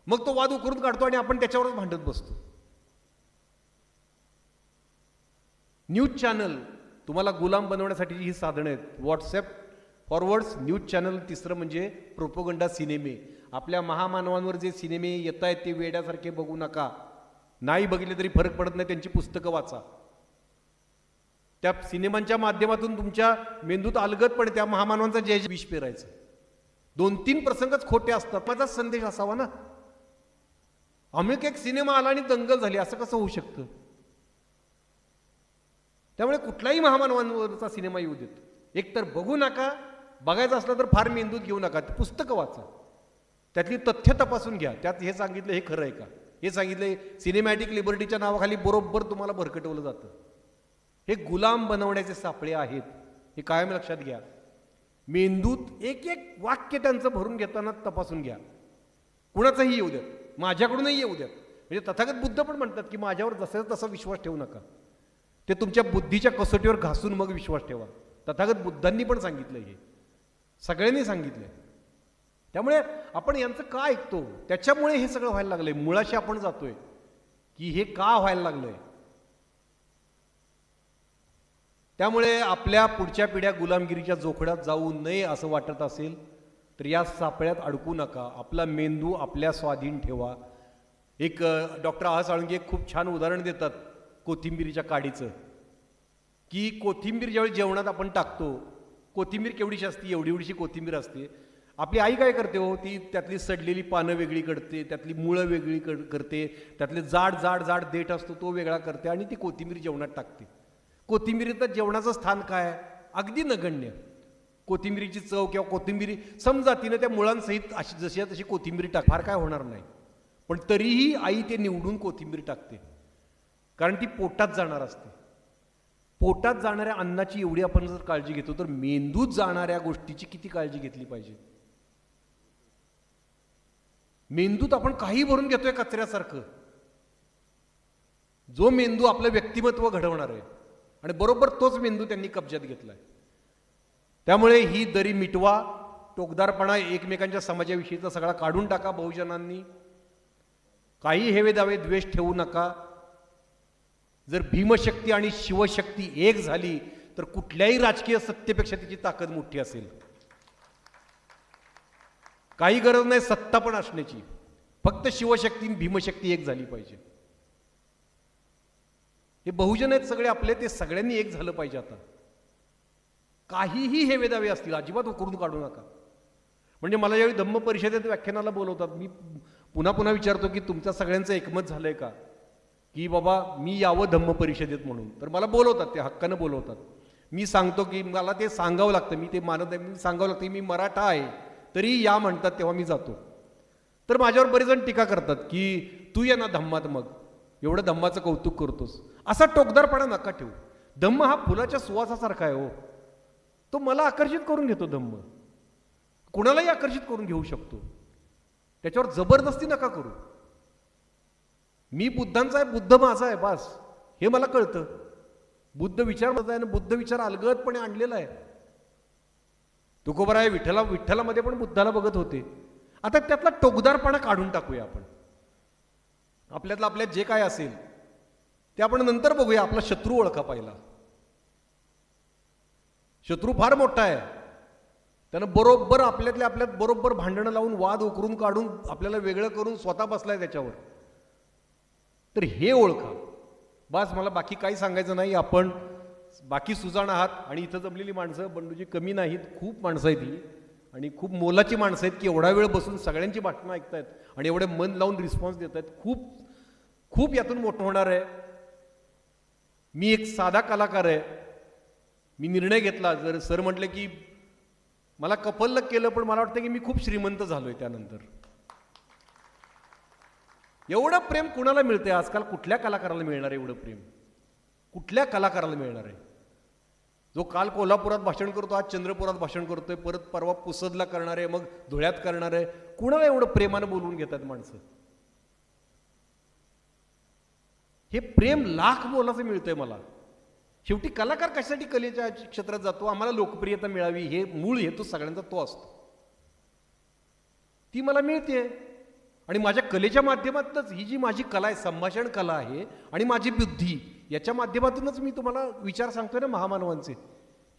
S8: मग तो वाद उकरून काढतो आणि आपण त्याच्यावरच भांडत बसतो. न्यूज चॅनल तुम्हाला गुलाम बनवण्यासाठी ही साधनं आहेत. WhatsApp forwards, news channel. तिसरं म्हणजे प्रोपोगंडा सिनेमे. आपल्या महामानवांवर जे सिनेमे येत आहेत ते वेड्यासारखे बघू नका. नाही बघितले तरी फरक पडत नाही, त्यांची पुस्तकं वाचा. त्या सिनेमांच्या माध्यमातून तुमच्या मेंदूत अलगदपणे त्या महामानवांचा जय विष पेरायचं. 2-3 प्रसंगच खोटे असतात. माझाच संदेश असावा ना. अमुक एक सिनेमा आला आणि दंगल झाली, असं कसं होऊ शकतं? त्यामुळे कुठलाही महामानवांवरचा सिनेमा येऊ देत, एक तर बघू नका, बघायचं असलं तर फार मेंदूत घेऊ नका, पुस्तकं वाचा, त्यातली तथ्य तपासून घ्या. त्यात हे सांगितलं हे खरं आहे का, हे सांगितलंय सिनेमॅटिक लिबर्टीच्या नावाखाली बरोबर तुम्हाला भरकटवलं जातं. हे गुलाम बनवण्याचे सापळे आहेत, हे कायम लक्षात घ्या. मेंदूत एक एक वाक्य त्यांचं भरून घेताना तपासून घ्या. कुणाचंही येऊ द्यात, माझ्याकडूनही येऊ द्यात. म्हणजे तथागत बुद्ध पण म्हणतात की माझ्यावर जसं तसा विश्वास ठेवू नका, ते तुमच्या बुद्धीच्या कसोटीवर घासून मग विश्वास ठेवा. तथागत बुद्धांनी पण सांगितलं, हे सगळ्यांनी सांगितलंय. त्यामुळे आपण यांचं का ऐकतो, त्याच्यामुळे हे सगळं व्हायला लागलंय. मुळाशी आपण जातोय की हे का व्हायला लागलंय. त्यामुळे आपल्या पुढच्या पिढ्या गुलामगिरीच्या जोखडात जाऊ नये असं वाटत असेल तर या सापळ्यात अडकू नका. आपला मेंदू आपल्या स्वाधीन ठेवा. एक डॉक्टर आह साळुंके एक खूप छान उदाहरण देतात कोथिंबीरीच्या काडीचं, की कोथिंबीर ज्यावेळी जेवणात आपण टाकतो, कोथिंबीर केवढीशी असते, एवढी एवढीशी कोथिंबीर असते. आपली आई काय करते हो, ती त्यातली सडलेली पानं वेगळी करते, त्यातली मुळं वेगळी करते, त्यातले जाड जाड जाड देठ असतो तो वेगळा करते आणि ती कोथिंबीर जेवणात टाकते. कोथिंबीरीचं जेवणाचं स्थान काय, अगदी नगण्य. कोथिंबीरीची चव किंवा कोथिंबीरी समजा तिने त्या मुळांसहित अशी जशी तशी कोथिंबीरी टाक, फार काय होणार नाही, पण तरीही आई ते निवडून कोथिंबीर टाकते, कारण ती पोटात जाणार असते. पोटात जाणाऱ्या अन्नाची एवढी आपण जर काळजी घेतो तर मेंदूत जाणाऱ्या गोष्टीची किती काळजी घेतली पाहिजे. मेंदूत आपण काही भरून घेतोय कचऱ्यासारखं. जो मेंदू आपलं व्यक्तिमत्व घडवणार आहे आणि बरोबर तोच मेंदू त्यांनी कब्जात घेतलाय. त्यामुळे ही दरी मिटवा, टोकदारपणा एकमेकांच्या समाजाविषयीचा सगळा काढून टाका. बहुजनांनी काही हेवे दावे द्वेष ठेवू नका. जर भीमशक्ती आणि शिवशक्ती एक झाली तर कुठल्याही राजकीय सत्तेपेक्षा तिची ताकद मोठी असेल. काही गरज नाही सत्ता पण असण्याची, फक्त शिवशक्ती भीमशक्ती एक झाली पाहिजे. हे बहुजन आहेत सगळे आपले, ते सगळ्यांनी एक झालं पाहिजे. आता काहीही हे वेदावे असतील अजिबात करून काढू नका. म्हणजे मला ज्यावेळी धम्म परिषदेत व्याख्यानाला बोलवतात, मी पुन्हा पुन्हा विचारतो की तुमच्या सगळ्यांचं एकमत झालंय का, की बाबा मी यावं धम्म परिषदेत म्हणून. तर मला बोलवतात, ते हक्कानं बोलवतात. मी सांगतो की मला ते सांगावं लागतं, मी ते मानत नाही, मी सांगावं लागतं, मी मराठा आहे तरी या म्हणतात तेव्हा मी जातो. तर माझ्यावर बरेच जण टीका करतात की तू ये ना धम्मात, मग एवढं धम्माचं कौतुक करतोस. असा टोकदारपणा नका ठेवू. धम्म हा फुलाच्या सुवासासारखा आहे हो, तो मला आकर्षित करून घेतो. धम्म कुणालाही आकर्षित करून घेऊ शकतो, त्याच्यावर जबरदस्ती नका करू. मी बुद्धांचा आहे, बुद्ध माझा आहे, बस हे मला कळतं. बुद्ध विचार माझा आहे आणि बुद्ध विचार अलगदपणे आणलेला आहे. तुकोबराय विठ्ठलामध्ये पण बुद्धाला बघत होते. आता त्यातला टोकदारपणा काढून टाकूया आपण. आपल्यातलं आपल्यात जे काय असेल ते आपण नंतर बघूया. आपला शत्रू ओळखा पहिला. शत्रू फार मोठा आहे, त्यानं बरोबर आपल्यातल्या आपल्यात बरोबर भांडणं लावून वाद उकरून काढून आपल्याला वेगळं करून स्वतः बसलाय त्याच्यावर. तर हे ओळखा बस. मला बाकी काही सांगायचं नाही. आपण बाकी सुजाण आहात आणि इथं जमलेली माणसं बंडूजी कमी नाहीत, खूप माणसं आहेत ही आणि खूप मोलाची माणसं आहेत की एवढा वेळ बसून सगळ्यांची भाषणं ऐकतायत आणि एवढे मन लावून रिस्पॉन्स देत आहेत. खूप खूप यातून मोठं होणार आहे. मी एक साधा कलाकार आहे. मी निर्णय घेतला, जर सर म्हटले की मला कफल्लक केलं, पण मला वाटतं की मी खूप श्रीमंत झालोय त्यानंतर. एवढं प्रेम कुणाला मिळतंय आजकाल? कुठल्या कलाकाराला मिळणार आहे एवढं प्रेम? कुठल्या कलाकाराला मिळणार आहे? जो काल कोल्हापुरात भाषण करतो, आज चंद्रपुरात भाषण करतोय, परत परवा पुसदला करणार आहे, मग धुळ्यात करणार आहे. कुणाला एवढं प्रेमानं बोलवून घेतात माणसं? हे प्रेम लाख मोलाचं मिळतंय मला. शेवटी कलाकार कशासाठी कलेच्या क्षेत्रात जातो? आम्हाला लोकप्रियता मिळावी, हे मूळ हेतू सगळ्यांचा तो असतो. ती मला मिळते आणि माझ्या कलेच्या माध्यमातूनच, ही जी माझी कला आहे, संभाषण कला आहे आणि माझी बुद्धी, याच्या माध्यमातूनच मी तुम्हाला विचार सांगतोय ना महामानवांचे.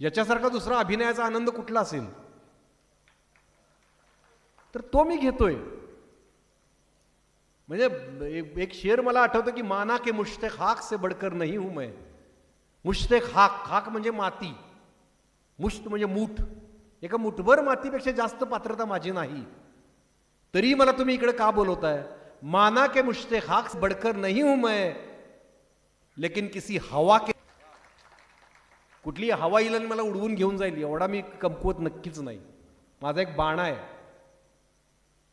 S8: याच्यासारखा दुसरा अभिनयाचा आनंद कुठला असेल? तर तो मी घेतोय. म्हणजे एक शेर मला आठवतं की माना के मुश्तक हाक से बढ़कर नहीं हूं मैं, मुश्तेक हाक, हाक म्हणजे माती, मुष्ट म्हणजे मूठ, एका मुठभर मातीपेक्षा जास्त पात्रता माझी नाही, तरी मला तुम्ही इकडे का बोलवताय? माना के मुश्तेक हाक बढ़कर नहीं हूं मैं, लेकिन किसी हवा के, कुठली हवा येईल आणि मला उडवून घेऊन जाईल एवढा मी कमकुवत नक्कीच नाही. माझा एक बाणा आहे,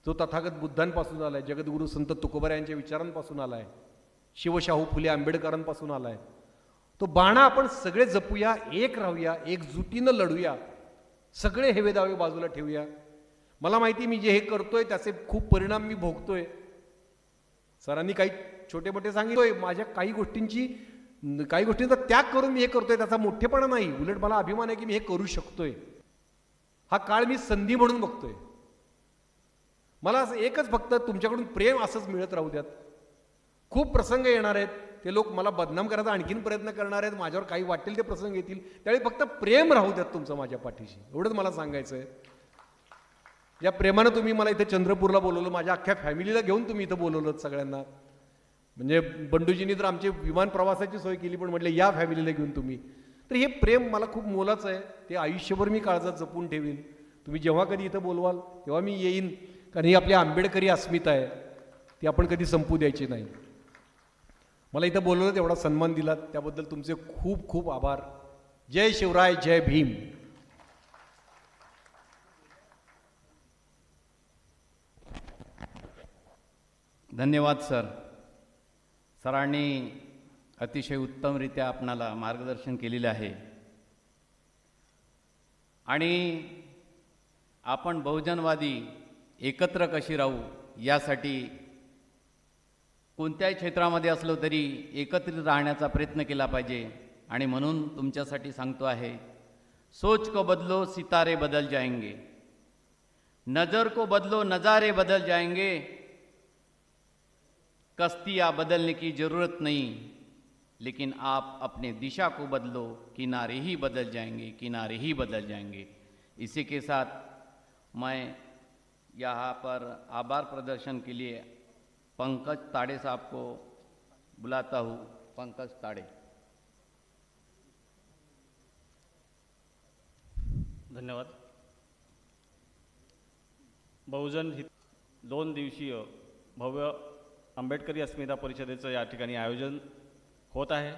S8: जो तथागत बुद्धांपासून आलाय, जगद्गुरू संत तुकोबरा यांच्या विचारांपासून आलाय, शिवशाहू फुले आंबेडकरांपासून आलाय. तो बाणा आपण सगळे जपूया, एक राहूया, एकजुटीनं लढूया, सगळे हेवेदावे बाजूला ठेवूया. मला माहिती मी जे हे करतोय त्याचे खूप परिणाम मी भोगतोय. सरांनी काही छोटे मोठे सांगितलोय, माझ्या काही गोष्टींचा त्याग करून मी हे करतोय, त्याचा मोठेपणा नाही, उलट मला अभिमान आहे की मी हे करू शकतोय. हा काळ मी संधी म्हणून बघतोय. मला असं एकच फक्त तुमच्याकडून प्रेम असंच मिळत राहू द्यात. खूप प्रसंग येणार आहेत, ते लोक मला बदनाम करायचा आणखीन प्रयत्न करणार आहेत, माझ्यावर काही वाटेल ते प्रसंग येतील, त्यावेळी फक्त प्रेम राहू द्यात तुमचं माझ्या पाठीशी, एवढंच मला सांगायचं आहे. या प्रेमानं तुम्ही मला इथे चंद्रपूरला बोलवलं, माझ्या अख्ख्या फॅमिलीला घेऊन तुम्ही इथं बोलवलं सगळ्यांना. म्हणजे बंडूजींनी तर आमची विमान प्रवासाची सोय केली, पण म्हटलं या फॅमिलीला घेऊन तुम्ही. तर हे प्रेम मला खूप मोलाचं आहे, ते आयुष्यभर मी काळजात जपून ठेवीन. तुम्ही जेव्हा कधी इथं बोलवाल तेव्हा मी येईन, कारण ही आपली आंबेडकरी अस्मिता आहे, ती आपण कधी संपू द्यायची नाही. मला इथं बोलवलं, तेवढा सन्मान दिलात, त्याबद्दल तुमचे खूप खूप आभार. जय शिवराय, जय भीम.
S1: धन्यवाद सर. सरांनी अतिशय उत्तमरित्या आपणाला मार्गदर्शन केलेले आहे. आणि आपण बहुजनवादी एकत्र कशी राहू यासाठी कोणत्याही क्षेत्रामध्ये असलो तरी एकत्रित राहण्याचा प्रयत्न केला पाहिजे. आणि म्हणून तुमच्यासाठी सांगतो आहे, सोच को बदलो सितारे बदल जाएंगे, नज़र को बदलो नज़ारे बदल जाएंगे, कश्तियाँ बदलने की ज़रूरत नहीं, लेकिन आप अपने दिशा को बदलो, किनारे ही बदल जाएंगे, किनारे ही बदल जाएंगे. इसी के साथ मैं यहाँ पर आभार प्रदर्शन के लिए पंकज ताड़े साहब को बुलाता हूँ. पंकज ताड़े.
S9: धन्यवाद. बहुजन हित 2 दिवसीय भव्य आंबेडकरी अस्मिता परिषदेचं या ठिकाणी आयोजन होत आहे.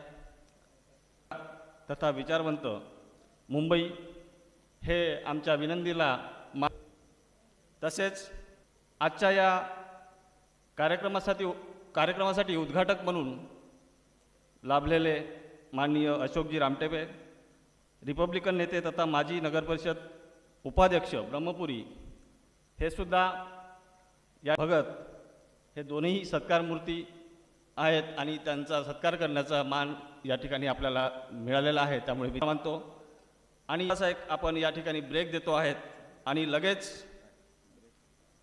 S9: तथा विचारवंत मुंबई हे आमच्या विनंतीला तसेच आजच्या या कार्यक्रमासाठी उद्घाटक म्हणून लाभलेले माननीय अशोकजी रामटेपे, रिपब्लिकन नेते तथा माजी नगरपरिषद उपाध्यक्ष ब्रह्मपुरी, हे सुद्धा या भगत हे दोन्ही सत्कारमूर्ती आहेत आणि त्यांचा सत्कार करण्याचा मान या ठिकाणी आपल्याला मिळालेला आहे. त्यामुळे मी मानतो आणि असा एक आपण या ठिकाणी ब्रेक देतो आहेत आणि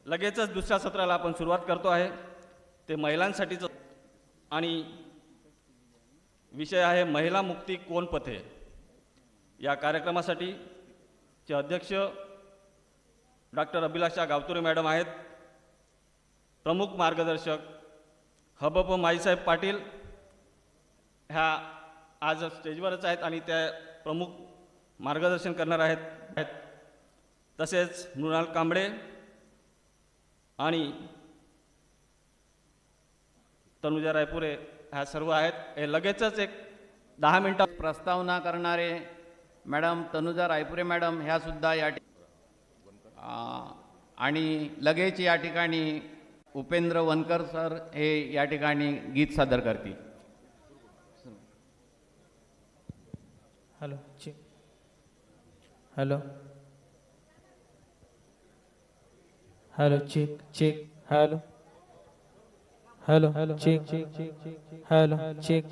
S9: लगेचच दुसऱ्या सत्राला आपण सुरुवात करतो आहे. ते महिलांसाठीचं आणि विषय आहे महिला मुक्ती कोण पथे. या कार्यक्रमासाठी चे अध्यक्ष डॉक्टर अभिलाषा गावतुरे मॅडम आहेत. प्रमुख मार्गदर्शक हबप माईसाहेब पाटील ह्या आज स्टेजवरच आहेत आणि त्या प्रमुख मार्गदर्शन करणार आहेत. तसेच मृणाल कांबळे आणि तनुजा रायपुरे ह्या सर्व आहेत. हे लगेचच एक 10 मिनिटात
S1: प्रस्तावना करणारे मॅडम तनुजा रायपुरे मॅडम ह्या सुद्धा या आणि लगेच या ठिकाणी उपेंद्र वनकर सर हे या ठिकाणी गीत सादर करतील.
S3: Hello check. Hello hello check check. Hello hello hello check check. Hello check.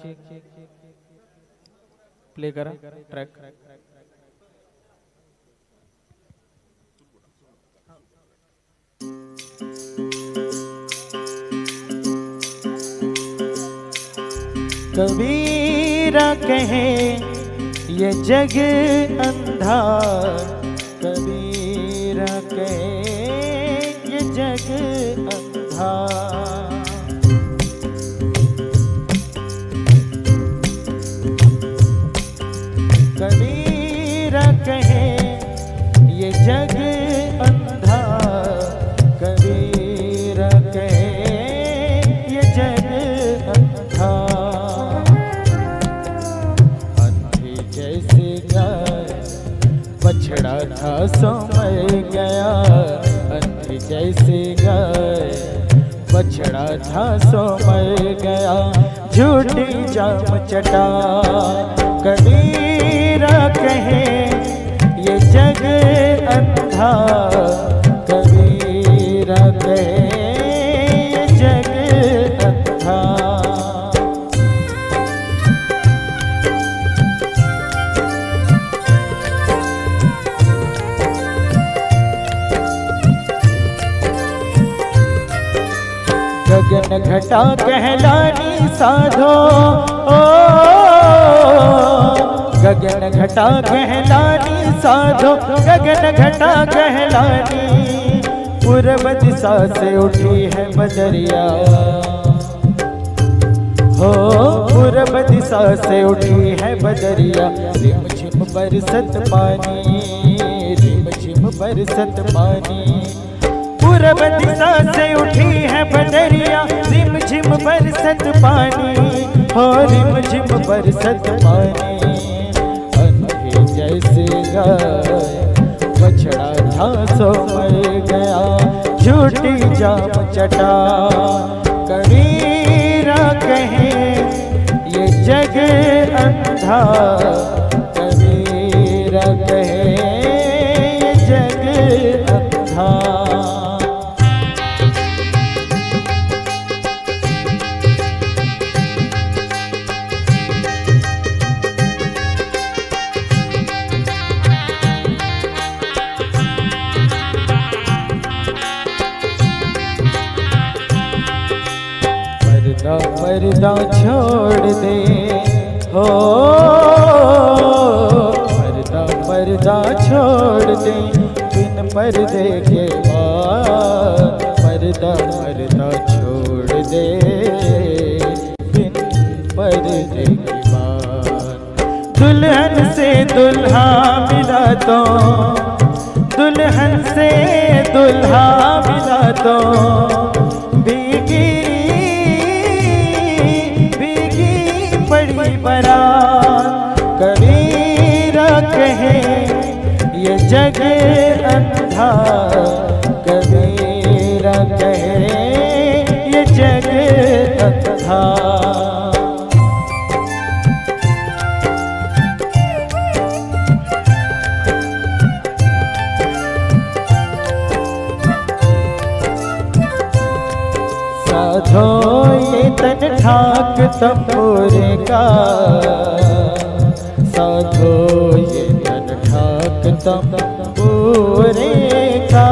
S3: Play करा ट्रॅक.
S10: कबीरा कहे ये जग अंधा, कबीरा कहे ये जग अंधा. जग अंधा। कबीर कहे ये जग अंधा। अंधी जैसे गाय बछड़ा था सो मर गया। अंधी जैसे गाय बछड़ा था सो मर गया। झूठी जाम चटा। कबीर कहे ये जग अंधा। कबीर कहे ये जग अंधा। गगन घटा कहलानी साधो। ओ गगन घटा कहलानी साधो। गगन घटा कहलानी। पूर्व दिशा से उठी है बदरिया। हो पूर्व दिशा से उठी है बदरिया। रिम झिम बरसत पानी। रिम झिम बरसत पानी। पूर्व दिशा से उठी है बदरिया। रिम झिम बरसत पानी। हो रिम झिम बरसत पानी। अंधे जैसे गाय बछड़ा था सो मर गया। झूठी जाम चटा। कबीर कहे ये जग अंधा। कबीर कहे ये जग अंधा। पर्दा छोड़ दे। हो पर्दा छोड़ दे। बिन पर्दे के बाद। पर्दा छोड़ दे। बिन पर्दे के बाद। दुल्हन से दुल्हा मिला तो। दुल्हन से दुल्हा मिला तो। भीगी बड़ी बारात। कबीर कहे ये जग अंधा। कबीर कहे ये जग अंधा। साधो ये तन ठाक तंबूरे का। साधो ये तन ठाक तंबूरे का।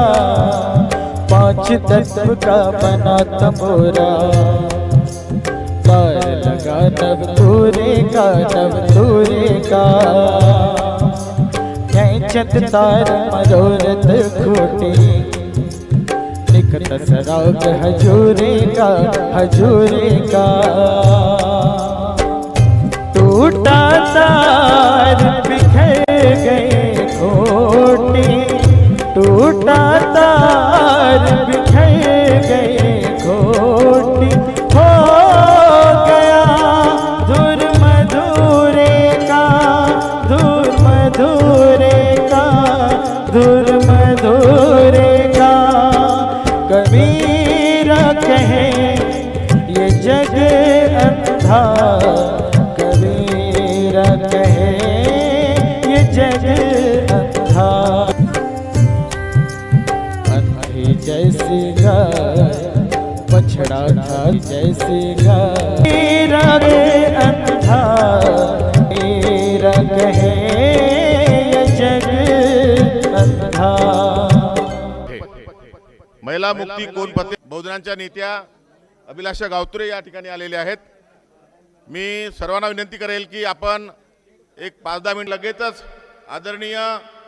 S10: पांच तत्व का बना तंबूरा। तार लगा नव तूरे का। नव तूरे का। कैंचत तार मनोरथ खोटी। निकट सराग हजूरे का। हजूरे का। टूटा तार बिखर गए खोटी। टूटा तार बिखर गए खोटी। हो गया धुर मधुरे का। धुर मधुरे का। धुर मधुरे का। कबीर कहे ये जग अंधा। कबीर कहे ये जग अंधा। अंधी जैसी गाय बछड़ा था जैसी गाय। कबीर अंधा। कबीर कहे ये जग अंधा।
S6: महिला मुक्ती कोण पते बहुजनांच्या नेत्या अभिलाषा गावतुरे या ठिकाणी आलेले आहेत. मी सर्वांना विनंती करेल की आपण एक 5-10 मिनिट लगेचच आदरणीय